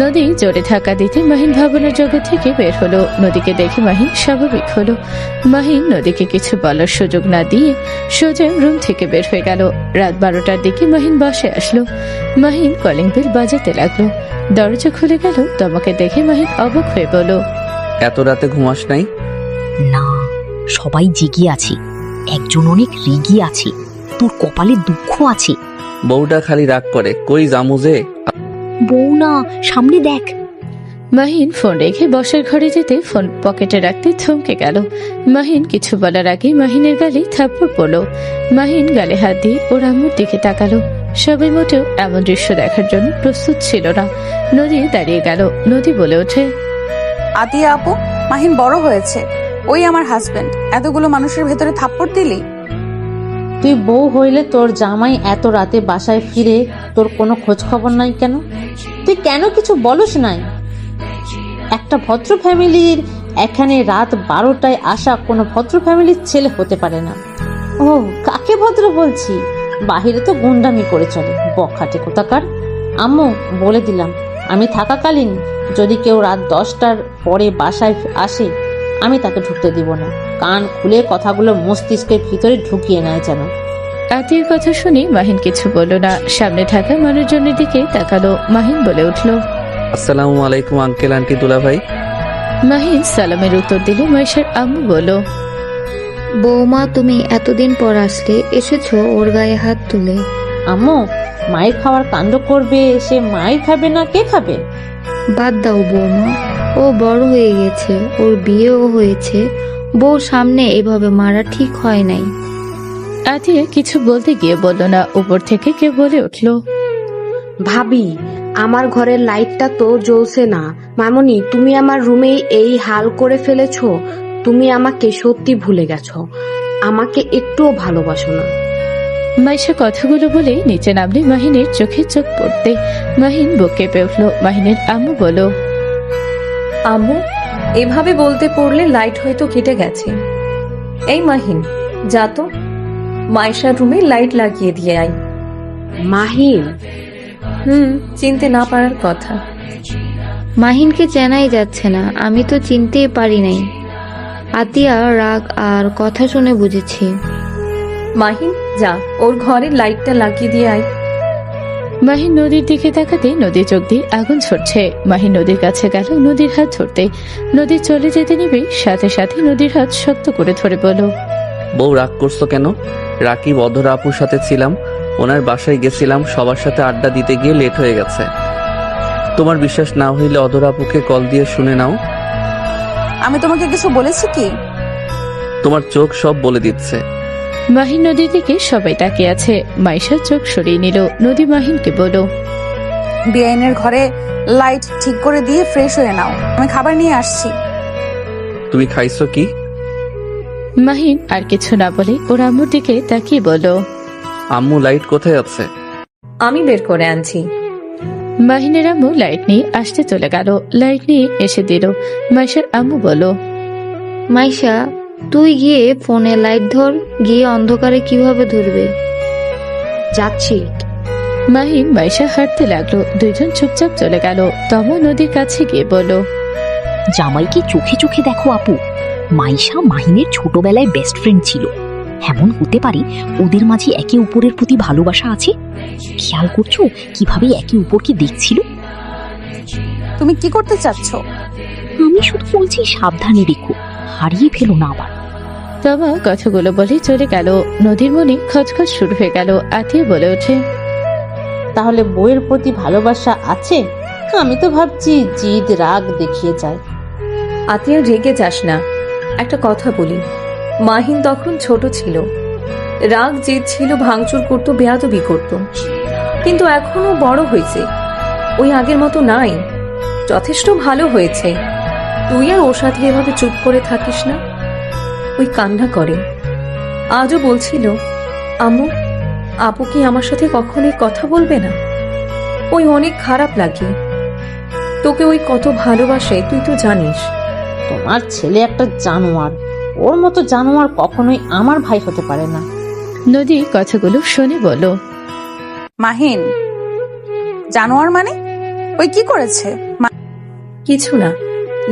নদী জোরে ধাক্কা দিতে মাহিন ভাবনার জগৎ থেকে বের হলো। নদীকে দেখে মাহিন স্বাভাবিক হলো। মাহিন নদীকে কিছু বলার সুযোগ না দিয়ে সোজা রুম থেকে বের হয়ে গেল। রাত 12টার দিকে মাহিন বাসায় আসলো। মাহিন কলিং বেল বাজাতে লাগলো। দরজা খুলে গেল। তোমাকে দেখে মাহিন অবাক হয়ে বলল, এত রাতে ঘুমাস নাই? না, সবাই জেগে আছি, একজন অনেক রেগে আছে, তোর কপালে দুঃখ আছে। বউটা খালি রাগ করে, কই জামু যে? বউ না, সামনে দেখ। মাহিন ফোন রেখে বসার ঘরে যেতে ফোন পকেটে রাখতে থমকে গেল। মাহিন কিছু বলার আগে মাহিনের গালে থাপ্পড় পড়ল। মাহিন গালে হাত দিয়ে ওর আম্মুর দিকে তাকালো। সবাই মোটেও এমন দৃশ্য দেখার জন্য প্রস্তুত ছিল না। নদী দাঁড়িয়ে গেল। নদী বলে ওঠে, আতিয়া আপু, মাহিন বড় হয়েছে, ওই আমার হাজবেন্ড। এতগুলো মানুষের ভেতরে থাপ্পড় দিলি? তুই বউ হইলে তোর জামাই এত রাতে বাসায় ফিরে তোর কোনো খোঁজ খবর নাই কেন? তুই কেন কিছু বলস নাই? একটা ভদ্র ফ্যামিলির এখানে রাত 12টায় আসা কোনো ভদ্র ফ্যামিলির ছেলে হতে পারে না। ও, কাকে ভদ্র বলছি? বাহিরে তো গুন্ডামি করে চলে, বখাটে কোথাকার। আম্মু, বলে দিলাম, আমি থাকাকালীন যদি কেউ রাত 10টার পরে বাসায় আসে আমি তাকে ঢুকতে দিব না। কান খুলে কথাগুলো মস্তিষ্কের ভিতরে ঢুকিয়ে নেয় যেন। আতিয়ার কথা শুনে মাহিন কিছু বলল না। সামনে থাকা মানুষজনের দিকে তাকালো। মাহিন বলে উঠল, আসসালামু আলাইকুম আঙ্কেল, আন্টি, দুলা ভাই। মাহিন সালামের উত্তর দিল। মাইশার আম্মু বলল, বৌমা, তুমি এতদিন পর আসলে, এসেছো ওর গায়ে হাত তুলে। আম্মু, মায়ের খাওয়ার কাণ্ড করবে, সে মায়ের খাবে না কে খাবে? বাদ দাও বৌমা, ও বড় হয়ে গেছে, ওর বিয়েও হয়েছে, বউর সামনে এভাবে মারা ঠিক হয় নাই। আতিয়া কিছু বলতে গিয়ে বলল না। উপর থেকে কেউ বলে উঠল, ভাবি, আমার ঘরের লাইটটা তো জ্বলছে না। মামনি, তুমি আমার রুমে এই হাল করে ফেলেছো। তুমি আমাকে সত্যি ভুলে গেছো, আমাকে একটুও ভালোবাসো না। মাইশা কথাগুলো বলে নিচে নামলে মাহিনের চোখে চোখ পড়তে মাহিন বুক কেঁপে উঠল। মাহিনের আম্মু বলল, আম্মু, এভাবে বলতে পড়লে লাইট হয়তো কেটে গেছে। এই মাহিন, যা তো মাইশার রুমে লাইট লাগিয়ে দিয়ে আই। মাহিন? চিনতে না পারার কথা। মাহিনকে চেনাই যাচ্ছে না, আমি তো চিনতেই পারি নাই। আতিয়া রাগ আর কথা শুনে বুঝেছি। মাহিন, যা ওর ঘরে লাইটটা লাগিয়ে দিয়ে আই। মাহিন নদীর দিকে তাকাতে নদী চোখ দিয়ে আগুন ছড়ছে। মাহিন নদীর কাছে গেল নদীর হাত ধরতে। নদী চলে যেতে নিবে সাথে সাথে নদীর হাত শক্ত করে ধরে বলল, বউ রাগ করছো কেন? রাকিব অধরা আপুর সাথে ছিলাম, ওনার বাসায় গেছিলাম, সবার সাথে আড্ডা দিতে গিয়ে লেট হয়ে গেছে। তোমার বিশ্বাস না হইলে অধরা আপুকে কল দিয়ে শুনে নাও। আমি তোমাকে কিছু বলেছি কি? তোমার চোখ সব বলে দিচ্ছে। মাহিন নদীর দিকে সবাই তাকিয়ে আছে। মাইশা চোখ সরিয়ে নিল। নদী মাহিনকে বলল, বিআইনের ঘরে লাইট ঠিক করে দিয়ে ফ্রেশ হয়ে নাও, আমি খাবার নিয়ে আসছি। তুমি খাইছো কি? মাহিন আর কিছু না বলে ওর আম্মুর দিকে তাকিয়ে বলল, আম্মু, লাইট কোথায় আছে? আমি বের করে আনছি। মাহিনের আম্মু লাইট নিয়ে আসতে চলে গেল। লাইট নিয়ে এসে দিল। মাইশার আম্মু বলল, মাইশা, তুই গিয়ে ফোনে লাইট ধর, গিয়ে অন্ধকারে কিভাবে ধরবে? যাচ্ছি। মাহিন মাইশা হাঁটতে লাগলো। দুইজন চুপচাপ চলে গেল। তমা নদীর কাছে গিয়ে বলল, জামাইকে চোখে চোখে দেখো আপু, মাইশা মাহিনের ছোটবেলায় বেস্ট ফ্রেন্ড ছিল। এমন হতে পারে ওদের মাঝে একে অপরের প্রতি ভালোবাসা আছে। খেয়াল করছো কিভাবে একে অপরকে দেখছিল? তুমি কি করতে চাচ্ছ? আমি শুধু বলছি সাবধানে রেখো, হারিয়ে ফেলো না আবার। তমা কথাগুলো বলে চলে গেল। নদীর মনে খচখচ শুরু হয়ে গেল। আতিয়া বলে ওঠে, তাহলে বইয়ের প্রতি ভালোবাসা আছে? আমি তো ভাবছি জিদ রাগ দেখিয়ে যায়। আতিয়া রেগে যাস না, একটা কথা বলি, মাহিন তখন ছোট ছিল, রাগ জেদ ছিল, ভাঙচুর করতো, বেয়াদবি করতো, কিন্তু এখনো বড় হয়েছে, ওই আগের মতো নাই, যথেষ্ট ভালো হয়েছে। তুই আর ওর সাথে এভাবে চুপ করে থাকিস না। ওই কান্না করে, আজও বলছিল আম্মু আপু কি আমার সাথে কখনোই কথা বলবে না, ওই অনেক খারাপ লাগে, তোকে ওই কত ভালোবাসে তুই তো জানিস। তোমার ছেলে একটা জানোয়ার, ওর মতো জানোয়ার কখনোই আমার ভাই হতে পারে না। নদী কথাগুলো শুনে বলল, মাহিন জানোয়ার মানে? ওই কি করেছে? কিছু না,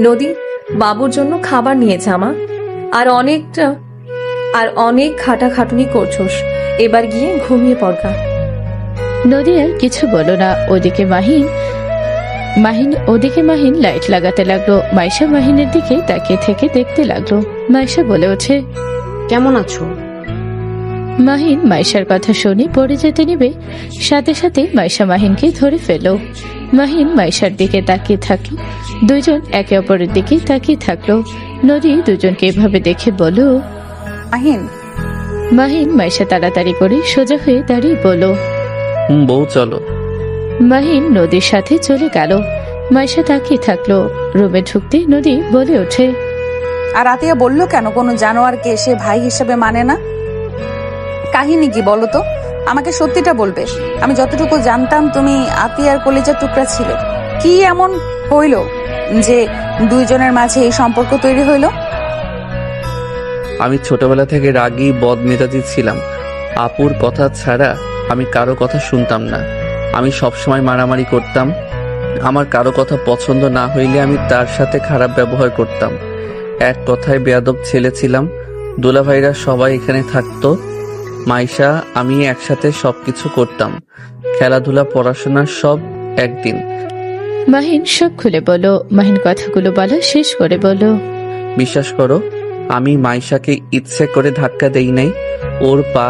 নদী বাবুর জন্য খাবার নিয়েছে আমা, আর অনেক খাটাখাটুনি করছোস, এবার গিয়ে ঘুমিয়ে পড়গা। নদী আর কিছু বলো না। ওদিকে মাহিন লাইট লাগাতে লাগলো। মাইশা মাহিনের দিকে তাকিয়ে থেকে দেখতে লাগলো। মাইশা বলে ওঠে, কেমন আছো? মাহিন মাইশার কথা শুনে পড়ে যেতে নিবে, সাথে সাথে মাইশা মাহিনকে ধরে ফেলল। মাহিন মাইশার দিকে তাকিয়ে থাকলো। দুইজন একে অপরের দিকে তাকিয়ে থাকলো। নদী দুজনকে এভাবে দেখে বলল, মাহিন মাইশা তাড়াতাড়ি করে সোজা হয়ে দাঁড়িয়ে বলল, বউ চলো। মাহিন নদীর সাথে চলে গেল। মাইশা তাকিয়ে থাকলো। রুমে ঢুকতে নদী বলে ওঠে, আর আতিয়া বললো কেন কোনো জানোয়ারকে সে ভাই হিসেবে মানে না? কাহিনী কি বলো তো? আমাকে সত্যিটা বলবে। আমি যতটুকু জানতাম তুমি আতিয়ার কলিজার টুকরা ছিল। কি এমন হইল যে দুইজনের মাঝে এই সম্পর্ক তৈরি হইল? আমি ছোটবেলা থেকে রাগী বদমেজাজি ছিলাম। আপুর কথা ছাড়া আমি কারো কথা শুনতাম না। আমি সবসময় মারামারি করতাম। আমার কারো কথা পছন্দ না হইলে আমি তার সাথে খারাপ ব্যবহার করতাম। এক কথায় বেয়াদব ছেলে ছিলাম। দুলাভাইরা সবাই এখানে থাকতো। মাইশা আমি একসাথে সবকিছু করতাম, খেলাধুলা, পড়াশোনা, সব একদিন। মাহিন সব খুলে বলো। মাহিন কথাগুলো বলা শেষ করে বলো, বিশ্বাস করো আমি মাইশাকে ইচ্ছে করে ধাক্কা দেই নাই। ওর পা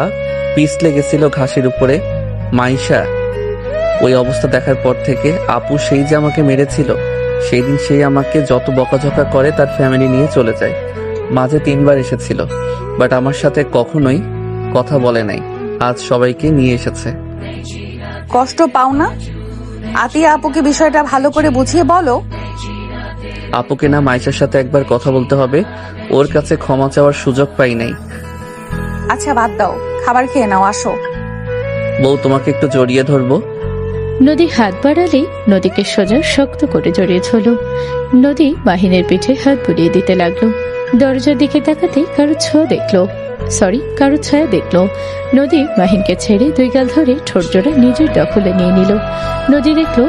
পিছলে গেছিল ঘাসের উপরে। মাইশা ওই অবস্থা দেখার পর থেকে আপু সেই যে আমাকে মেরেছিল, সেই দিন সেই আমাকে যত বকাঝকা করে তার ফ্যামিলি নিয়ে চলে যায়। মাঝে 3 বার এসেছিল, বাট আমার সাথে কখনোই কথা বলে নাই। আজ সবাইকে নিয়ে এসেছে। কষ্ট পাও না? আতিয়া আপুকে বিষয়টা ভালো করে বুঝিয়ে বলো। আপুকে না, মাইশার সাথে একবার কথা বলতে হবে। ওর কাছে ক্ষমা চাওয়ার সুযোগ পাই নাই। আচ্ছা বাদ দাও, খাবার খেয়ে নাও, আসো। বউ তোমাকে একটু জড়িয়ে ধরবো। নদী হাত বাড়ালেই নদীকে সোজা শক্ত করে জড়িয়ে ধরল। নদী মাহিনের পিঠে হাত বুলিয়ে দিতে লাগলো। দরজার দিকে তাকাতেই কারো ছায়া দেখলো। নদী মাহিনকে ছেড়ে 2 গাল ধরে ঠোঁট জোড়া নিজের দখলে নিয়ে নিল। নদী দেখলো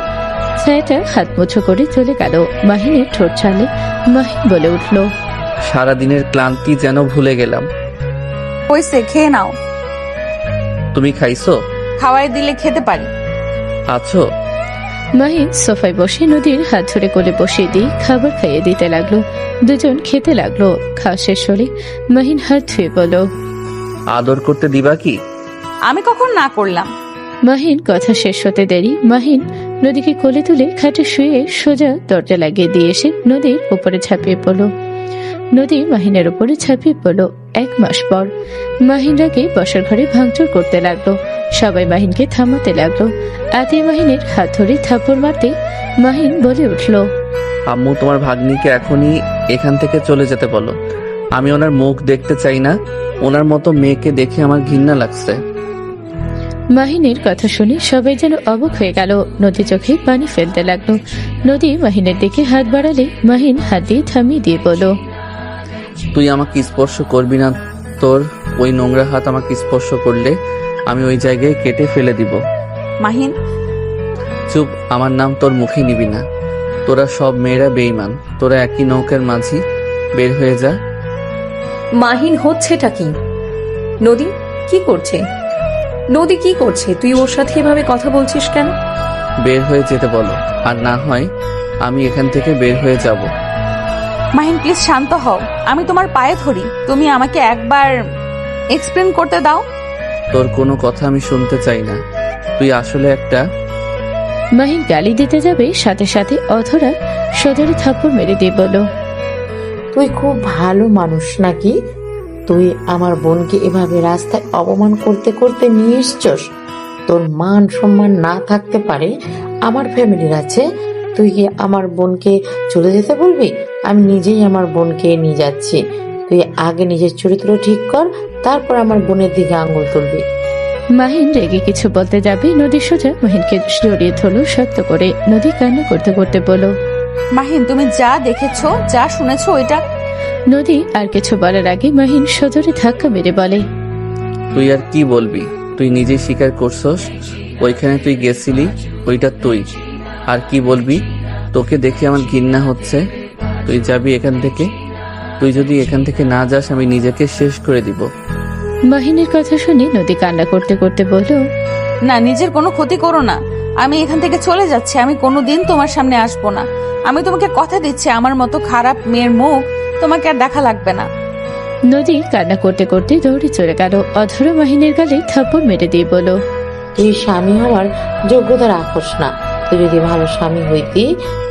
ছায়াটা হাত মুঠো করে চলে গেল। মাহিনের ঠোঁট ছাড়লে মাহিন বলে উঠল, সারাদিনের ক্লান্তি যেন ভুলে গেলাম। হইছে, খেয়ে নাও। তুমি খাইছো? খাওয়াই দিলে খেতে পারি। আছো? মাহিন সোফায় বসে নদীর হাত ধরে কোলে বসিয়ে দিয়ে খাবার খাইয়ে দিতে লাগলো। দুজন খেতে লাগলো। খাওয়া শেষ হলে মাহিন হাত ধুয়ে বলল, আদর করতে দিবা কি? আমি কখন না করলাম? মাহিন কথা শেষ হতে দেরি মাহিন নদীকে কোলে তুলে খাটে শুয়ে সোজা দরজা লাগিয়ে দিয়ে এসে নদীর উপরে ঝাঁপিয়ে পড়ল। নদী মাহিনের উপরে ঝাঁপিয়ে পড়ল। 1 মাস পর মাহিন রাগে বসার ঘরে ভাঙচুর করতে লাগলো। সবাই মাহিনকে থামাতে লাগলো। আতিয়া মাহিনের হাত ধরে থাপ্পড় মারতে মাহিন বলে উঠল, আম্মু তোমার ভাগ্নিকে এখনই এখান থেকে চলে যেতে বলো। আমি ওনার মুখ দেখতে চাই না। ওনার মতো মেয়েকে দেখে আমার ঘৃণা লাগছে। মাহিনের কথা শুনে সবাই যেন অবাক হয়ে গেল। নদী চোখে পানি ফেলতে লাগলো। নদী মাহিনের দিকে হাত বাড়ালে মাহিন হাত দিয়ে থামিয়ে দিয়ে বলল, তুই আমাকে স্পর্শ করবি না। তোর ওই নোংরা হাত আমাকে স্পর্শ করলে আমি ওই জায়গায় কেটে ফেলে দিব। মাহিন চুপ, আমার নাম তোর মুখে নিবি না। তোরা সব মেয়েরা বেঈমান। তোরা একই নৌকার মাঝি, বের হয়ে যা। মাহিন হচ্ছেটা কি? নদী কি করছে? নদী কি করছে? তুই ওর সাথে এভাবে কথা বলছিস কেন? বের হয়ে যেতে বলো, আর না হয় আমি এখান থেকে বের হয়ে যাব। মাহিন প্লিজ শান্ত হও, আমি তোমার পায়ে ধরি, তুমি আমাকে একবার এক্সপ্লেন করতে দাও। তোর কোনো কথা আমি শুনতে চাই না, তুই আসলে একটা। মাহিন গালি দিতে যাবে, সাথে সাথে অধরা সজোরে থাপ্পড় মেরে দিয়ে বলল, তুই খুব ভালো মানুষ নাকি? তুই আমার বোনকে এভাবে রাস্তায় অপমান করতে করতে নিয়ে এসছস। তোর মান সম্মান না থাকতে পারে, আমার ফ্যামিলির আছে, তুই কি আমার বোনকে চলে যেতে বলবি? আমি নিজেই আমার বোনকে নিয়ে যাচ্ছি। তুই আগে নিজের চরিত্র ঠিক কর, তারপর আমার বোনের দিকে আঙুল তুলবি। মাহিন রেগে কিছু বলতে যাবে, নদী সোজা মাহিনকে জড়িয়ে ধরলো শক্ত করে। নদী কান্না করতে করতে বলল, মাহিন তুমি যা দেখেছো, যা শুনেছো, ওইটা। নদী আর কিছু বলার আগে মাহিন সজোরে ধাক্কা মেরে বলে, তুই আর কি বলবি? তুই নিজেই স্বীকার করছস ওইখানে তুই গেছিলি, ওইটা তুই। আর কি বলবি? তোকে দেখে আমার ঘৃণা হচ্ছে। তুই যাবি এখান থেকে? তুই যদি এখান থেকে না যাস আমি নিজেকে শেষ করে দিব। মাহিনের কথা শুনে নদী কান্না করতে করতে বলল, না, নিজের কোনো ক্ষতি করো না, আমি এখান থেকে চলে যাচ্ছি, আমি কোনোদিন তোমার সামনে আসবো না। আমি তোমাকে কথা দিচ্ছি, আমার মতো খারাপ মেয়ের মুখ তোমাকে আর দেখা লাগবে না। নদী কান্না করতে করতে দৌড়ে চলে গেল। অধরা মাহিনের গালে থাপ্পড় মেরে দিয়ে বলল, তুই স্বামী হওয়ার যোগ্যতা রাখস না। তুই যদি ভালো স্বামী হইতি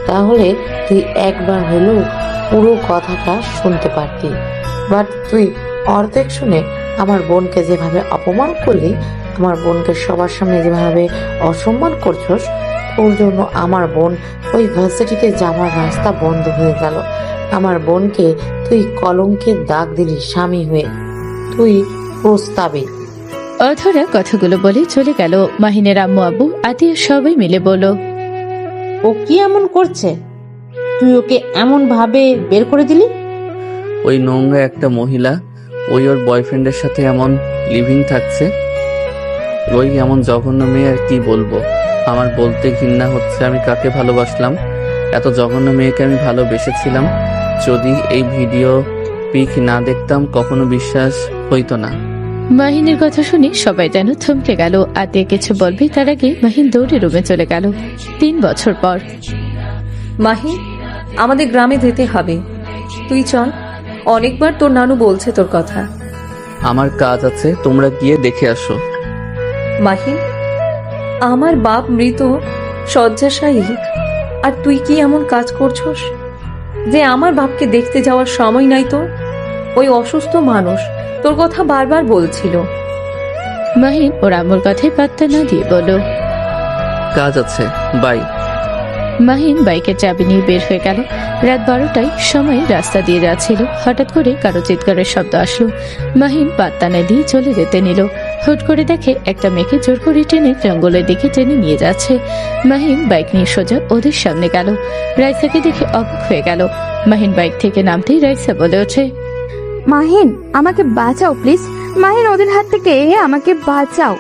তাহলে তুই একবার হলেও পুরো কথাটা শুনতে পারতি। বাট তুই অর্ধেক শুনে আমার বোনকে যেভাবে অপমান করলি, আমার বোনকে সবার সামনে যেভাবে অসম্মান করছস, তোর জন্য আমার বোন ওই ভার্সিটিতে যাওয়ার রাস্তা বন্ধ হয়ে গেল। আমার বোনকে তুই কলঙ্কের দাগ দিলি স্বামী হয়ে, তুই প্রস্তাবে। অধরা কথাগুলো বলে চলে গেল। মাহিনের আম্মু আব্বু আতিয়া সবাই মিলে বলল, ও কি এমন করছে? তুই ওকে এমন ভাবে বের করে দিলি? ওই নোংরা একটা মহিলা, ওই ওর বয়ফ্রেন্ডের সাথে এমন লিভিং থাকছে। ওই এমন জঘন্য মেয়ে, আর কি বলবো। আমার বলতে ঘৃণা হচ্ছে আমি কাকে ভালোবাসলাম। এত জঘন্য মেয়েকে আমি ভালোবেসেছিলাম। যদি এই ভিডিও পিক না দেখতাম কখনো বিশ্বাস হইতো না। মাহিনের কথা শুনে সবাই যেন থমকে গেল। আতিয়া কিছু বলবে তার আগে মাহিন দৌড়ে রুমে চলে গেল। 3 বছর পর। মাহিন, আমাদের গ্রামে যেতে হবে, তুই চল। অনেকবার তোর নানু বলছে তোর কথা। আমার কাজ আছে, তোমরা গিয়ে দেখে আসো। মাহিন, আমার বাপ মৃত, শয্যাশায়ী, আর তুই কি এমন কাজ করছস যে আমার বাপকে দেখতে যাওয়ার সময় নাই তোর? ওই অসুস্থ মানুষ তোর কথা বারবার বলছিল। মাহিন ওর আম্মুর কথায় পাত্তা না দিয়ে বলল, কাজ আছে, বাই। মাহিন বাইকের চাবি নিয়ে বের হয়ে গেল। রাত 12টায় সময় রাস্তা দিয়ে যাচ্ছিল, হঠাৎ করে কারো চিৎকারের শব্দ আসলো। মাহিন পাত্তা না দিয়ে চলে যেতে নিল। হুট করে দেখে একটা মেয়েকে জোর করে টেনে জঙ্গলের দিকে টেনে নিয়ে যাচ্ছে। মাহিন বাইক নিয়ে সোজা ওদের সামনে গেল। রাইসাকে দেখে অবাক হয়ে গেল। মাহিন বাইক থেকে নামতেই রাইসা বলে ওঠে, মাহিন আমাকে বাঁচাও প্লিজ, মাহিন ওদের হাত থেকে আমাকে বাঁচাও।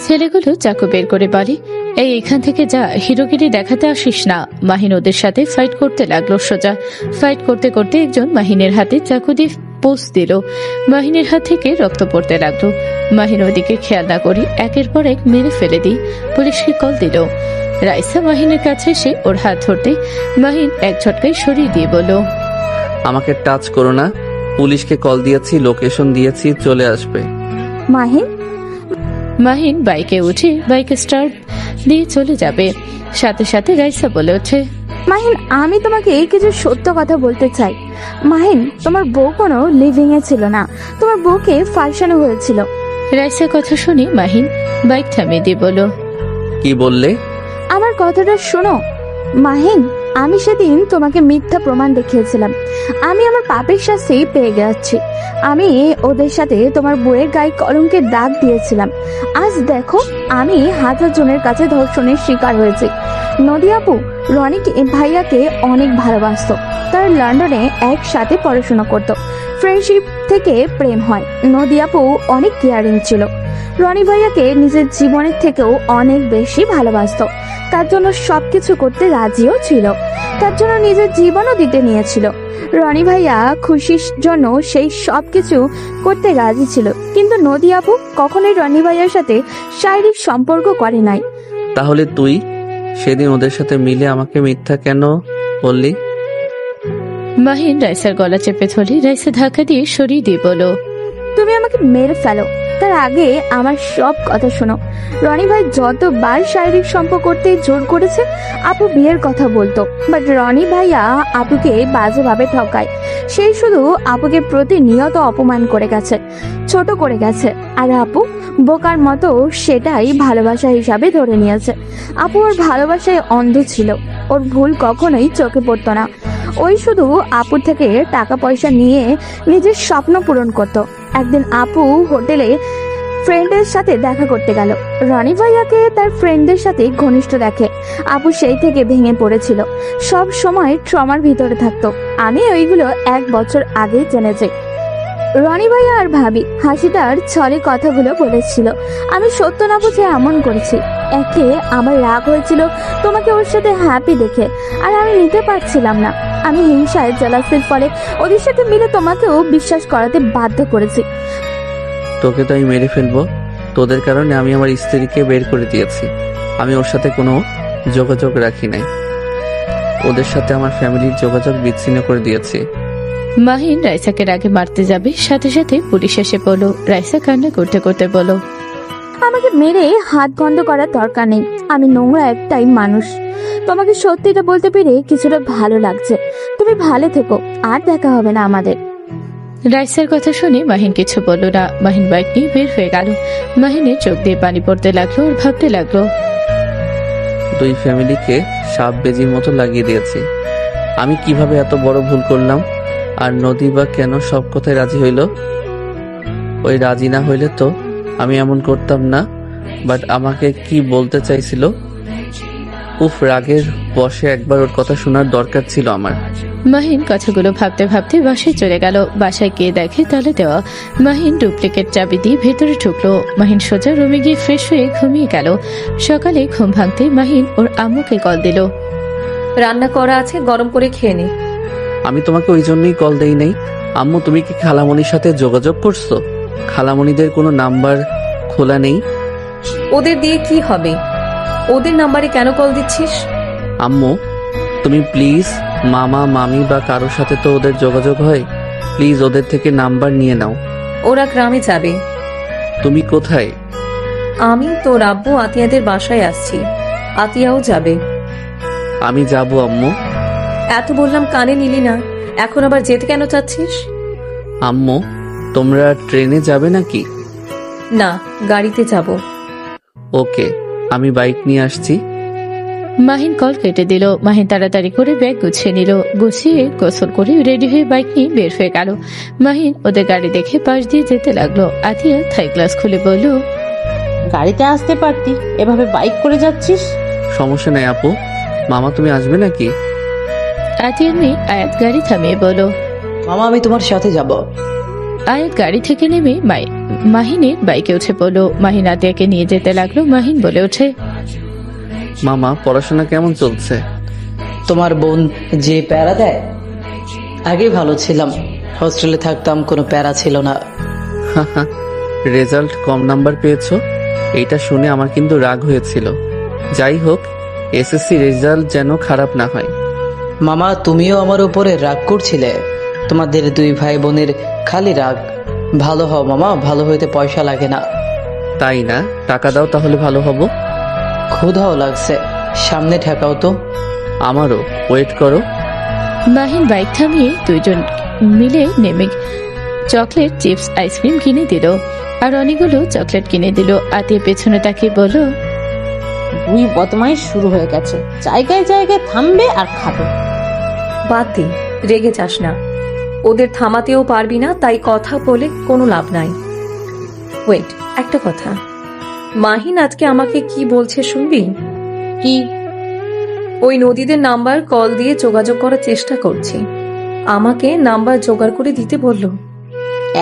ছেলেগুলো চাকু বের করে বলে, এই এখান থেকে যা, হিরোগিরি দেখাতে আসিস না। মাহিন ওদের সাথে ফাইট করতে লাগলো সোজা। ফাইট করতে করতে একজন মাহিনের হাতে চাকু দিয়ে পোস্ট দিল। মাহিনের হাত থেকে রক্ত পড়তে লাগলো। মাহিন ওদিকে খেয়াল না করে একের পর এক মেরে ফেলে দিয়ে পুলিশকে কল দিল। রাইসা মাহিনের কাছে এসে ওর হাত ধরতে মাহিন এক ঝটকায় সরিয়ে দিয়ে বলল, আমাকে টাচ করো না, পুলিশকে কল দিয়েছি, লোকেশন দিয়েছি, চলে আসবে। মাহিন মাহিন বাইকে উঠে বাইক স্টার্ট দিয়ে চলে যাবে। সাথে সাথে রাইসা বলে ওঠে, মাহিন আমি তোমাকে কিছু সত্য কথা বলতে চাই। মাহিন তোমার বউ কোনো লিভিং এ ছিল না, তোমার বউকে ফাঁসানো হয়েছিল। রাইসা কথা শুনে মাহিন বাইক থামিয়ে দিয়ে বলল, কি বললে? আমার কথাটা শোনো মাহিন, আমি সেদিন তোমাকে মিথ্যা প্রমাণ দেখিয়েছিলাম। আমি আমার পাপের শাস্তি পেয়ে গেছি। আমি ওদের সাথে তোমার বউয়ের গায়ে কলঙ্কের দাগ দিয়েছিলাম। আজ দেখো আমি 1000 জনের কাছে ধর্ষণের শিকার হয়েছি। নদী আপু রনি ভাইয়াকে অনেক ভালোবাসতো। তার লন্ডনে একসাথে পড়াশোনা করত। ফ্রেন্ডশিপ থেকে প্রেম হয়। নদী আপু অনেক কেয়ারিং ছিল। রনি ভাইয়াকে নিজের জীবনের থেকেও অনেক বেশি ভালোবাসতো। তার জন্য সবকিছু করতে রাজিও ছিল, তার জন্য নিজের জীবনও দিতে নিয়েছিল। রনি ভাইয়া খুশির জন্য সেই সব কিছু করতে রাজি ছিল, কিন্তু নদী আপু কখনোই রনি ভাইয়ার সাথে শারীরিক সম্পর্ক করে নাই। তাহলে তুই সেদিন ওদের সাথে মিলে আমাকে মিথ্যা কেন বললি? মাহিন রাইসার গলা চেপে ধরে রাইসা ধাক্কা দিয়ে সরিয়ে দিয়ে বলো, তুমি আমাকে মেরে ফেলো, তার আগে আমার সব কথা শোনো। রনি ভাই যতবার শারীরিক সম্পর্ক করতে জোর করেছে, আপু বিয়ের কথা বলতো, বাট রনি ভাইয়া আপুকে বাজেভাবে ঠকায়। সেই শুধু আপুকে প্রতিনিয়ত অপমান করে গেছে, ছোট করে গেছে, আর আপু বোকার মতো সেটাই ভালোবাসা হিসাবে ধরে নিয়েছে। আপু ওর ভালোবাসায় অন্ধ ছিল, ওর ভুল কখনোই চোখে পড়তো না। ওই শুধু আপুর থেকে টাকা পয়সা নিয়ে নিজের স্বপ্ন পূরণ করত। একদিন আপু হোটেলে ফ্রেন্ডের সাথে দেখা করতে গেল, রনি ভাইয়াকে তার ফ্রেন্ডদের সাথে ঘনিষ্ঠ দেখে। আপু সেই থেকে ভেঙে পড়েছিল, সব সময় ট্রমার ভিতরে থাকতো। আমি ওইগুলো 1 বছর আগে জেনেছি। রনি ভাইয়া আর ভাবি হাসিটার ছলে কথাগুলো বলেছিল, আমি সত্য না বুঝে এমন করেছি। একে আমার রাগ হয়েছিল তোমাকে ওর সাথে হ্যাপি দেখে, আর আমি নিতে পারছিলাম না। আমি হিংসায় জেলাসির ফলে ওদের সাথে মিলে তোমাকেও বিশ্বাস করাতে বাধ্য করেছি। তোকে তো আমি মেরে ফেলবো। তোদের কারণে আমি আমার স্ত্রীকে বের করে দিয়েছি। আমি ওর সাথে কোনো যোগাযোগ রাখি নাই। ওদের সাথে আমার ফ্যামিলির যোগাযোগ বিচ্ছিন্ন করে দিয়েছি। মাহিন রাইসাকে রাগে মারতে যাবে, সাথে সাথে পুলিশ এসে বলো। রাইসা কান্না করতে করতে বলো, আমাকে মেরে হাত বন্ধ করার দরকার নেই। আমি নোংরা একটাই মানুষ। তোমাকে সত্যিটা বলতে পেরে কিছুটা ভালো লাগছে। তুমি ভালো থেকো, আর দেখা হবে না আমাদের। রাইসার কথা শুনে মাহিন কিছু বলল না। মাহিন বাইক নিয়ে বের হয়ে গেল। মাহিনের চোখ দিয়ে পানি পড়তে লাগলো আর ভাবতে লাগলো, দুই ফ্যামিলিকে সাপ বেজির মতো লাগিয়ে দিয়েছি। আমি কিভাবে এত বড় ভুল করলাম? আর নদী বা কেন সব কথায় রাজি হইল? ওই রাজি না হইলে তো আমি এমন করতাম না। বাট আমাকে কি বলতে চাইছিল? উফ, রাগের বসে একবার ওর কথা শোনার দরকার ছিল আমার। মাহিন কথাগুলো ভাবতে ভাবতে বাসায় চলে গেল। বাসায় গিয়ে দেখে তালা দেওয়া। মাহিন ডুপ্লিকেট চাবি দিয়ে ভেতরে ঢুকলো। মাহিন সোজা রুমে গিয়ে ফ্রেশ হয়ে ঘুমিয়ে গেল। সকালে ঘুম ভাঙতে মাহিন ওর আম্মুকে কল দিল। রান্না করা আছে, গরম করে খেয়ে নে। আমি তোমাকে ওই জন্যই কল দেই নাই। আম্মু, তুমি কি খালামণির সাথে যোগাযোগ করছো? খালামণিদের কোনো নাম্বার খোলা নেই? ওদের দিয়ে কি হবে? ওদের নাম্বারে কেন কল দিচ্ছিস? আম্মু, তুমি প্লিজ, মামা মামি বা কারোর সাথে তো ওদের যোগাযোগ হয়, প্লিজ ওদের থেকে নাম্বার নিয়ে নাও। ওরা গ্রামে যাবে। তুমি কোথায়? আমি তোর আব্বু আতিয়াদের বাসায় আসছি, আতিয়াও যাবে। আমি যাব আম্মু। এত বললাম কানে নিলি না, এখন আবার যেতে কেন চাচ্ছিস? আম্মু, তোমরা ট্রেনে যাবে নাকি? না, গাড়িতে যাব। ওকে, আমি বাইক নিয়ে আসছি। মাহিন কল কেটে দিল। মাহিন তাড়াতাড়ি করে ব্যাগ গুছিয়ে নিল। গুছিয়ে গোসল করে রেডি হয়ে বাইক নিয়ে বের হয়ে গেল। মাহিন ওদের গাড়ি দেখে পাশ দিয়ে যেতে লাগলো। আতিয়া থাই গ্লাস খুলে বলল, গাড়িতে আসতে পারতি, এভাবে বাইক করে যাচ্ছিস। সমস্যা নাই আপু। মামা, তুমি আসবে নাকি? আতিয়ার মেয়ে আয়াত গাড়ি থামিয়ে বলল, মামা, আমি তোমার সাথে যাব। আয়াত গাড়ি থেকে নেমে মাহিনের বাইকে উঠে পড়লো। মাহিন আতিয়াকে নিয়ে যেতে লাগলো। মাহিন বলে ওঠে, মামা, পড়াশোনা কেমন চলছে? তোমার বোন যে প্যারা দেয়, আগে ভালো ছিলাম, হোস্টেলে থাকতাম, কোনো প্যারা ছিল না। রেজাল্ট কম নাম্বার পেয়েছো, এইটা শুনে আমার কিন্তু রাগ হয়েছিল। যাই হোক, এসএসসি রেজাল্ট যেন খারাপ না হয়। মামা, তুমিও আমার উপরে রাগ করছিলে। তোমাদের দুই ভাই বোনের খালি রাগ। ভালো হও মামা, ভালো হইতে পয়সা লাগে না। তাই না? টাকা দাও, তাহলে ভালো হব। ক্ষুধাও লাগছে, সামনে ঠেকাও তো। আমারও, ওয়েট করো। মাহিন বাইক থামিয়ে দুইজন মিলে নেমে চকলেট, চিপস, আইসক্রিম কিনে দিল আর অনেকগুলো চকলেট কিনে দিল। আতিয়া পেছনে তাকিয়ে বলল, দুই বদমাইশ শুরু হয়ে গেছে, জায়গায় জায়গায় থামবে আর খাবে। বাদ দে, রেগে যাস না। ওদের থামাতেও পারবি না, তাই কথা বলে কোনো লাভ নাই। ওয়েট, একটা কথা। মাহিন আজকে আমাকে কি বলছে শুনবি? কি? ওই নদীদের নাম্বার কল দিয়ে যোগাযোগ করার চেষ্টা করছি। আমাকে নাম্বার জোগাড় করে দিতে বলল।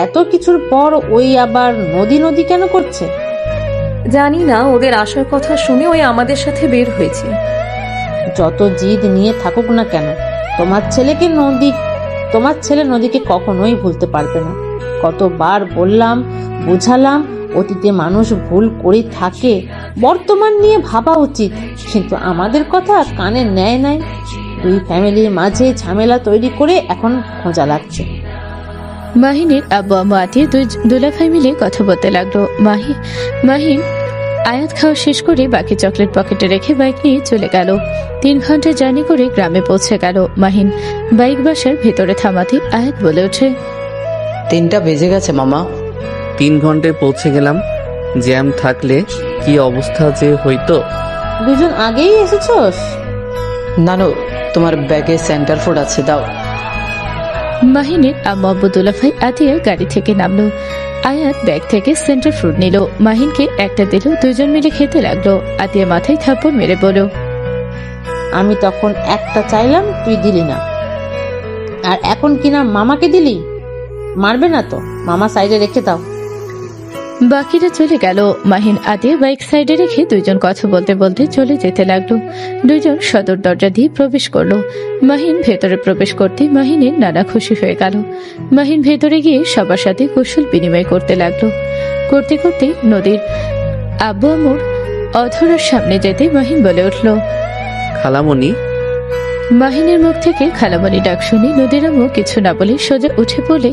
এত কিছুর পর ওই আবার নদী নদী কেন করছে? জানি না, ওদের আসার কথা শুনে ওই আমাদের সাথে বের হয়েছে। যত জিদ নিয়ে থাকুক না কেন, তোমার ছেলে নদীকে কখনোই ভুলতে পারবে না। কতবার বললাম, বুঝালাম, অতীতে মানুষ ভুল করে থাকে, বর্তমান নিয়ে ভাবা উচিত, কিন্তু আমাদের কথা কানে নেয় নাই। দুই ফ্যামিলির মাঝে ঝামেলা তৈরি করে এখন খোঁজা লাগছে। মাহিনের আব্বু আম্মু আত্মীয় দুলাভাই মিলে কথা বলতে লাগলো। মাহিন আয়াত খাওয়া শেষ করে বাকি চকলেট পকেটে রেখে বাইক নিয়ে চলে গেল। 3 ঘন্টা জার্নি করে গ্রামে পৌঁছে গেল। মাহিন বাইক বাসার ভেতরে থামাতে আয়াত বলে ওঠে, 3টা বেজে গেছে মামা। 3 ঘন্টায় পৌঁছে গেলাম, জ্যাম থাকলে কি অবস্থা যে হইতো। দুজন আগেই এসেছোস? নানু, তোমার ব্যাগে সেন্টার ফুড আছে, দাও। মাহিনের আম্মু আব্বু দুলাভাই আতিয়া গাড়ি থেকে নামলো। আয়াত ব্যাগ থেকে সেন্টার ফ্রুট নিল, মাহিনকে একটা দিল, দুজন মিলে খেতে লাগলো। আতিয়া মাথায় থাপ্পড় মেরে বলল, আমি তখন একটা চাইলাম, তুই দিলি না, আর এখন কিনা মামাকে দিলি? মারবে না তো? মামা সাইডে রেখে দাও। বাকিরা চলে গেল। মাহিন আতিয়া বাইক সাইডে রেখে দুইজন কথা বলতে বলতে চলে যেতে লাগলো। দুইজন সদর দরজা দিয়ে প্রবেশ করলো। মাহিন ভেতরে প্রবেশ করতে মাহিনের নানা খুশি হয়ে গেল। মাহিন ভেতরে গিয়ে সবার সাথে কুশল বিনিময় করতে লাগলো। করতে করতে নদীর আব্বু আম্মুর অধরার সামনে যেতে মাহিন বলে উঠল, খালামণি। মাহিনের মুখ থেকে খালামণি ডাক শুনে নদীর আম্মু কিছু না বলে সোজা উঠে পড়লে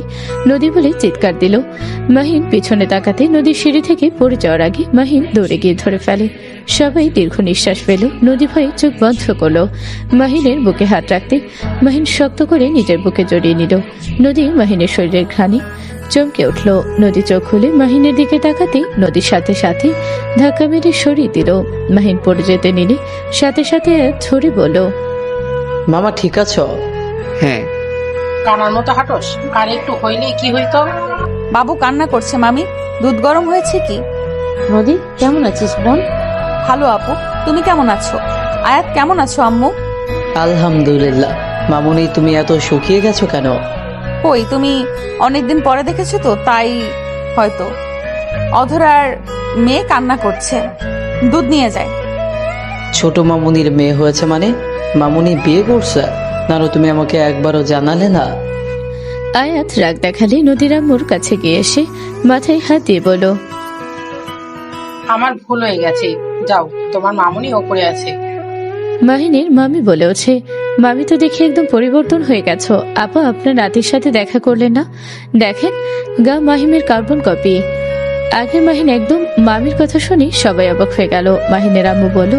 নদী বলে চিৎকার দিল। মাহিন পিছনে তাকাতে নদীর সিঁড়ি থেকে পড়ে যাওয়ার আগে মাহিন দৌড়ে গিয়ে ধরে ফেলে। সবাই দীর্ঘ নিঃশ্বাস ফেল। নদী ভয়ে চোখ বন্ধ করলো। মাহিনের বুকে হাত রাখতে মাহিন শক্ত করে নিজের বুকে জড়িয়ে নিল। নদী মাহিনের শরীরের ঘ্রাণে চমকে উঠল। নদী চোখ খুলে মাহিনের দিকে তাকাতে নদীর সাথে সাথে ধাক্কা মেরে সরিয়ে দিল। মাহিন পড়ে যেতে নিলে সাথে সাথে ধরে বলল, মামা ঠিক আছো? হ্যাঁ। কানার মতো হাঁটস, আর একটু হইলে কি হইতো? বাবু কান্না করছে মামি, দুধ গরম হয়েছে কি? নদী, কেমন আছিস বোন? ভালো আপু, তুমি কেমন আছো? আয়াত কেমন আছো আম্মু? আলহামদুলিল্লাহ। মামুনি, তুমি এত শুকিয়ে গেছো কেন? কই, তুমি অনেকদিন পরে দেখেছো তো, তাই হয়তো। অধরার মেয়ে কান্না করছে, দুধ নিয়ে যায়। ছোট মামুনির মেয়ে হয়েছে মানে? মামুনি বিয়ে করছে? নানু, তুমি আমাকে একবারও জানালে না। আয়াত রাগ দেখালে নদীর আম্মুর কাছে গিয়ে এসে মাথায় হাত দিয়ে বলল, আমার ভুল হয়ে গেছে, যাও, তোমার মামুনি ওপরে আছে। মাহিনের মামি বলে ওঠে, মামি তো দেখে একদম পরিবর্তন হয়ে গেছো। আপা, আপনার নাতির সাথে দেখা করলেন না? দেখেন, গা মাহিমের কার্বন কপি। আগের মাহিন একদম মামির কথা শুনে সবাই অবাক হয়ে গেল। মাহিনের আম্মু বলল,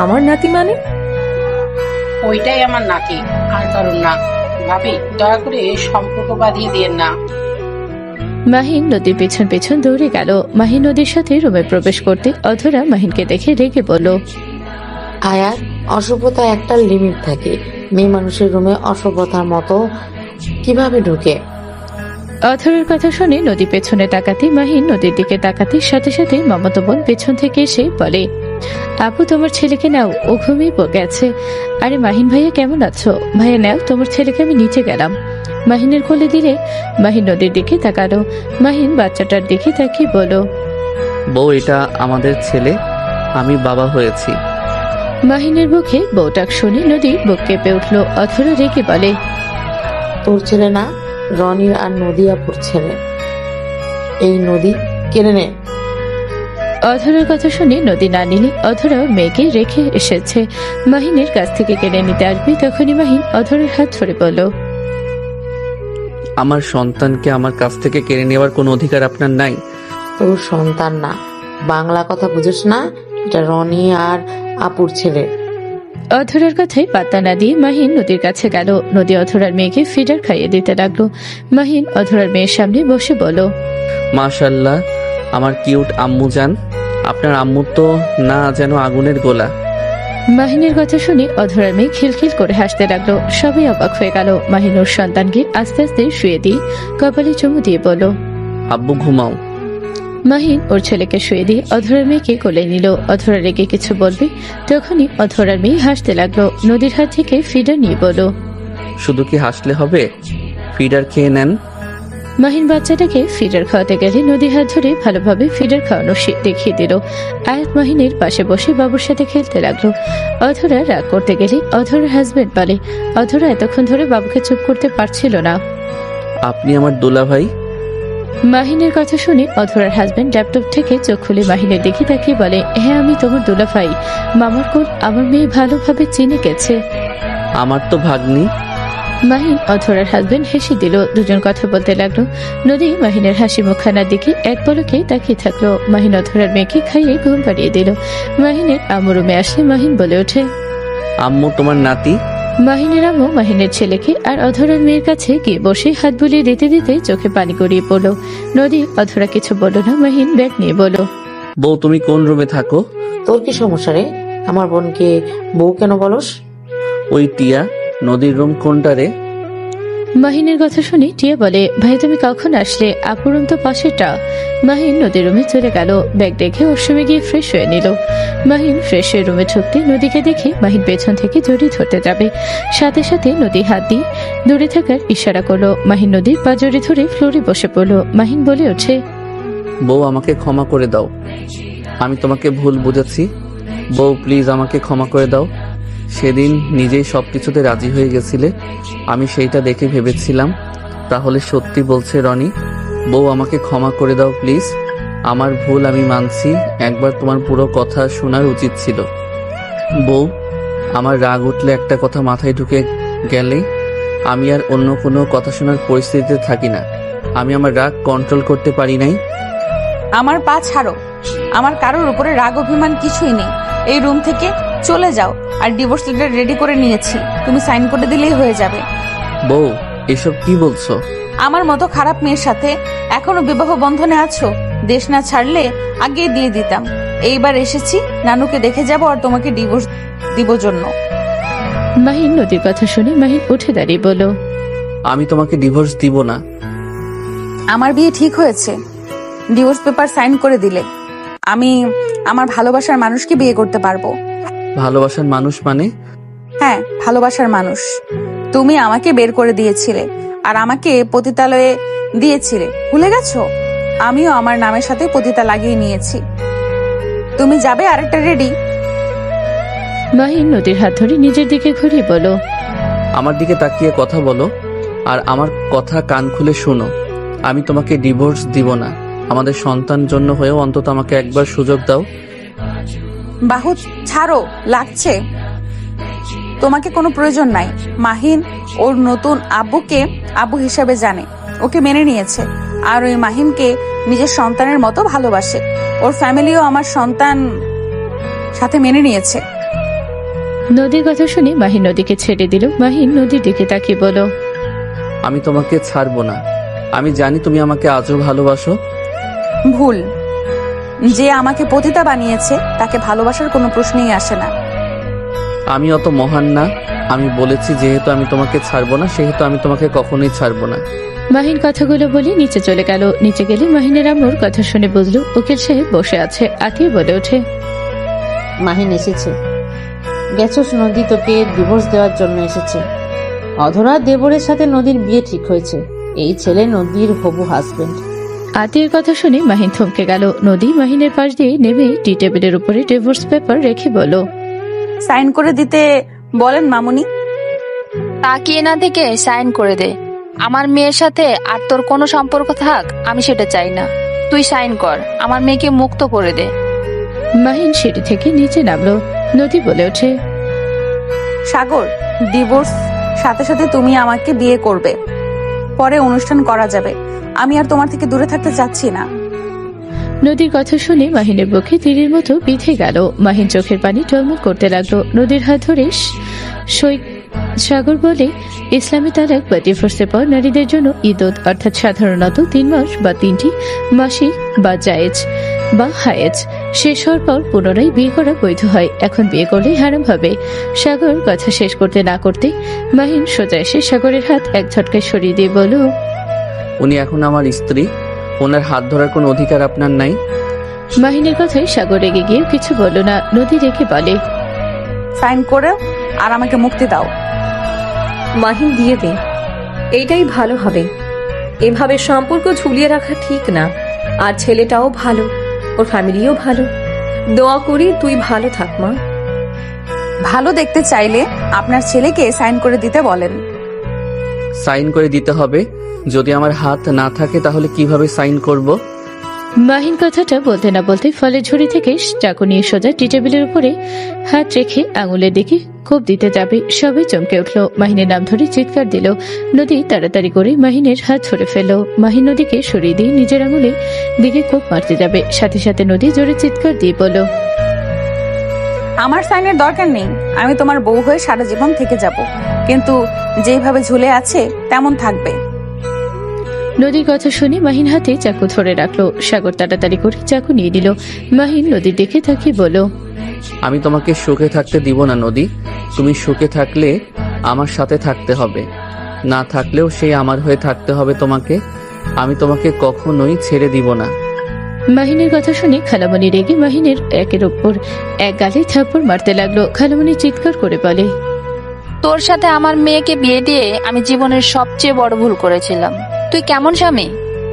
আমার নাতি মানে? ওইটাই আমার নাতি, আর কারণ না। ভাবি, দয়া করে সম্পর্ক বাঁধিয়ে দিয়েন না। মাহিন নদীর পেছন পেছন দৌড়ে গেল। মাহিন নদীর সাথে রুমে প্রবেশ করতে অধরা মাহিনকে দেখে রেগে বলল, আয়ার, অসভ্যতা একটা লিমিট থাকে। মেয়ে মানুষের রুমে অসভ্যতার মতো কিভাবে ঢুকে? অধরের কথা শুনে নদী পেছনে তাকাতে মাহিন নদীর দিকে তাকাতে সাথে সাথে মামাতো বোন পেছন থেকে এসে বলে, আপু, তোমার ছেলেকে নাও, ও ঘুমিয়ে গেছে। আরে মাহিন ভাইয়া কেমন আছো? ভাইয়া নাও, তোমার ছেলেকে আমি নিচে গেলাম। মাহিনের কোলে দিলে মাহিন নদীর দিকে তাকালো। মাহিন বাচ্চাটার দিকে তাকিয়ে বলল, বউ, এটা আমাদের ছেলে, আমি বাবা হয়েছি। মাহিনের মুখে বউটাক শুনে নদীর বুক কেঁপে উঠল। অথরা রেগে বলে, তোর ছেলে না, রনির আর নদিয়াপুর ছেলে। এই নদী কেড়ে নে। অধরার কথা শুনে নদী না নিলে অধরা মেয়েকে রেখে এসেছে, মাহিনের কাছ থেকে কেড়ে নিতে আসবে। তখনই মাহিন অধরের হাত ধরে বলল, আমার সন্তানকে আমার কাছ থেকে কেড়ে নেওয়ার কোনো অধিকার আপনার নাই। তোর সন্তান না, বাংলা কথা বুঝিস না? এটা রনি আর আপুর ছেলে। অধরার কথায় পাত্তা না দিয়ে মাহিন নদীর কাছে গেল। নদী অধরার মেয়েকে ফিডার খাইয়ে দিতে লাগলো। মাহিন অধরার মেয়ের সামনে বসে বলল, মাশাআল্লাহ, আমার কিউট আম্মু জান। আপনার আম্মু তো না যেন আগুনের গোলা। মাহিনের কথা শুনে অধরার মেয়ে খিলখিল করে হাসতে লাগলো। সবাই অবাক হয়ে গেল। মাহিন ওর সন্তানকে আস্তে আস্তে শুয়ে দিয়ে কপালে চুমু দিয়ে বলল, আব্বু ঘুমাও। মাহিন ওর ছেলেকে শুয়ে দিয়ে অধরার মেয়েকে কোলে নিল। অধরা রেগে কিছু বলবে, তখনই অধরার মেয়ে হাসতে লাগলো। নদীর হাত থেকে ফিডার নিয়ে বলল, শুধু কি হাসলে হবে? ফিডার খেয়ে নেন। মাহিন বাচ্চাটাকে ফিডার খাওয়াতে গেলে নদী হাত ধরে ভালোভাবে ফিডার খাওয়ানো দেখিয়ে দিল। আয়াত মাহিনের পাশে বসে বাবুর সাথে খেলতে লাগলো। অধরা রাগ করতে গেলে অধরার হাজবেন্ড বলে, অধরা এতক্ষণ ধরে বাবুকে চুপ করতে পারছিল না। আপনি আমার দোলা ভাই? মাহিনের কথা শুনে অধরার হাজবেন্ড ল্যাপটপ থেকে চোখ খুলে মাহিনের দিকে তাকিয়ে বলে, হ্যাঁ আমি তোমার দোলা ভাই। মামার কোল আমার মেয়ে ভালোভাবে চিনে গেছে। আমার তো ভাগ্নি। মাহিন অধরার হাজবেন্ড হেসে দিল। দুজন কথা বলতে লাগলো। নদী মাহিনের হাসি মুখখানার দিকে এক পলকে তাকিয়ে থাকলো। মাহিন অধরার মেয়েকে খাইয়ে ঘুম পাড়িয়ে দিল। মাহিনের আম্মু রুমে আসলে মাহিন বলে ওঠে, আম্মু তোমার নাতি। মাহিনের আম্মু মাহিনের ছেলেকে আর অধরার মেয়ের কাছে গিয়ে বসে হাত বুলিয়ে দিতে দিতে চোখে পানি গড়িয়ে পড়লো। নদী অধরা কিছু বলল না। মাহিন ব্যাগ নিয়ে বলল, বউ তুমি কোন রুমে থাকো? তোর কি সমস্যা রে? আমার বোনকে বউ কেন বলস? ওই টিয়া। নদীর রুম কোনটা রে? মাহিনের কথা শুনে টিয়া বলে, ভাই তুমি কখন আসলে? আপুর রুম তো পাশেটা। মাহিন নদীর রুমে চলে গেল। ব্যাগ রেখে ওর রুমে গিয়ে ফ্রেশ হয়ে নিল। মাহিন ফ্রেশ হয়ে রুমে ঢুকতে নদীকে দেখে মাহিন পেছন থেকে জড়িয়ে ধরতে যাবে। সাথে সাথে নদী হাত দিয়ে দূরে থাকার ইশারা করলো। মাহিন নদীর পা জড়িয়ে ধরে ফ্লোরে বসে পড়লো। মাহিন বলে ওঠে, বউ আমাকে ক্ষমা করে দাও, আমি তোমাকে ভুল বুঝেছি। বউ প্লিজ আমাকে ক্ষমা করে দাও। সেদিন নিজেই সবকিছুতে রাজি হয়ে গেছিলে, আমি সেইটা দেখে ভেবেছিলাম। তাহলে সত্যি বলছে রনি, বউ আমাকে ক্ষমা করে দাও প্লিজ। আমার ভুল, আমি মানছি। একবার তোমার পুরো কথা শোনার উচিত ছিল। বউ, আমার রাগ উঠলে একটা কথা মাথায় ঢুকে গেলেই আমি আর অন্য কোনো কথা শোনার পরিস্থিতিতে থাকি না। আমি আমার রাগ কন্ট্রোল করতে পারি নাই। আমার পা ছাড়ো। আমার কারোর উপরে রাগ অভিমান কিছুই নেই। এই রুম থেকে চলে যাও। আর ডিভোর্স লেটার রেডি করে নিয়েছি, তুমি সাইন করে দিলেই হয়ে যাবে। বউ এসব কি বলছো? আমার মতো খারাপ মেয়ের সাথে এখনো বিবাহ বন্ধনে আছো? দেশ না ছাড়লে আগেই দিয়ে দিতাম। এইবার এসেছি, নানুকে দেখে যাব আর তোমাকে ডিভোর্স দিব জন্য। মাহিন নদীর কথা শুনে মাহিন উঠে দাঁড়িয়ে বলল, আমি তোমাকে ডিভোর্স দিব না। আমার বিয়ে ঠিক হয়েছে, ডিভোর্স পেপার সাইন করে দিলে আমি আমার ভালোবাসার মানুষকে বিয়ে করতে পারবো। ভালোবাসার মানুষ মানে? হ্যাঁ, ভালোবাসার মানুষ। তুমি আমাকে বের করে দিয়েছিলে আর আমাকে পতিতালয়ে দিয়েছিলে, ভুলে গেছো? আমিও আমার নামের সাথে পতিতা লাগিয়ে নিয়েছি। তুমি যাবে? আরেকটা রেডি? মাহিন নদীর হাত ধরে নিজের দিকে ঘুরিয়ে বলো, আমার দিকে তাকিয়ে কথা বলো আর আমার কথা কান খুলে শোনো। আমি তোমাকে ডিভোর্স দিব না। আমাদের সন্তান জন্য হয়েও অন্তত আমাকে একবার সুযোগ দাও। বাহু ছাড়ো, লাগছে। তোমাকে কোনো প্রয়োজন নাই। মাহিন ওর নতুন আব্বুকে আব্বু হিসাবে জানে, ওকে মেনে নিয়েছে আর ওই মাহিনকে নিজের সন্তানের মতো ভালোবাসে। ওর ফ্যামিলিও আমার সন্তান সাথে মেনে নিয়েছে। নদীর কথা শুনে মাহিন নদীকে ছেড়ে দিল। মাহিন নদীর দিকে তাকিয়ে বলো, আমি তোমাকে ছাড়বো না। আমি জানি তুমি আমাকে আজও ভালোবাসো। ভুল। যে আমাকে পতিতা বানিয়েছে তাকে ভালোবাসার কোনো প্রশ্নই আসে না। আমি অত মহান না। আমি বলেছি যেহেতু আমি তোমাকে ছাড়বো না, সেহেতু আমি তোমাকে কখনোই ছাড়বো না। মাহিন কথাগুলো বলে নিচে চলে গেল। নিচে গেলে মাহিনের আম্মুর কথা শুনে বুঝলো উকিল সাহেব বসে আছে। আতিয়ে বলে ওঠে, মাহিন এসেছে। গেছোস, নদী তোকে ডিভোর্স দেওয়ার জন্য এসেছে। অধরা দেবরের সাথে নদীর বিয়ে ঠিক হয়েছে। এই ছেলে নদীর হবু হাজবেন্ড। আতিয়ের কথা শুনে মাহিন থমকে গেল। নদী মাহিনের পাশ দিয়ে নেমে টি টেবিলের উপরে ডিভোর্স পেপার রেখে বলো, সাইন করে দিতে বলেন মামুনি। তাকিয়ে না থেকে সাইন করে দে। আমার মেয়ের সাথে আর তোর কোনো সম্পর্ক থাক, আমি সেটা চাই না। তুই সাইন কর, আমার মেয়েকে মুক্ত করে দে। মাহিন সিঁড়ি থেকে নিচে নামলো। নদী বলে ওঠে, সাগর, ডিভোর্স সাথে সাথে তুমি আমাকে বিয়ে করবে, পরে অনুষ্ঠান করা যাবে। আমি আর তোমার থেকে দূরে থাকতে চাচ্ছি না। নদীর কথা শুনে মাহিনের বুকে তীরের মতো বিঁধে গেল। মাহিন চোখের পানি টলমল করতে লাগলো। নদীর হাত ধরে সাগর বলে, ইসলামী তালাক বা ডিভোর্সের পর নারীদের জন্য ইদত অর্থাৎ সাধারণত 3 মাস বা 3টি মাসিক বা জায়েজ বা হায়েজ শেষ হওয়ার পর পুনরায় বিয়ে করা বৈধ হয়। এখন বিয়ে করলে হারাম হবে। সাগর কথা শেষ করতে না করতে মাহিন সোজা এসে সাগরের হাত এক ঝটকায় সরিয়ে দিয়ে বলল, উনি এখন আমার স্ত্রী, ওনার হাত ধরার কোনো অধিকার আপনার নাই। মাহিনের কথায় সাগর রেগে গিয়ে কিছু বলল না। নদী রেখে বলে, সাইন করে আর আমাকে মুক্তি দাও। মাহিন দিয়ে দে, এইটাই ভালো হবে। এভাবে সম্পর্ক ঝুলিয়ে রাখা ঠিক না। আর ছেলেটাও ভালো, ওর ফ্যামিলিও ভালো। দোয়া করি তুই ভালো থাক মা। ভালো দেখতে চাইলে আপনার ছেলেকে সাইন করে দিতে বলেন। সাইন করে দিতে হবে? যদি আমার হাত না থাকে তাহলে কিভাবে সাইন করব? মাহিন কথাটা বলতে না বলতে ফলের ঝুড়ি থেকে চাকু নিয়ে সোজা টি টেবিলের উপরে হাত রেখে আঙুলের দিকে কোপ দিতে যাবে। সবাই চমকে উঠল। মাহিনের নাম ধরে চিৎকার দিল। নদী তাড়াতাড়ি করে মাহিনের হাত ছড়ে ফেলল। মাহিন নদীকে সরিয়ে দিয়ে নিজের আঙুলে দিকে কোপ মারতে যাবে। সাথে সাথে নদী জোরে চিৎকার দিয়ে বলল, আমার সাইনের দরকার নেই। আমি তোমার বউ হয়ে সারা জীবন থেকে যাব, কিন্তু যেভাবে ঝুলে আছে তেমন থাকবে। নদীর কথা শুনে মাহিন হাতে চাকু ধরে রাখলো। সাগর তাড়াতাড়ি করে চাকু নিয়ে নিল। মাহিন নদীর দিকে তাকিয়ে বলল, আমি তোমাকে সুখে থাকতে দিব না নদী। তুমি সুখে থাকলে আমার সাথে থাকতে হবে, না থাকলেও সেই আমার হয়ে থাকতে হবে তোমাকে। আমি তোমাকে কখনোই ছেড়ে দিব না। মাহিনের কথা শুনে খালামণি রেগে মাহিনের একের ওপর এক গালে থাপ্পড় মারতে লাগলো। খালামণি চিৎকার করে বলে, তোর সাথে আমার মেয়েকে বিয়ে দিয়ে আমি জীবনের সবচেয়ে বড় ভুল করেছিলাম। তুই কেমন স্বামী?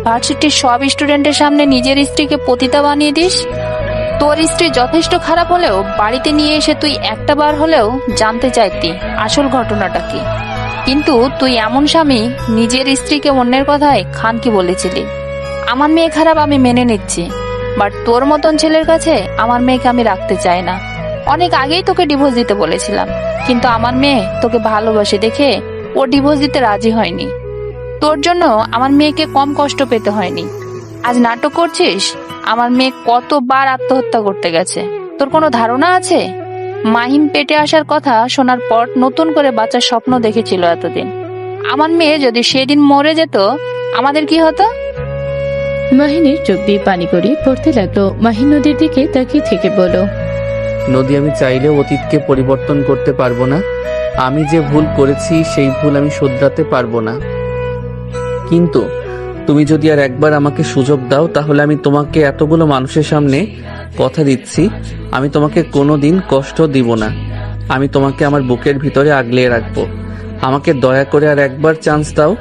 ভার্সিটির সব স্টুডেন্টের সামনে নিজের স্ত্রীকে পতিতা বানিয়ে দিস। তোর স্ত্রী যথেষ্ট খারাপ হলেও বাড়িতে নিয়ে এসে তুই একটা বার হলেও জানতে চাইতি আসল ঘটনাটা কি। কিন্তু তুই এমন স্বামী, নিজের স্ত্রীকে অন্যের কথায় খানকি বলেছিলি। আমার মেয়ে খারাপ আমি মেনে নিচ্ছি, বাট তোর মতন ছেলের কাছে আমার মেয়েকে আমি রাখতে চাই না। অনেক আগেই তোকে ডিভোর্স দিতে বলেছিলাম, কিন্তু আমার মেয়ে তোকে ভালোবাসে দেখে ও ডিভোর্স দিতে রাজি হয়নি। তোর জন্য আমার মেয়েকে কম কষ্ট পেতে হয়নি। আজ নাটক করছিস? আমার মেয়ে কতবার আত্মহত্যা করতে গেছে, তোর কোনো ধারণা আছে? মাহিম পেটে আসার কথা শোনার পর নতুন করে বাচ্চার স্বপ্ন দেখেছিল এতদিন। আমার মেয়ে যদি সেদিন মরে যেত, আমাদের কি হতো? মাহিনের চোখ দিয়ে পানি গড়িয়ে পড়তে লাগলো। মাহিন নদীর দিকে তাকিয়ে থেকে বলল, নদী, আমি চাইলেও অতীতকে পরিবর্তন করতে পারবো না। আমি যে ভুল করেছি সেই ভুল আমি শোধরাতে পারবো না, কিন্তু তুমি যদি আর একবার আমাকে সুযোগ দাও তাহলে আমি তোমাকে এতগুলো মানুষের সামনে কথা দিচ্ছি, আমি তোমাকে কোনোদিন কষ্ট দিব না। আমি তোমাকে আমার বুকের ভিতরে আগলে রাখবো। আমাকে দয়া করে আর একবার চান্স দাও।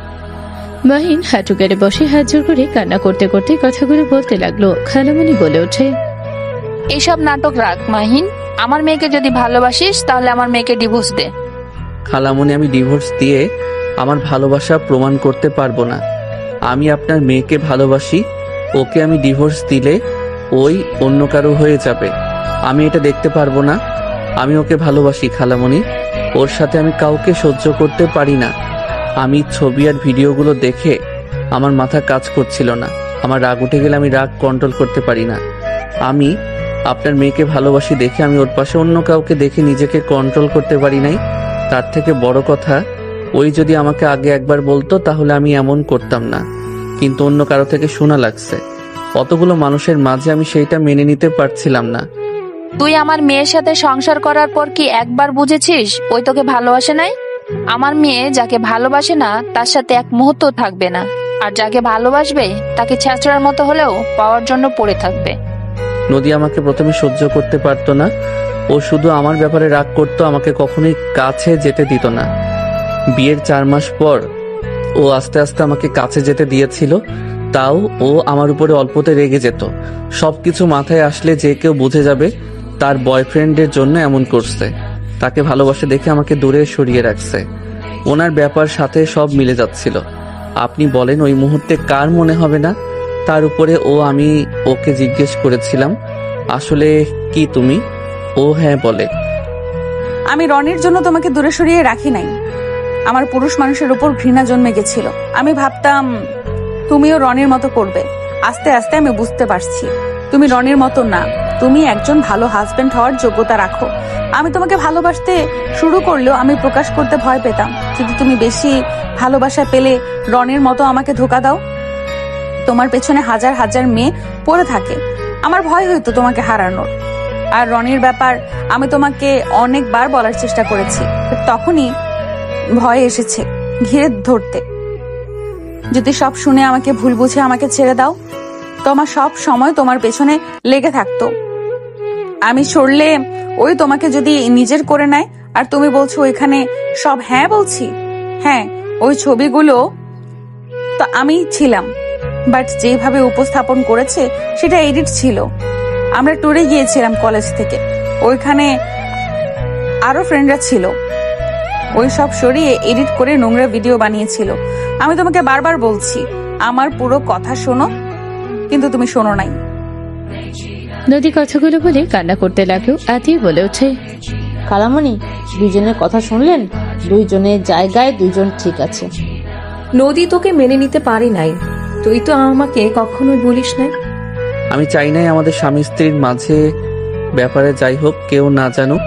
মাহিন হাঁটু গেড়ে বসে হাত জোর করে কান্না করতে করতে কথাগুলো বলতে লাগলো। খালামণি বলে ওঠে, এইসব নাটক রাখ মাহিন। আমার মেয়েকে যদি ভালোবাসিস তাহলে আমার মেয়েকে ডিভোর্স দে। খালামণি, আমি ডিভোর্স দিয়ে আমার ভালোবাসা প্রমাণ করতে পারবো না। আমি আপনার মেয়েকে ভালোবাসি। ওকে আমি ডিভোর্স দিলে ওই অন্য কারো হয়ে যাবে। আমি এটা দেখতে পারবো না। আমি ওকে ভালোবাসি খালামণি। ওর সাথে আমি কাউকে সহ্য করতে পারি না। আমি ছবি আর ভিডিওগুলো দেখে আমার মাথা কাজ করছিল না। আমার রাগ উঠে গেলে আমি রাগ কন্ট্রোল করতে পারি না। আমি আপনার মেয়েকে ভালোবাসি দেখে আমি ওর পাশে অন্য কাউকে দেখে নিজেকে কন্ট্রোল করতে পারি নাই। তার থেকে বড় কথা, ওই যদি আমাকে আগে একবার বলতো তাহলে আমি এমন করতাম না, কিন্তু অন্য কারো থেকে শোনা লাগছে। অতগুলো মানুষের মাঝে আমি সেইটা মেনে নিতে পারছিলাম না। তুই আমার মেয়ের সাথে সংসার করার পর কি একবার বুঝেছিস ওই তোকে ভালোবাসে নাই? আমার মেয়ে যাকে ভালোবাসে না তার সাথে এক মুহূর্ত থাকবে না, আর যাকে ভালোবাসবে তাকে ছেঁচড়ার মতো হলেও পাওয়ার জন্য পড়ে থাকবে। নদী আমাকে প্রথমে সহ্য করতে পারতো না। ও শুধু আমার ব্যাপারে রাগ করতো, আমাকে কখনোই কাছে যেতে দিত না। বিয়ের 4 মাস পর ও আস্তে আস্তে আমাকে কাছে যেতে দিয়েছিল। তাও ও আমার উপরে অল্পতে রেগে যেত। সবকিছু মাথায় আসলে যে কেউ বুঝে যাবে তার বয়ফ্রেন্ডের জন্য এমন করছে। তাকে ভালোবাসে দেখে আমাকে দূরে সরিয়ে রাখছে। ওনার ব্যাপার সাথে সব মিলে যাচ্ছিল। আপনি বলেন ওই মুহূর্তে কার মনে হবে না? তার উপরে আমি ওকে জিজ্ঞেস করেছিলাম, আসলে কি তুমি? ও হ্যাঁ বলে। আমি রনির জন্য তোমাকে দূরে সরিয়ে রাখি নাই। আমার পুরুষ মানুষের উপর ঘৃণা জন্মে গেছিল। আমি ভাবতাম তুমিও রনির মতো করবে। আস্তে আস্তে আমি বুঝতে পারছি তুমি রনির মতো না। তুমি একজন ভালো হাজবেন্ড হওয়ার যোগ্যতা রাখো। আমি তোমাকে ভালোবাসতে শুরু করলেও আমি প্রকাশ করতে ভয় পেতাম। যদি তুমি বেশি ভালোবাসা পেলে রনির মতো আমাকে ধোকা দাও। তোমার পেছনে হাজার হাজার মেয়ে পড়ে থাকে। আমার ভয় হইতো তোমাকে হারানোর। আর রনির ব্যাপার আমি তোমাকে অনেকবার বলার চেষ্টা করেছি, তখনই ভয় এসেছে ঘিরে ধরতে। যদি সব শুনে আমাকে ভুল বুঝে আমাকে ছেড়ে দাও, তোমার সব সময় তোমার পেছনে লেগে থাকতো। আমি সরলে ওই তোমাকে যদি নিজের করে নেয়, আর তুমি বলছো ওইখানে সব হ্যাঁ বলছি। হ্যাঁ, ওই ছবিগুলো তো আমিই ছিলাম, বাট যেভাবে উপস্থাপন করেছে সেটা এডিট ছিল। আমরা ট্যুরে গিয়েছিলাম কলেজ থেকে, ওইখানে আরো ফ্রেন্ডরা ছিল, ওই সব সরিয়ে এডিট করে নোংরা ভিডিও বানিয়েছিল। আমি তোমাকে বারবার বলছি আমার পুরো কথা শোনো, কিন্তু তুমি শোনো নাই। নদী কথাগুলো বলে কান্না করতে লাগলো। আতি বলে ওঠে, খালামণি, দুইজনের কথা শুনলেন? দুইজনের জায়গায় দুইজন ঠিক আছে। নদী তোকে মেনে নিতে পারি নাই, তুই তো আমাকে কখনোই বলিস নাই। আমি চাই নাই আমাদের স্বামী স্ত্রীর মাঝে ব্যাপারে যাই হোক কেউ না জানুক।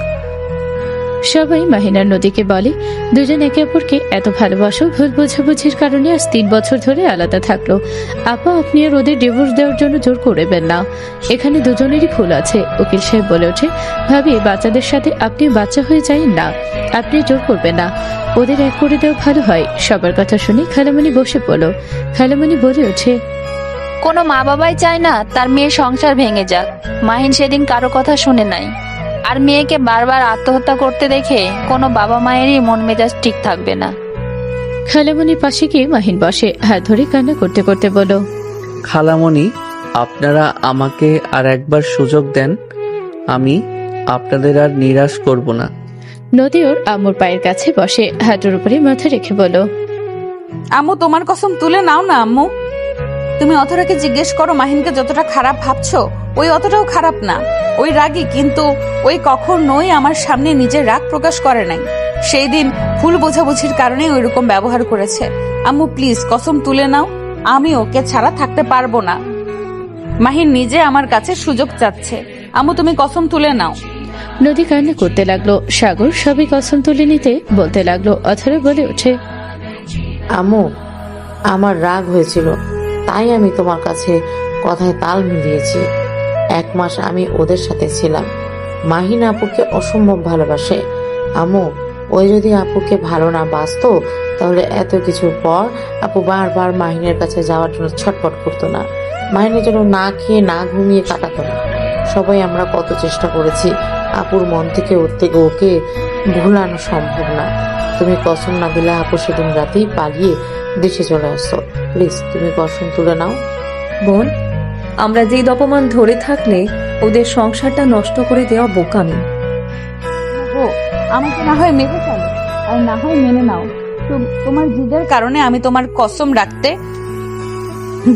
সবাই মাহিনার নদীকে বলে দুজন একে অপরকে এত ভালোবাসো, ভুল বোঝাবুঝির কারণে আজ 3 বছর ধরে আলাদা থাকলো। আপা, আপনি আর ওদের ডিভোর্স দেওয়ার জন্য জোর করবেন না, এখানে দুজনেরই ভুল আছে। উকিল সাহেব বলে ওঠে, ভাবি বাচ্চাদের সাথে আপনি বাচ্চা হয়ে যান না, আপনি জোর করবেন না, ওদের এক করে দেওয়া ভালো হয়। সবার কথা শুনে খালামণি বসে পড়ল। খালামণি বলে ওঠে, কোনো মা বাবাই চায় না তার মেয়ের সংসার ভেঙে যাক। মাহিন সেদিন কারো কথা শুনে নাই, আর মেয়েকে বারবার আত্মহত্যা করতে দেখে কোনো বাবা মায়েরই মন মেজাজ ঠিক থাকবে না। খালামণির পাশে গিয়ে মাহিন বসে, হাত ধরে কান্না করতে করতে বলো, খালামণি, আপনারা আমাকে আর একবার সুযোগ দেন, আমি আপনাদের আর নিরাশ করব না। নদী ওর আম্মুর পায়ের কাছে বসে, হাঁটুর উপরে মাথা রেখে বলো, আম্মু তোমার কসম তুলে নাও না আম্মু। তুমি অথরাকে জিজ্ঞেস করো মাহিনকে যতটা খারাপ ভাবছো ওই অতটাও খারাপ না। ওই রাগী, কিন্তু ওই কখনোই আমার সামনে নিজের রাগ প্রকাশ করে নাই। সেই দিন ভুল বোঝাবুঝির কারণে ওইরকম ব্যবহার করেছে। আম্মু প্লিজ কসম তুলে নাও, আমি ওকে ছাড়া থাকতে পারবো না। মাহিন নিজে আমার কাছে সুযোগ চাচ্ছে, আম্মু তুমি কসম তুলে নাও। নদী কান্না করতে লাগলো। সাগর সবই কসম তুলে নিতে বলতে লাগলো। অথরা বলে ওঠে, আম্মু, আমার রাগ হয়েছিল, তাই আমি তোমার কাছে কথায় তাল মিলিয়েছি। 1 মাস আমি ওদের সাথে ছিলাম। মাহিন আপুকে অসম্ভব ভালোবাসে। আম্মু, ওই যদি আপুকে ভালো না বাসতো তাহলে এত কিছুর পর আপু বারবার মাহিনের কাছে যাওয়ার জন্য ছটফট করতো না, মাহিনের জন্য না খেয়ে না ঘুমিয়ে কাটাতো না। সবাই আমরা কত চেষ্টা করেছি, আপুর মন থেকে ওকে ভুলানো সম্ভব না। তুমি কসম না দিলে আপু সেদিন রাতেই পালিয়ে দেশে চলে আসতো। প্লিজ তুমি কসম তুলে নাও। বোন, আমরা যেই অপমান ধরে থাকলে ওদের সংসারটা নষ্ট করে দেওয়া বোকামি। আমাকে না হয় মেনে ফেলো, আর না হয় মেনে নাও তোমার জিদের কারণে আমি তোমার কসম রাখতে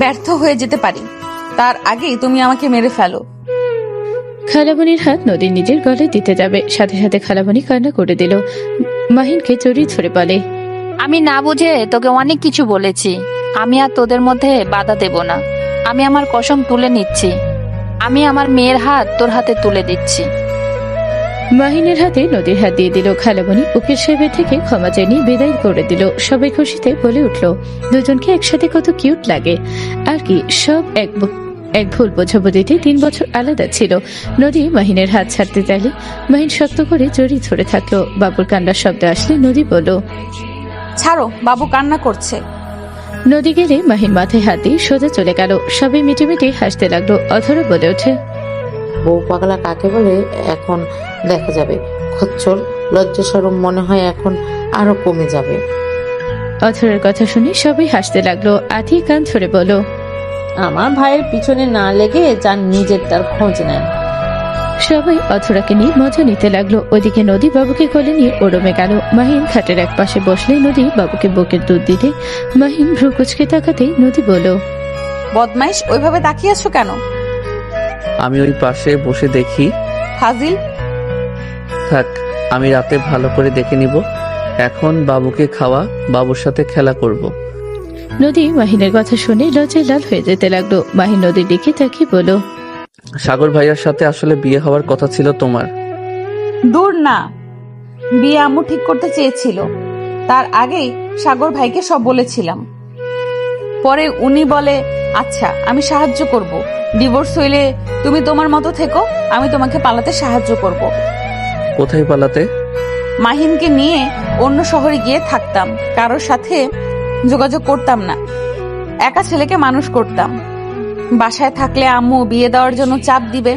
ব্যর্থ হয়ে যেতে পারি। তার আগেই তুমি আমাকে মেরে ফেলো। খালামণির হাত নদী নিজের গলায় দিতে যাবে, সাথে সাথে খালামণি কান্না করে দিল। মাহিনকে জড়িয়ে ধরে বলে, আমি না বুঝে তোকে অনেক কিছু বলেছি, আমি আর তোদের মধ্যে বাধা দেব না। আমি আমার কসম তুলে নিচ্ছি, আমি আমার মেয়ের হাত তোর হাতে তুলে দিচ্ছি। মাহিনের হাতে নদীর হাত দিয়ে দিল। খালামণি উকিল সাহেবের থেকে ক্ষমা চেয়ে নিয়ে বিদায় করে দিল। সবাই খুশিতে বলে উঠল, দুজনকে একসাথে কত কিউট লাগে। আর কি সব এক ভুল বোঝাবুঝিতে 3 বছর আলাদা ছিল। নদী মাহিনের হাত ছাড়তে চাইলে মাহিন শক্ত করে জড়িয়ে ধরে থাকলো। বাবুর কান্নার শব্দ আসলে নদী বলল, ছাড়ো, বাবু কান্না করছে। নদী গেলে মাহিন মাথায় হাত দিয়ে সোজা চলে গেল। সবাই মিটে মিটে হাসতে লাগলো। অধরা বলে ওঠে, বউ পাগলা কাকে বলে এখন দেখা যাবে। খচ্চর লজ্জা শরম মনে হয় এখন আরো কমে যাবে। অথরার কথা শুনে সবাই হাসতে লাগলো। আতি কান ধরে বলো, আমার ভাইয়ের পিছনে না লেগে যার নিজের তার খোঁজ নেন। সবাই অথরাকে নিয়ে মজা নিতে লাগলো। ওদিকে নদী বাবুকে কোলে নিয়ে ওরমে গেল। মাহিন খাটের এক পাশে বসলে নদী বাবুকে বুকের দুধ দিতে মাহিন ভ্রু কুচকে তাকাতে নদী বলল, বদমাইশ, ওইভাবে তাকিয়ে আছো কেন? আমি ওই পাশে বসে দেখি। ফাজিল। থাক, আমি রাতে ভালো করে দেখে নিব। এখন বাবুকে খাওয়া, বাবুর সাথে খেলা করব। নদী মাহিনের কথা শুনে লজ্জায় লাল হয়ে যেতে লাগলো। মাহিন নদীর দিকে তাকিয়ে বলল, সাগর ভাইয়ার সাথে আসলে বিয়ে হওয়ার কথা ছিল তোমার। দূর না, বিয়ে আম্মু ঠিক করতে চেয়েছিল, তার আগেই সাগর ভাইকে সব বলেছিলাম। পরে উনি বলে, আচ্ছা আমি সাহায্য করব, ডিভোর্স হইলে তুমি তোমার মতো থেকো, আমি তোমাকে পালাতে সাহায্য করব। কোথায় পালাতে? মাহিনকে নিয়ে অন্য শহরে গিয়ে থাকতাম, কারোর সাথে যোগাযোগ করতাম না, একা ছেলেকে মানুষ করতাম। বাসায় থাকলে আম্মু বিয়ে দেওয়ার জন্য চাপ দিবে,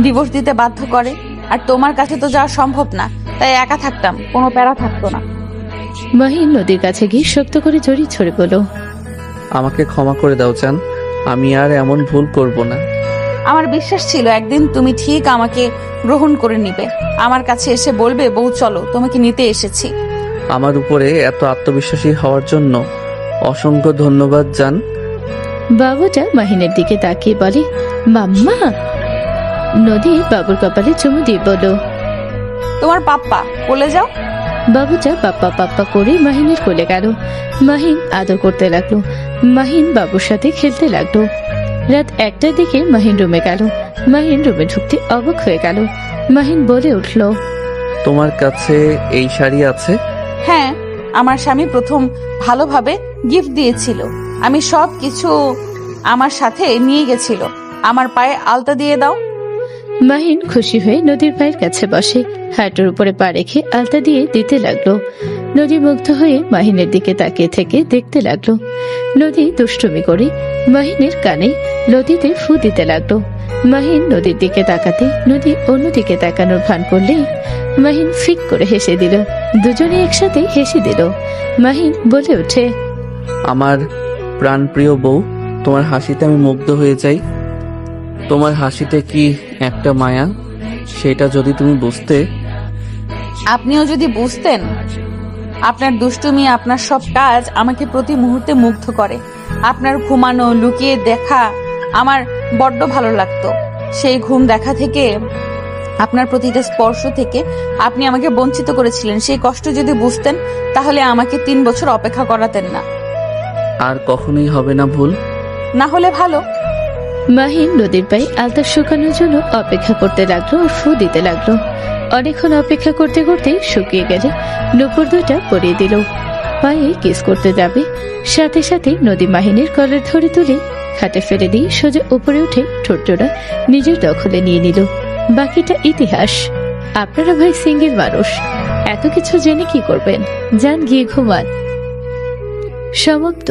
ডিভোর্স দিতে বাধ্য করে, আর তোমার কাছে তো যাওয়া সম্ভব না, তাই একা থাকতাম, কোনো প্যারা থাকতো না। মাহিন নদীর কাছে গিয়ে শক্ত করে জড়িয়ে ধরে বলল, আমাকে ক্ষমা করে দাও জান, আমি আর এমন ভুল করব না। আমার বিশ্বাস ছিল একদিন তুমি ঠিক আমাকে গ্রহণ করে নিবে, আমার কাছে এসে বলবে বউ চলো তোমাকে নিতে এসেছি। আমার উপরে এত আত্মবিশ্বাসী হওয়ার জন্য অসংখ্য ধন্যবাদ জান। বাবুটা মাহিনের দিকে তাকিয়ে বলে, মাম্মা। নদী বাবুর কপালে চুমু দিয়ে বলল, তোমার পাপ্পা বলে যাও। বাবুটা পাপ্পা পাপ্পা করে মাহিনের কোলে গেল। মাহিন আদর করতে লাগলো। মাহিন বাবুর সাথে খেলতে লাগলো। রাত 1টার দিকে মাহিন রুমে গেল। মাহিন রুমে ঢুকতে অবাক হয়ে গেল। মাহিন বলে উঠল, তোমার কাছে এই শাড়ি আছে? হ্যাঁ, আমার স্বামী প্রথম ভালোভাবে গিফট দিয়েছিল। আমি সব কিছু আমার সাথে নিয়ে গেছিল। আমার পায়ে আলতা দিয়ে দাও। মাহিন খুশি হয়ে নদীর পায়ের কাছে বসে হাঁটুর উপরে পা রেখে আলতা দিয়ে দিতে লাগলো। নদী মুগ্ধ হয়ে মাহিনের দিকে তাকিয়ে থেকে দেখতে লাগলো। নদী দুষ্টুমি করে মাহিনের কানে লতিতে ফু দিতে লাগলো। মাহিন নদীর দিকে তাকাতে নদী অন্যদিকে তাকানোর ভান করলে মাহিন ফিক করে হেসে দিল। দুজনে একসাথে হেসে দিল। মাহিন বলে ওঠে, আমার প্রাণপ্রিয় বউ, তোমার হাসিতে আমি মুগ্ধ হয়ে যাই। তোমার হাসিতে কি একটা মায়া, সেটা যদি তুমি বুঝতে। আপনিও যদি বুঝতেন। আপনার দুষ্টুমি, আপনার সব কাজ আমাকে প্রতি মুহূর্তে মুগ্ধ করে। আপনার ঘুমানো, লুকিয়ে দেখা আমার বড্ড ভালো লাগতো। সেই ঘুম দেখা থেকে, আপনার প্রতিটা স্পর্শ থেকে আপনি আমাকে বঞ্চিত করেছিলেন। সেই কষ্ট যদি বুঝতেন তাহলে আমাকে 3 বছর অপেক্ষা করাতেন না। আর কখনোই হবে না ভুল। না হলে ভালো। মাহিন নদীর পায়ে আলতা শুকানোর জন্য অপেক্ষা করতে লাগলো আর ফু দিতে লাগলো। অনেকক্ষণ অপেক্ষা করতে করতে শুকিয়ে গেলে নুপুর দুটা পরিয়ে দিল। পায়ে কিস করতে যাবে, সাথে সাথে নদী মাহিনের কলার ধরে তুলে খাটে ফেলে দিয়ে সোজা উপরে উঠে ঠোঁটজোড়া নিজের দখলে নিয়ে নিল। বাকিটা ইতিহাস। আপনারা ভাই সিঙ্গেল মানুষ, এত কিছু জেনে কি করবেন? যান গিয়ে ঘুমান। সমাপ্ত।